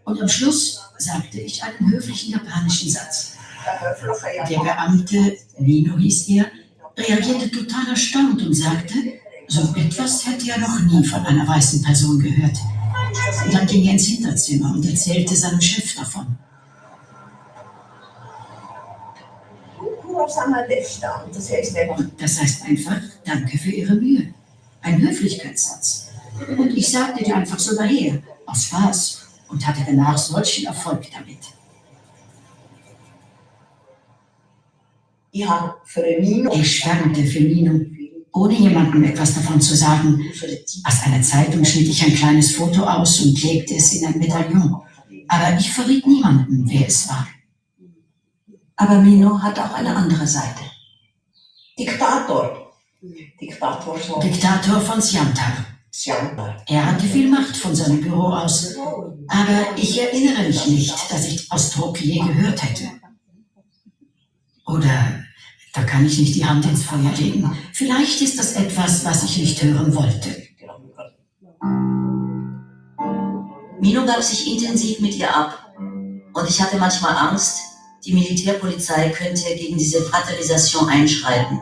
Und am Schluss sagte ich einen höflichen japanischen Satz. Der Beamte, Nino hieß er, reagierte total erstaunt und sagte, so etwas hätte er noch nie von einer weißen Person gehört. Und dann ging er ins Hinterzimmer und erzählte seinem Chef davon. Und das heißt einfach, danke für Ihre Mühe. Ein Höflichkeitssatz. Und ich sagte dir einfach so daher, aus Spaß, und hatte danach solchen Erfolg damit. Ich schwärmte für Nino, ohne jemandem etwas davon zu sagen. Aus einer Zeitung schnitt ich ein kleines Foto aus und legte es in ein Medaillon. Aber ich verriet niemandem, wer es war. Aber Mino hatte auch eine andere Seite. Diktator von Santai. Er hatte viel Macht von seinem Büro aus, aber ich erinnere mich nicht, dass ich Ausdruck je gehört hätte. Oder, da kann ich nicht die Hand ins Feuer legen. Vielleicht ist das etwas, was ich nicht hören wollte. Mino gab sich intensiv mit ihr ab und ich hatte manchmal Angst, die Militärpolizei könnte gegen diese Fraternisation einschreiten.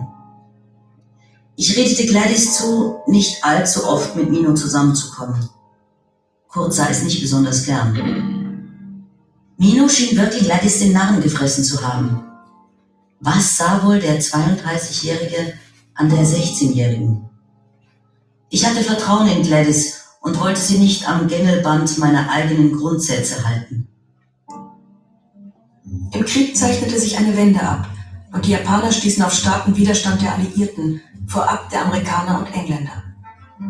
Ich redete Gladys zu, nicht allzu oft mit Mino zusammenzukommen. Kurt sah es nicht besonders gern. Mino schien wirklich Gladys den Narren gefressen zu haben. Was sah wohl der 32-Jährige an der 16-Jährigen? Ich hatte Vertrauen in Gladys und wollte sie nicht am Gängelband meiner eigenen Grundsätze halten. Im Krieg zeichnete sich eine Wende ab und die Japaner stießen auf starken Widerstand der Alliierten, vorab der Amerikaner und Engländer.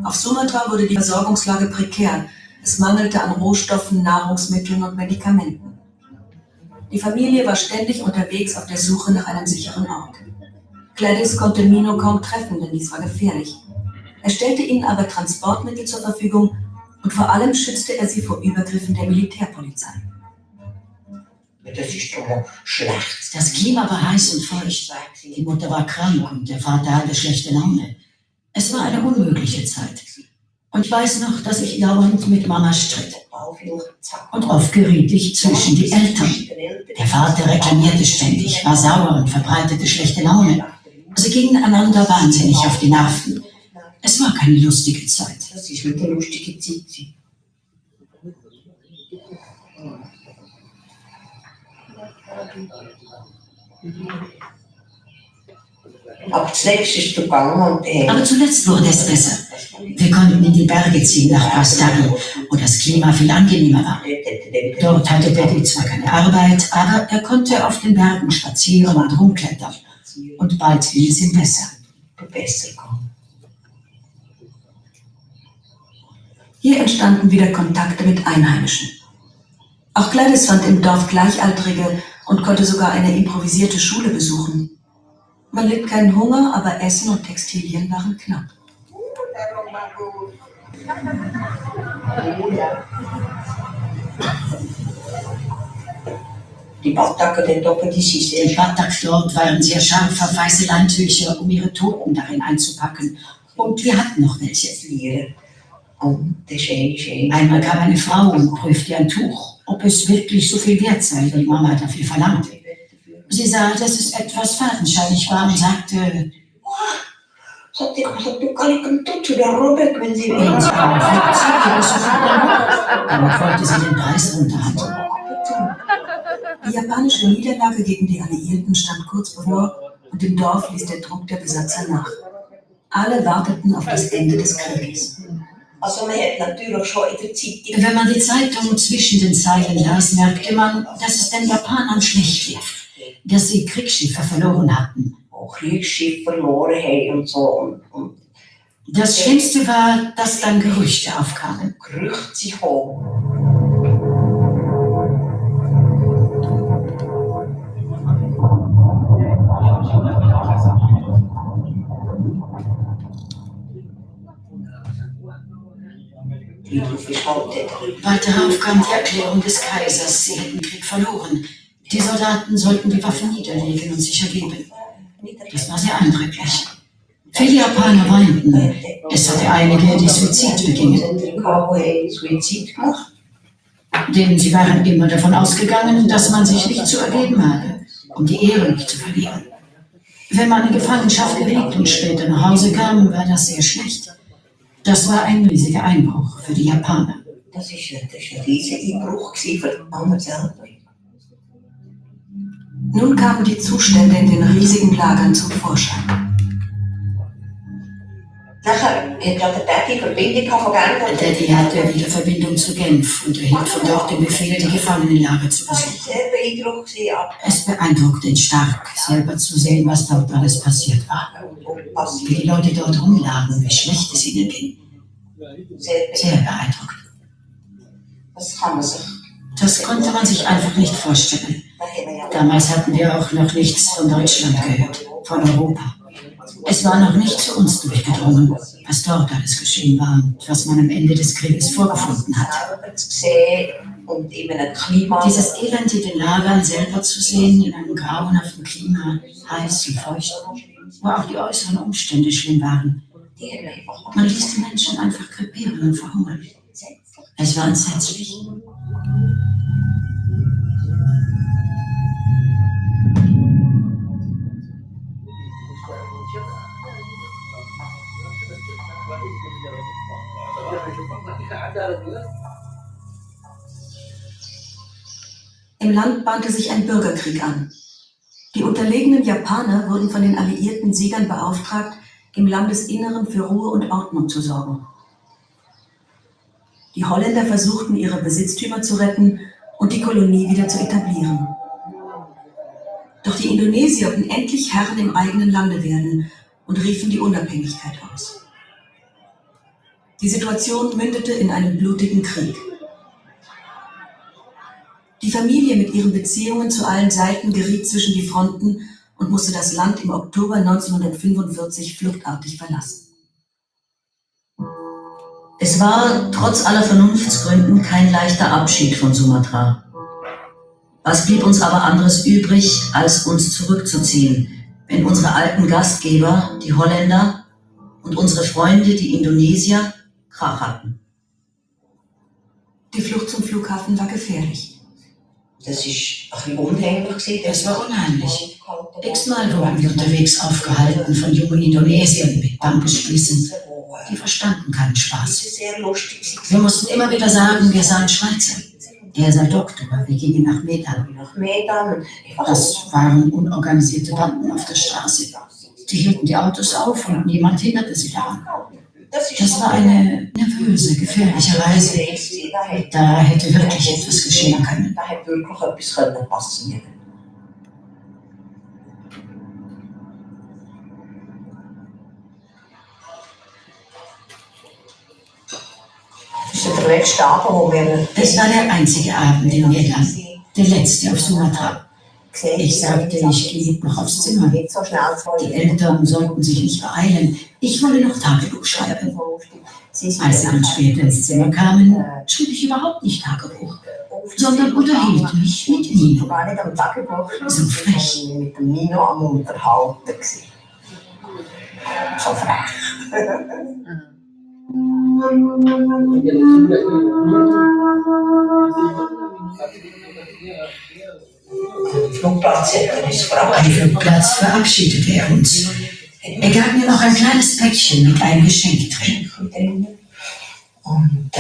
Auf Sumatra wurde die Versorgungslage prekär. Es mangelte an Rohstoffen, Nahrungsmitteln und Medikamenten. Die Familie war ständig unterwegs auf der Suche nach einem sicheren Ort. Gladys konnte Mino kaum treffen, denn dies war gefährlich. Er stellte ihnen aber Transportmittel zur Verfügung und vor allem schützte er sie vor Übergriffen der Militärpolizei. Das ist doch schlecht. Das Klima war heiß und feucht. Die Mutter war krank und der Vater hatte schlechte Laune. Es war eine unmögliche Zeit. Und ich weiß noch, dass ich dauernd mit Mama stritt. Und oft geriet ich zwischen die Eltern. Der Vater reklamierte ständig, war sauer und verbreitete schlechte Laune. Sie gingen einander wahnsinnig auf die Nerven. Es war keine lustige Zeit. Das ist nicht eine lustige Zeit. Aber zuletzt ist es gegangen und Aber zuletzt wurde es besser. Wir konnten in die Berge ziehen nach Bastari, wo das Klima viel angenehmer war. Dort hatte Daddy zwar keine Arbeit, aber er konnte auf den Bergen spazieren und rumklettern. Und bald ging es ihm besser. Hier entstanden wieder Kontakte mit Einheimischen. Auch Gladys fand im Dorf Gleichaltrige und konnte sogar eine improvisierte Schule besuchen. Man litt keinen Hunger, aber Essen und Textilien waren knapp. die Batak dort waren sehr scharfe weiße Leintücher, um ihre Toten darin einzupacken. Und wir hatten noch welche. Einmal kam eine Frau und prüfte ein Tuch, ob es wirklich so viel wert sei, wie Mama dafür verlangte. Sie sah, dass es etwas fadenscheinig war und sagte, damit wollte sie den Preis runterhandeln. Die japanische Niederlage gegen die Alliierten stand kurz bevor und im Dorf ließ der Druck der Besatzer nach. Alle warteten auf das Ende des Krieges. Wenn man die Zeitung zwischen den Zeilen las, merkte man, dass es den Japanern schlecht lief, dass sie Kriegsschiffe verloren hatten. Das Schlimmste war, dass dann Gerüchte aufkamen. Bald darauf kam die Erklärung des Kaisers, sie hätten den Krieg verloren. Die Soldaten sollten die Waffen niederlegen und sich ergeben. Das war sehr eindrücklich. Viele Japaner weinten. Es hatte einige, die Suizid begingen. Denn sie waren immer davon ausgegangen, dass man sich nicht zu ergeben habe, um die Ehre nicht zu verlieren. Wenn man in Gefangenschaft geriet und später nach Hause kam, war das sehr schlecht. Das war ein riesiger Einbruch für die Japaner. Das ist ein riesiger Einbruch für die Japaner selber. Nun kamen die Zustände in den riesigen Lagern zum Vorschein. Daddy hatte wieder Verbindung zu Genf und erhielt von dort den Befehl, die Gefangenenlager zu besuchen. Es beeindruckte ihn stark, selber zu sehen, was dort alles passiert war. Wie die Leute dort rumlagen, wie schlecht es ihnen ging. Sehr beeindruckend. Das konnte man sich einfach nicht vorstellen. Damals hatten wir auch noch nichts von Deutschland gehört, von Europa. Es war noch nicht zu uns durchgedrungen, was dort alles geschehen war und was man am Ende des Krieges vorgefunden hatte. Dieses Elend in den Lagern selber zu sehen, in einem grauenhaften Klima, heiß und feucht, wo auch die äußeren Umstände schlimm waren. Man ließ die Menschen einfach krepieren und verhungern. Es war entsetzlich. Im Land bahnte sich ein Bürgerkrieg an. Die unterlegenen Japaner wurden von den alliierten Siegern beauftragt, im Landesinneren für Ruhe und Ordnung zu sorgen. Die Holländer versuchten, ihre Besitztümer zu retten und die Kolonie wieder zu etablieren. Doch die Indonesier wollten endlich Herren im eigenen Lande werden und riefen die Unabhängigkeit aus. Die Situation mündete in einem blutigen Krieg. Die Familie mit ihren Beziehungen zu allen Seiten geriet zwischen die Fronten und musste das Land im Oktober 1945 fluchtartig verlassen. Es war trotz aller Vernunftsgründen kein leichter Abschied von Sumatra. Was blieb uns aber anderes übrig, als uns zurückzuziehen, wenn unsere alten Gastgeber, die Holländer, und unsere Freunde, die Indonesier, Krach hatten? Die Flucht zum Flughafen war gefährlich. Das ist ein bisschen unheimlich. Das war unheimlich. X-mal wurden wir unterwegs aufgehalten von jungen Indonesiern mit Bambusspießen. Die verstanden keinen Spaß. Wir mussten immer wieder sagen, wir seien Schweizer. Er sei Doktor, wir gingen nach Bedah. Das waren unorganisierte Banden auf der Straße. Die hielten die Autos auf und niemand hinderte sie daran. Das war eine nervöse, gefährliche Reise. Da hätte wirklich etwas geschehen können. Es war der einzige Abend in Bedah, der letzte auf Sumatra. Ich sagte, ich gehe noch aufs Zimmer. Die Eltern sollten sich nicht beeilen. Ich wolle noch Tagebuch schreiben. Als sie dann später ins Zimmer kamen, schrieb ich überhaupt nicht Tagebuch, sondern unterhielt mich mit Nino. So frech. So frech. Am Flugplatz verabschiedete er uns. Er gab mir noch ein kleines Päckchen mit einem Geschenk drin. Und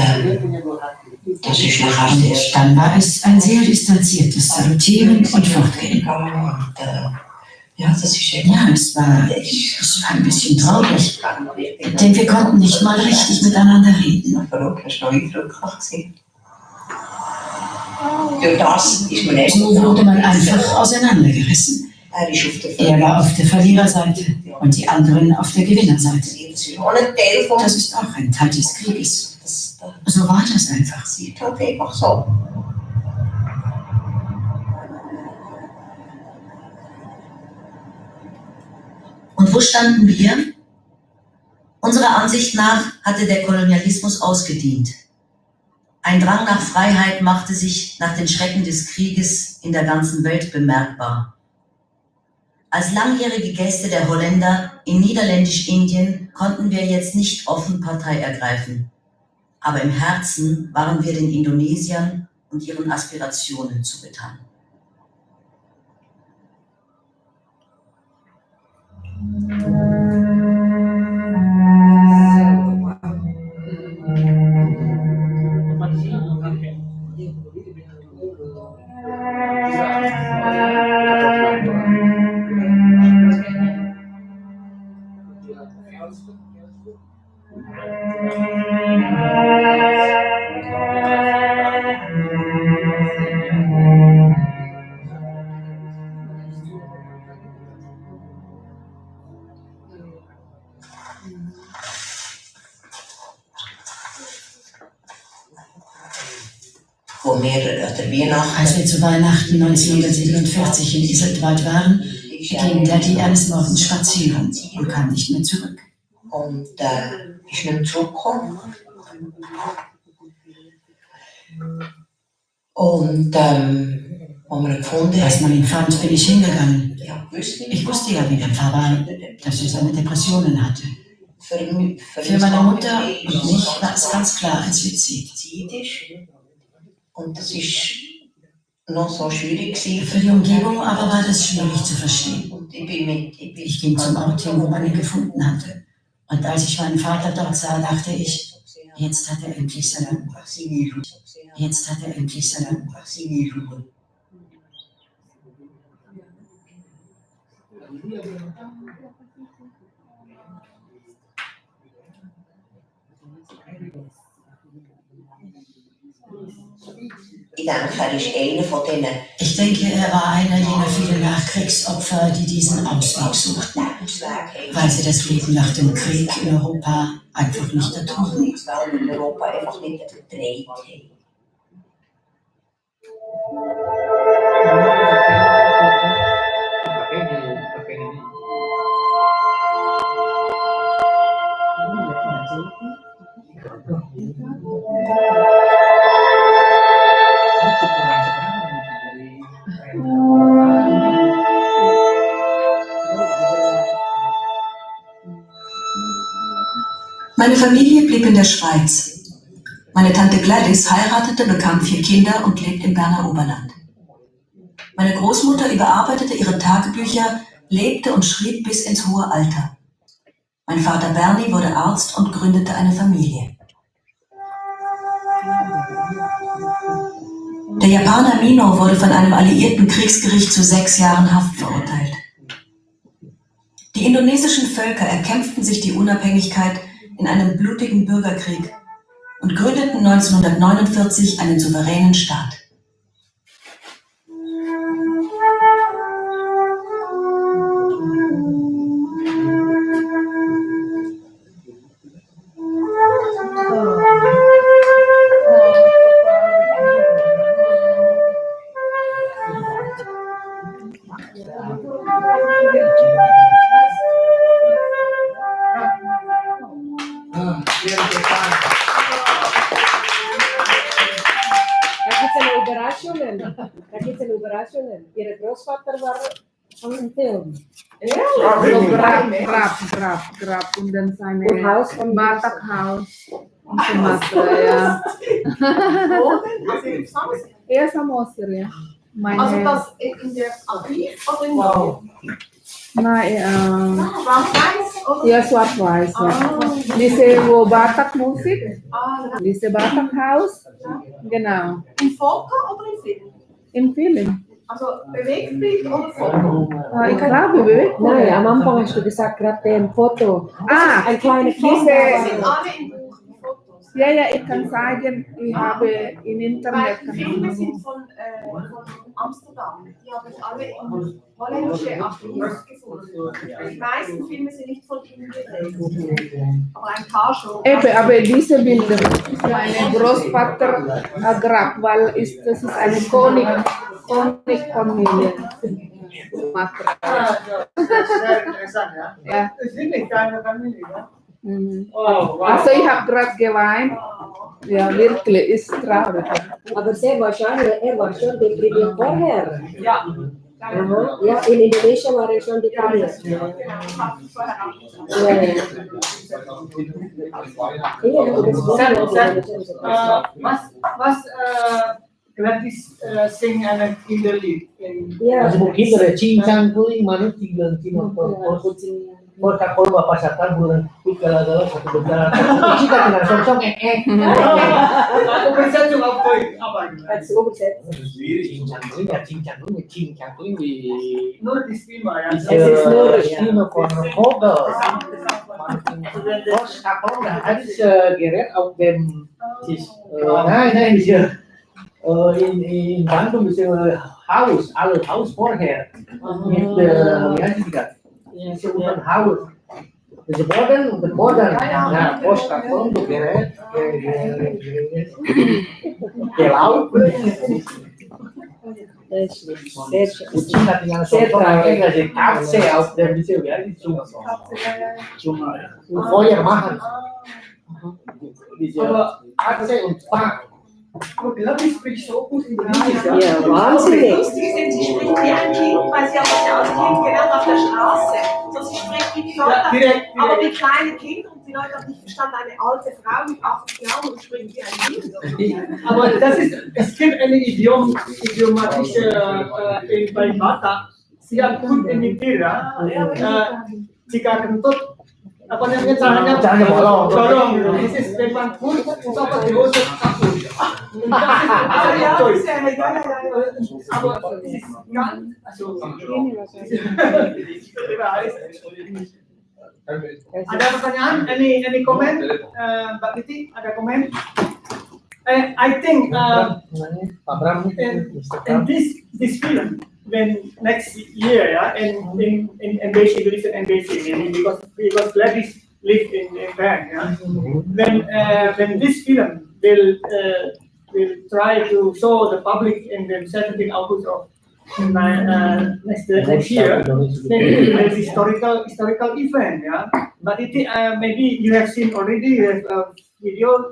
dann war es ein sehr distanziertes Salutieren und Fortgehen. Ja, es war ein bisschen traurig, denn wir konnten nicht mal richtig miteinander reden. So wurde man einfach auseinandergerissen. Er war auf der Verliererseite und die anderen auf der Gewinnerseite. Das ist auch ein Teil des Krieges. So war das einfach. Und wo standen wir? Unserer Ansicht nach hatte der Kolonialismus ausgedient. Ein Drang nach Freiheit machte sich nach den Schrecken des Krieges in der ganzen Welt bemerkbar. Als langjährige Gäste der Holländer in Niederländisch-Indien konnten wir jetzt nicht offen Partei ergreifen. Aber im Herzen waren wir den Indonesiern und ihren Aspirationen zugetan. Als wir zu Weihnachten 1947 in Iseltwald waren, ging Daddy eines Morgens spazieren und kam nicht mehr zurück. Als man ihn fand, bin ich hingegangen. Ich wusste ja, wie der Pfarrer war, dass er seine Depressionen hatte. Für meine Mutter und mich war es ganz klar ein Suizid. Und das ist noch so schwierig gewesen. Für die Umgebung aber war das schwierig zu verstehen. Ich ging zum Ort hin, wo man ihn gefunden hatte. Und als ich meinen Vater dort sah, dachte ich, jetzt hat er endlich seine Ruhe. Jetzt hat er endlich seine Ruhe. Ich denke, er ist einer von denen. Ich denke, er war einer jener vielen Nachkriegsopfer, die diesen Ausweg suchten, weil sie das Leben nach dem Krieg in Europa einfach nicht ertrugen. In Europa einfach nicht erträgt haben. Meine Familie blieb in der Schweiz. Meine Tante Gladys heiratete, bekam 4 Kinder und lebt im Berner Oberland. Meine Großmutter überarbeitete ihre Tagebücher, lebte und schrieb bis ins hohe Alter. Mein Vater Bernie wurde Arzt und gründete eine Familie. Der Japaner Mino wurde von einem alliierten Kriegsgericht zu 6 Jahren Haft verurteilt. Die indonesischen Völker erkämpften sich die Unabhängigkeit in einem blutigen Bürgerkrieg und gründeten 1949 einen souveränen Staat. Ihre Großvater war im Film. Grab und dann seine Und Haus von Batak-Haus in Sumatra, ja. Ja, Samosir, ja. Also das in der Archiv oder in der Schwarz-Weiß, oder? Ja, Schwarz-Weiß, ja. Diese, wo Batak-Musik, diese Batak-Haus, genau. Im Foto oder im Film? Im Film. Also Bewegtbild oder Foto? Ich glaube, Bewegtbild. Nein, am Anfang hast du gesagt, gerade ein Foto. Ein kleines Foto. Sind alle im Buch die Fotos? Ja, ich kann sagen, ich habe im Internet. Weil die Filme sind von Amsterdam. Die habe ich alle in holländische Archiv gefunden. Die meisten Filme sind nicht von ihnen gedreht. Aber ein paar schon. Eben, aber diese Bilder, meine Großvater Grab, weil das ist eine König-Familie. Sumatra. Sehr interessant, ja. Ja. Das ist wirklich deine Familie, ja? Oh, wow. Also ich habe gerade geweint. Ja, wirklich, ist traurig. Aber er war schon deprimiert vorher. Ja. Aha. Ja, in Indonesien war schon deprimiert. Was gratis sing eine Kinderlied? Masih mungkin ada cincang kuing mana tinggal cino por kakol bapak satan bulan kalau satu bentar kita kena song Aku bisa cuma apa? Cincang kuing di nur di Stima ya. Stima kono kogel bos kakol nggak ada segeret auf dem Tisch nein bisa in Bandung bisa alle Haus vorher mit wie heißt die das? Sebutan Haus. The border. Nah, pos kakol untuk geret ke laut. Kucing tak tinggal nggak sih kapse auf dem bisa ya cuma Feuer machen. Bisa kapse und Pak. Aber glaube ich, spricht so gut Indonesisch. Ja, wahnsinnig. Lustig ist, sie spricht wie ein Kind, weil sie hat das ja als Kind gelernt auf der Straße. So, sie spricht wie die Leute, direkt. aber wie kleine Kinder und die Leute haben nicht verstanden, eine alte Frau mit 80 Jahren und spricht wie ein Kind. Aber es gibt eine idiomatische bei Batak. Sie hat gut imitiert. Jika kentut, apa namanya caranya bolong. This is memang pun apa diusut aku. Ada pertanyaan? Any comment? Mbak Titi, ada komen? I think in this film, when next year, in embassy, Indonesian embassy, maybe because ladies live in Bern, when this film will try to show the public in the 17th August of next year, maybe it will be historical event, But maybe you have seen already, you have a video,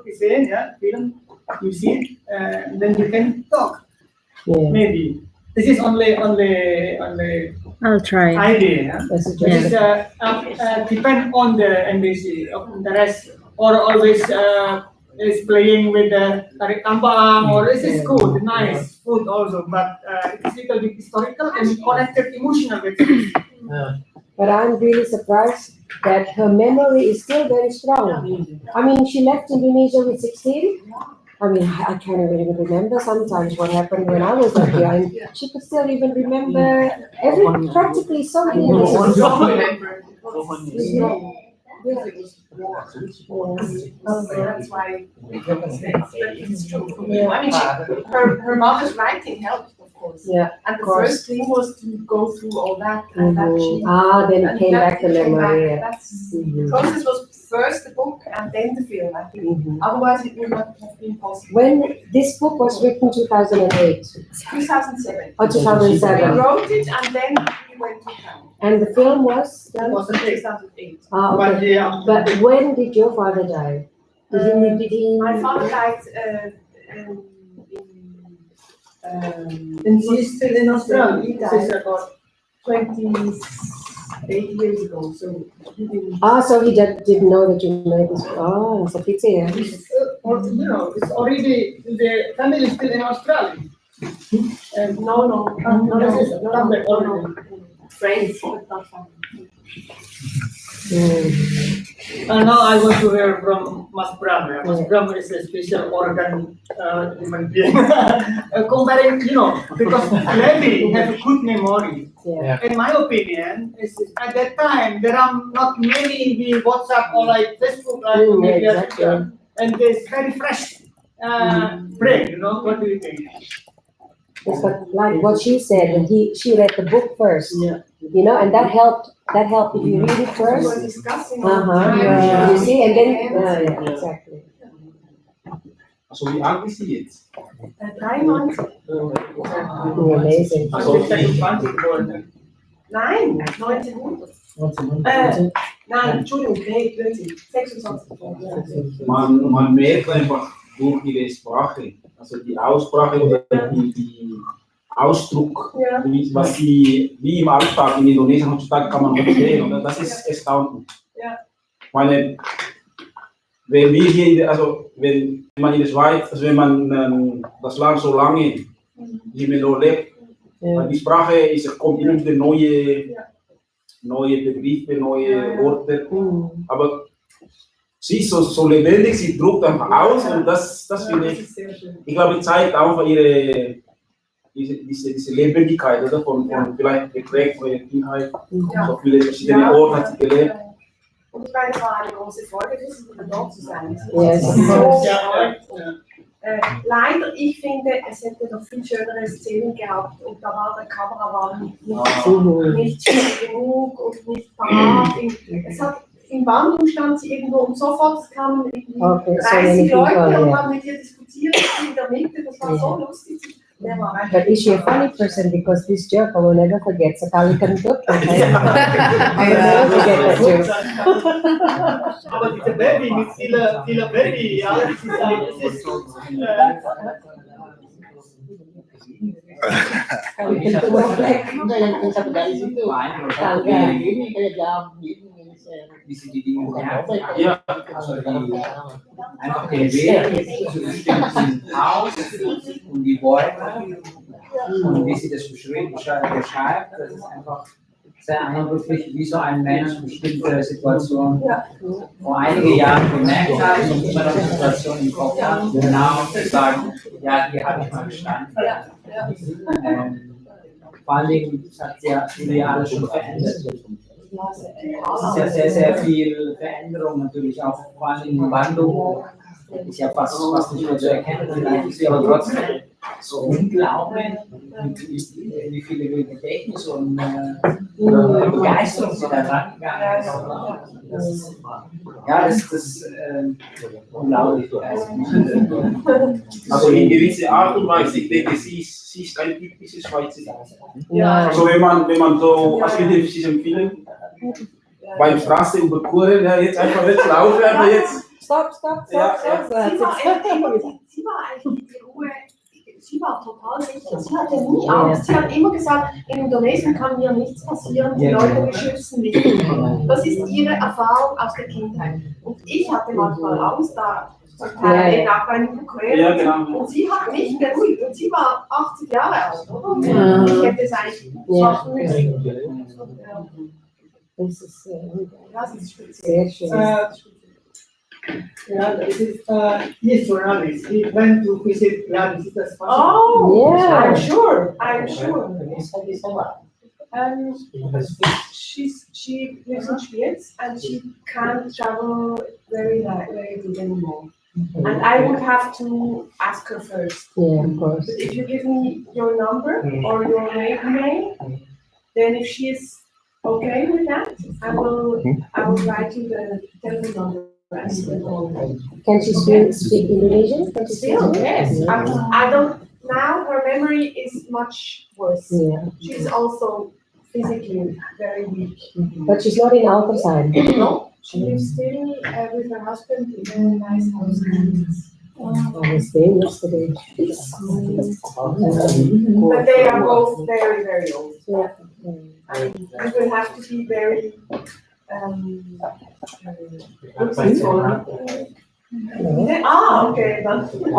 film. You see it, then you can talk. Yeah. Maybe this is only I'll try. idea. This is depend on the embassy. The rest or always is playing with the tarik tambang, or this is good, nice food also. But it's a little bit historical and connected emotional with it. But I'm really surprised that her memory is still very strong. I mean, she left Indonesia with 16. I mean, I can't even remember sometimes what happened when I was up here, and she could still even remember practically something. That's why it's true for me. I mean, her mother's writing helped, of course. Yeah, and the first thing was to go through all that. And that then it came back to memory. The process was first the book and then the film, I think. Otherwise, it would not have been possible. When this book was written, 2008. 2007. Oh, 2007. We wrote it and then we went to Cannes. And the film was done? 2008. Okay. But when did your father die? Did he? My father died And she's still in Australia. He died about 28 years ago. So he didn't. So he didn't know that you made this. Oh, it's a pity. It's already the family is still in Australia. No. Friends, but not family. And now I want to hear from Mas Bram. Mas Bram is a special organ human being. Comparing, because Levi have a good memory. In my opinion, at that time there are not many WhatsApp or like Facebook, and it's very fresh brain. What do you think? Yes, but like what she said, and she read the book first, and that helped. That helped if you read it first. We were discussing. You see, and then exactly. So wie alt ist sie jetzt? 93. Amazing. Nein, 1900. Nein, Entschuldigung, 26. Man merkt einfach durch ihre Sprache, also die Aussprache oder die Ausdruck, was sie wie im Alltag in Indonesien heutzutage kann man verstehen, oder? Das ist erstaunlich. Meine, wenn wir hier, wenn man in der Schweiz, wenn man das Land so lange nicht mehr nur lebt, die Sprache kommt immer wieder neue Begriffe, neue Worte, aber sie ist so lebendig, sie druckt einfach aus und das finde ich glaube, zeigt auch diese Lebendigkeit, oder? Von vielleicht geprägt von ihrer Kindheit, so viele verschiedene Orte hat sie gelebt. Und ich meine, es war eine große Freude für sie, dort zu sein. Leider, ich finde, es hätte noch viel schönere Szenen gehabt und da war der Kameramann nicht schnell genug und nicht parat. Es hat im Wandlung stand sie irgendwo und sofort kamen 30 Leute und haben mit ihr diskutiert in der Mitte, das war so lustig. But is she a funny person? Because this joke I will never forget. Sekali kentut, I will never forget that joke. Aber diese Baby mit viele Baby, Kalau kita enggak yang kita dari situ. Kalau ini kayak jam gini bisa jadi Ja. einfach der Weg aus und die Bäume und wie sie das beschreibt, das ist einfach sehr eindrücklich, wie so ein Mensch bestimmte Situationen vor einigen Jahren gemerkt hat und immer noch Situationen im Kopf hat, genau zu sagen, ja, die habe ich mal gestanden. Vor allen Dingen hat ja viele Jahre schon verändert. Es ist ja sehr, sehr viel Veränderung natürlich auch, vor allem in Wandlung. Ist ja fast nicht mehr zu erkennen, vielleicht ist sie aber trotzdem so unglaublich, wie viele Gedächtnis und Begeisterung sie da rangegangen ist. Ja, das ist unglaublich. Also in gewisser Art und Weise, ich denke, sie ist ein typisches Schweizer. Ja. Also wenn man so, also ich würde es empfehlen, beim Straße überqueren, ja, jetzt einfach jetzt laufen, aber jetzt. Stop. Sie war eigentlich die Ruhe, sie war total sicher. Sie hatte nie Angst. Sie hat immer gesagt, in Indonesien kann mir nichts passieren, die Leute beschützen mich. Das ist ihre Erfahrung aus der Kindheit. Und ich hatte manchmal Angst, da den Nachbarn zu quälen. Und sie hat mich beruhigt. Und sie war 80 Jahre alt, oder? Ja. Ich hätte es eigentlich machen müssen. Das ist Das ist speziell. sehr schön. Yeah, this is he is journalist. He went to visit. Yeah, this is the sponsor. Oh, Yeah. I'm sure. She lives in Schweiz and she can't travel very good anymore. And I would have to ask her first. Yeah, of course. But if you give me your number or your name, then if she is okay with that, I will write you the telephone number. Can she speak Indonesian? Can she speak Still, Indonesian? yes. I don't. Now her memory is much worse. Yeah. She's also physically very weak. But she's not in Altersheim. No, she lives still with her husband in a nice house. I was there yesterday. But they are both very, very old. Yeah. I mean, you will have to be very. Okay. I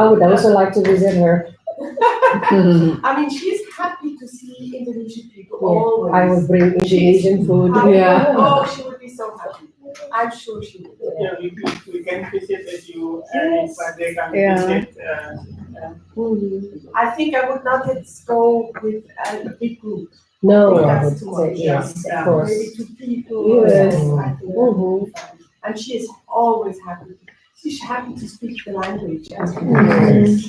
would also like to visit her. I mean, she's happy to see Indonesian people always. I will bring Indonesian food. Yeah. Oh, she would be so happy. I'm sure she would. Yeah, we can visit as you if they can visit. I think I would not go with a big group. No, I That's would too say much. yes, Yeah. of course. Maybe 2 people. Yes. I think and she is always happy. She's happy to speak the language.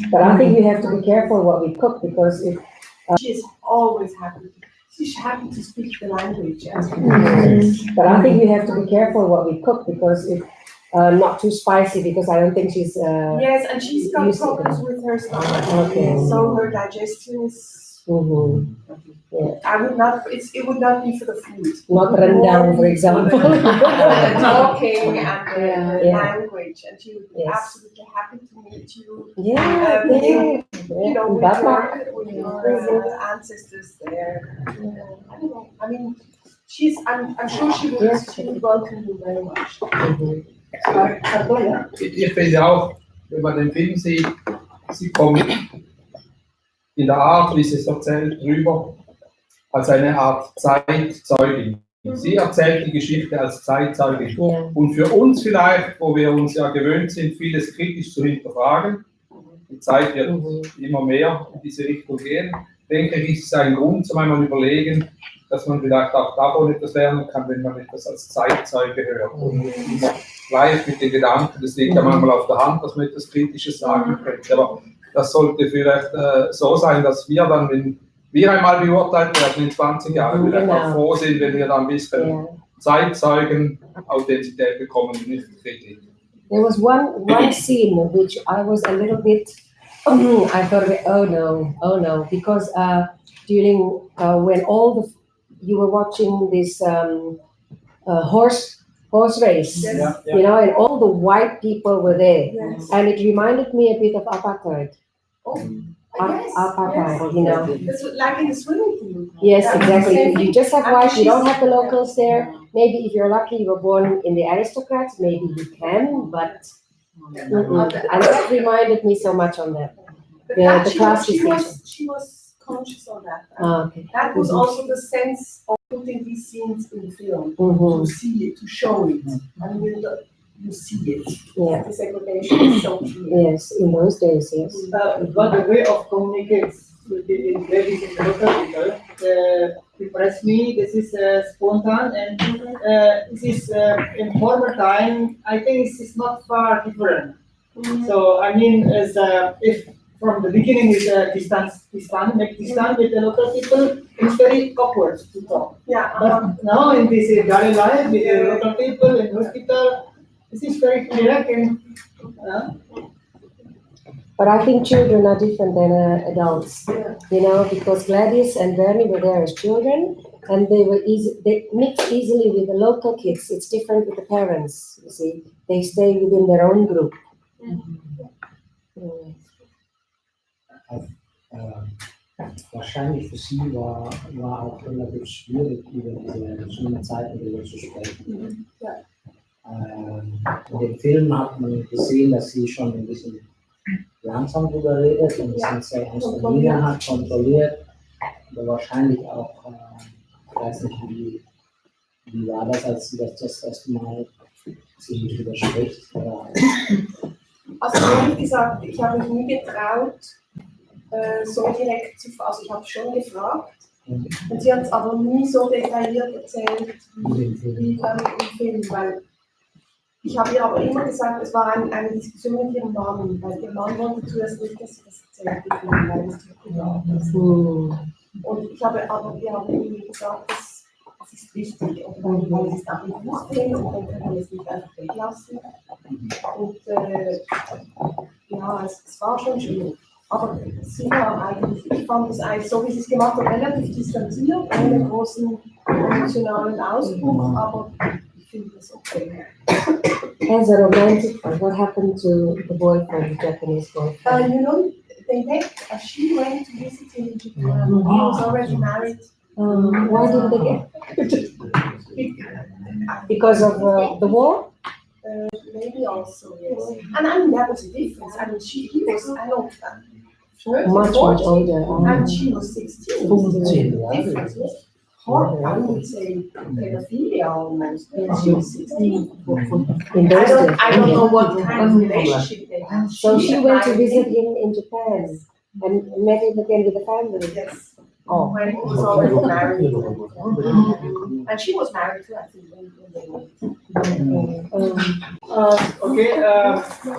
But I think we have to be careful what we cook because if She is always happy. She's happy to speak the language. But I think we have to be careful what we cook because if not too spicy because I don't think she's Yes, and she's got used to problems that. with her stomach. Okay. So her digestion is. Yeah. I would not. It would not be for the food. Not rendang, for example. The talking and the Yeah. language, and she would be absolutely happy to meet you. Yeah, You know, with Bapak. your ancestors there. I don't know. I mean, I'm sure she would welcome you very much. Ich finde auch, wenn man den Film sieht, sie kommt in der Art, wie sie es erzählt, rüber als eine Art Zeitzeugin. Sie erzählt die Geschichte als Zeitzeugin. Yeah. Und für uns vielleicht, wo wir uns ja gewöhnt sind, vieles kritisch zu hinterfragen, die Zeit wird immer mehr in diese Richtung gehen, denke ich, ist es ein Grund, zum einmal überlegen, dass man vielleicht auch davon etwas lernen kann, wenn man etwas als Zeitzeuge hört. Und immer gleich mit den Gedanken, das liegt ja manchmal auf der Hand, dass man etwas Kritisches sagen könnte. Aber das sollte vielleicht so sein, dass wir dann, wenn wir einmal beurteilt werden in 20 Jahren, vielleicht auch froh sind, wenn wir dann ein bisschen Zeitzeugen Authentizität bekommen und nicht Kritik. There was one scene which I was a little bit, I thought, oh no, because during when you were watching this horse race, you know, and all the white people were there, and it reminded me a bit of apartheid. Apartheid, you know. It's like in the swimming pool. Yes, exactly. You just have white, you don't have the locals there. Maybe if you're lucky, you were born in the aristocrats, maybe you can, but and that reminded me so much on that. The class distinction. She was conscious of that. Okay. That was also the sense of putting these scenes in film, Mhm. to see it, to show it, and you see it. Yeah. The segregation is so clear. Yes, in those days, yes. But the way of communicates with the ladies in the local people, impressed me. This is spontan, and this is in former time. I think this is not far different. So I mean, as if from the beginning is distance with the local people, it's very awkward to talk. Yeah. But now in this daily life with the local people in hospital, this is very direct and. But I think children are different than adults, you know, because Gladys and Bernie were there as children, and they mix easily with the local kids. It's different with the parents, you see. They stay within their own group. Wahrscheinlich für sie war auch relativ schwierig, über diese schlimmen Zeiten darüber zu sprechen. In dem Film hat man gesehen, dass sie schon ein bisschen langsam drüber redet und es sehr ernst hat, kontrolliert. Aber wahrscheinlich auch, ich weiß nicht, wie war das, als sie das erste Mal sie drüber spricht? Also ehrlich gesagt, ich habe mich nie getraut, so direkt zu fragen. Also ich habe schon gefragt, und sie hat es aber nie so detailliert erzählt wie dann im Film, weil ich habe ihr aber immer gesagt, es war eine Diskussion mit ihrem Mann, weil ihr Mann wollte zuerst nicht, dass sie das erzählt, weil es zu privat ist. Und wir haben irgendwie gesagt, das ist wichtig, und weil es ist auch nicht Fußfilm, und dann können wir es nicht einfach weglassen. Und ja, es war schon schwierig. Aber sie war eigentlich, ich fand es eigentlich so, wie sie es gemacht hat, relativ distanziert, ohne großen emotionalen Ausbruch, aber ich finde es okay. As a romantic one, what happened to the boyfriend, the Japanese boyfriend? You know, they met, she went to visit him in Japan. He was already married. Why didn't they get? Because of the war? Maybe also, yes. And I mean, that was a difference. I mean, he was, I don't know, Much older. and she was 16. Difference, yes. I would say pedophilia almost. She was 16. I don't know what kind of relationship they had. So she went to visit him in Japan and met him again with the family. Yes. Oh. When he was already married. And she was married too, I think, when they Okay,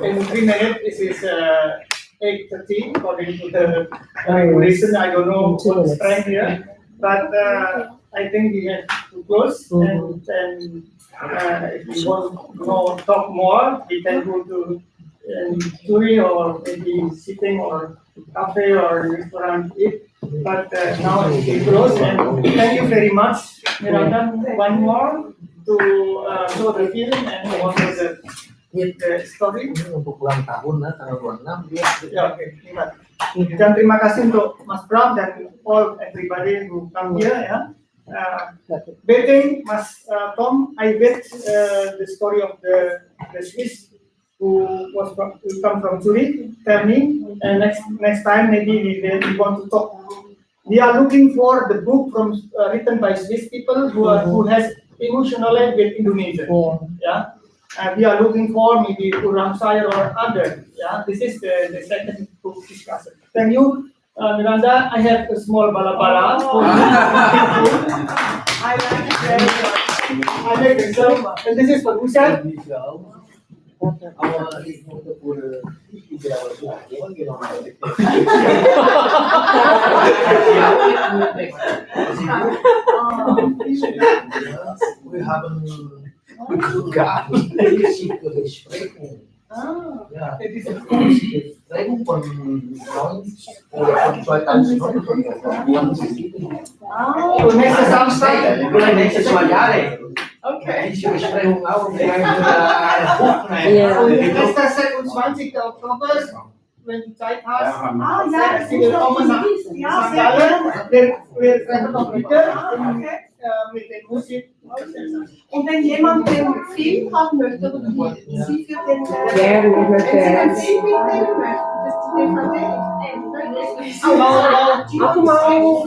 in 3 minutes, this is 8:13 according to the regulation. I don't know what's time here, but I think we have to close. And if you want to talk more, we can go to Turi or maybe sitting or cafe or restaurant eat. But now it's closed, and thank you very much, Miranda. One more to show the film and also the story. Untuk ulang tahun tanggal 26 dia. Ya, oke. Dan terima kasih untuk Mas Bram dan all everybody who come here ya. Betting Mas Tom, I bet the story of the Swiss who come from Zurich. Tell me, and next time maybe we want to talk. We are looking for the book from written by Swiss people who has emotionally with Indonesia. Yeah. We are looking for maybe Urang Sayur or other. Yeah. This is the second book discussion. Thank you, Miranda. I have a small balabala. I like it very much. I like it so much. And this is for Usha. Wir haben gearbeitet, Gespräche. Ja, Gespräche von 2009. Nächste Samstag. Nächstes Jahr. Okay. Diese Besprechung auch mit einem Nächster 26. Oktober, wenn du Zeit hast. ja, Sie will kommen nach St. Gallen. Wir treffen noch wieder mit der Musik. Und wenn jemand den Film haben möchte, oder Sie für den Ja, ich möchte- wenn Sie den Film mitnehmen möchten, das ist die DVD. Aku mau.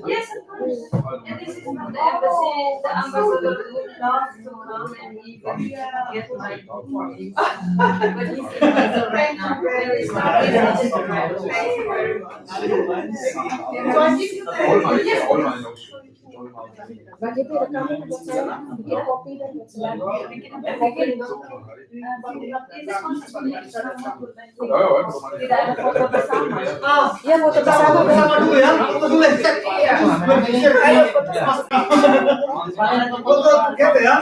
Yes, of course. And this is from the embassy. The ambassador would love to come and even get my book for him. But he's in Brazil right now. There is no business to write. Thank you very much. So I give you the yes. Mbak Kiti rekaman buat saya, bikin kopi dan buat saya. Tidak ada foto bersama. Iya, foto bersama. Bersama dulu ya, foto dulu ya. Iya. Ayo, foto gitu ya.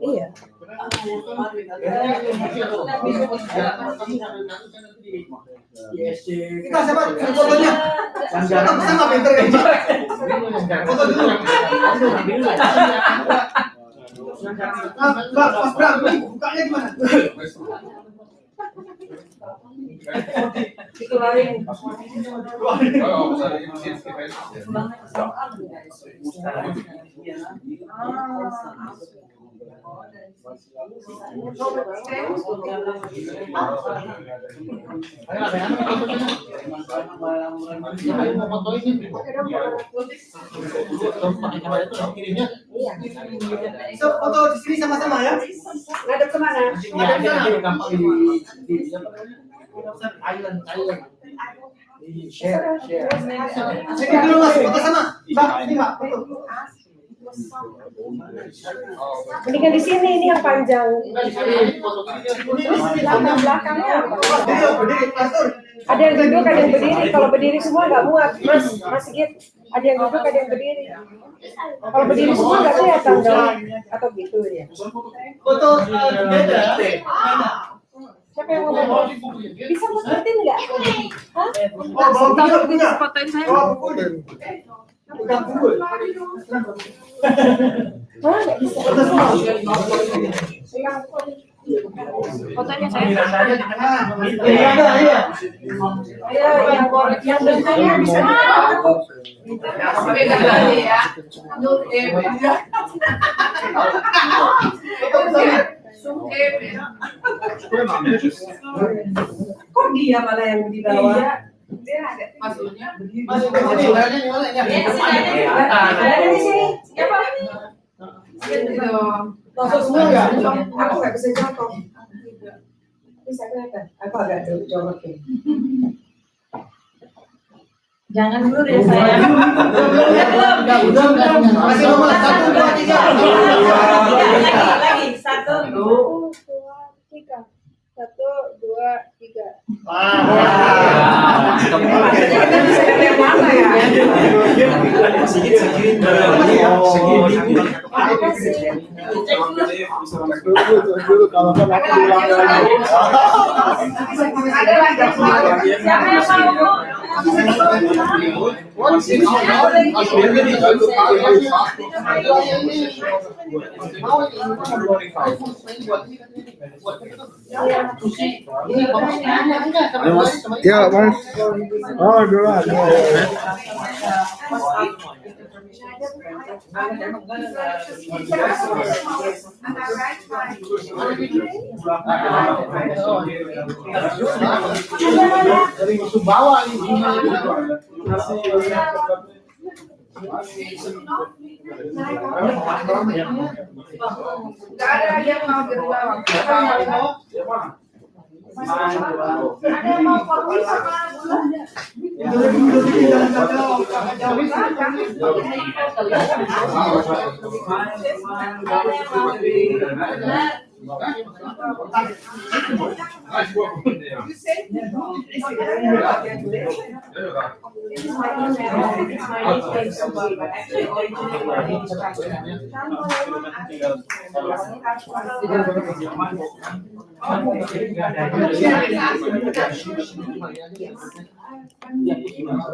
Iya. Kita siapa fotonya? Foto bersama pinter kan? Foto dulu. Mbak, Mas Bram, bukanya gimana? Dikeluarin. So, foto di sini sama-sama ya? Ngadep kemana? Ngadep sana. Island. Share. Ini dulu Mas, foto sama. Mbak, ini Mbak, foto. Mendingan di sini, ini yang panjang. Terus di latar belakangnya apa? Ada yang duduk, ada yang berdiri. Kalau berdiri semua nggak muat, Mas Sigit. Ada yang duduk, ada yang berdiri. Kalau berdiri semua nggak kelihatan dong, atau gitu ya? Foto beda. Siapa yang mau? Bisa muterin nggak? Hah? Bawa buku punya. Fotoin saya. Bawa buku deh. Bukan buku. Hah, nggak bisa. Foto semua. Fotonya saya. Iya, iya. Ayo, yang bentuknya bisa difoto. Beda lagi ya. Kok dia malah yang di bawah? Dia ada maksudnya. Ada di sini. Siapa? Langsung semua nggak? Aku nggak bisa jatuh. Bisa kelihatan. Aku agak jorok ya. Jangan dulu deh saya. Masih nomor 1, 2, 3. Lagi 1, 2, 3. 1, 2, 3. Kita bisa yang mana ya? siapa yang Ya, Mas. Oh, dulu ada. Dari Sumbawa ini. Nggak ada yang mau berbawang. ada yang mau kopi sama gula?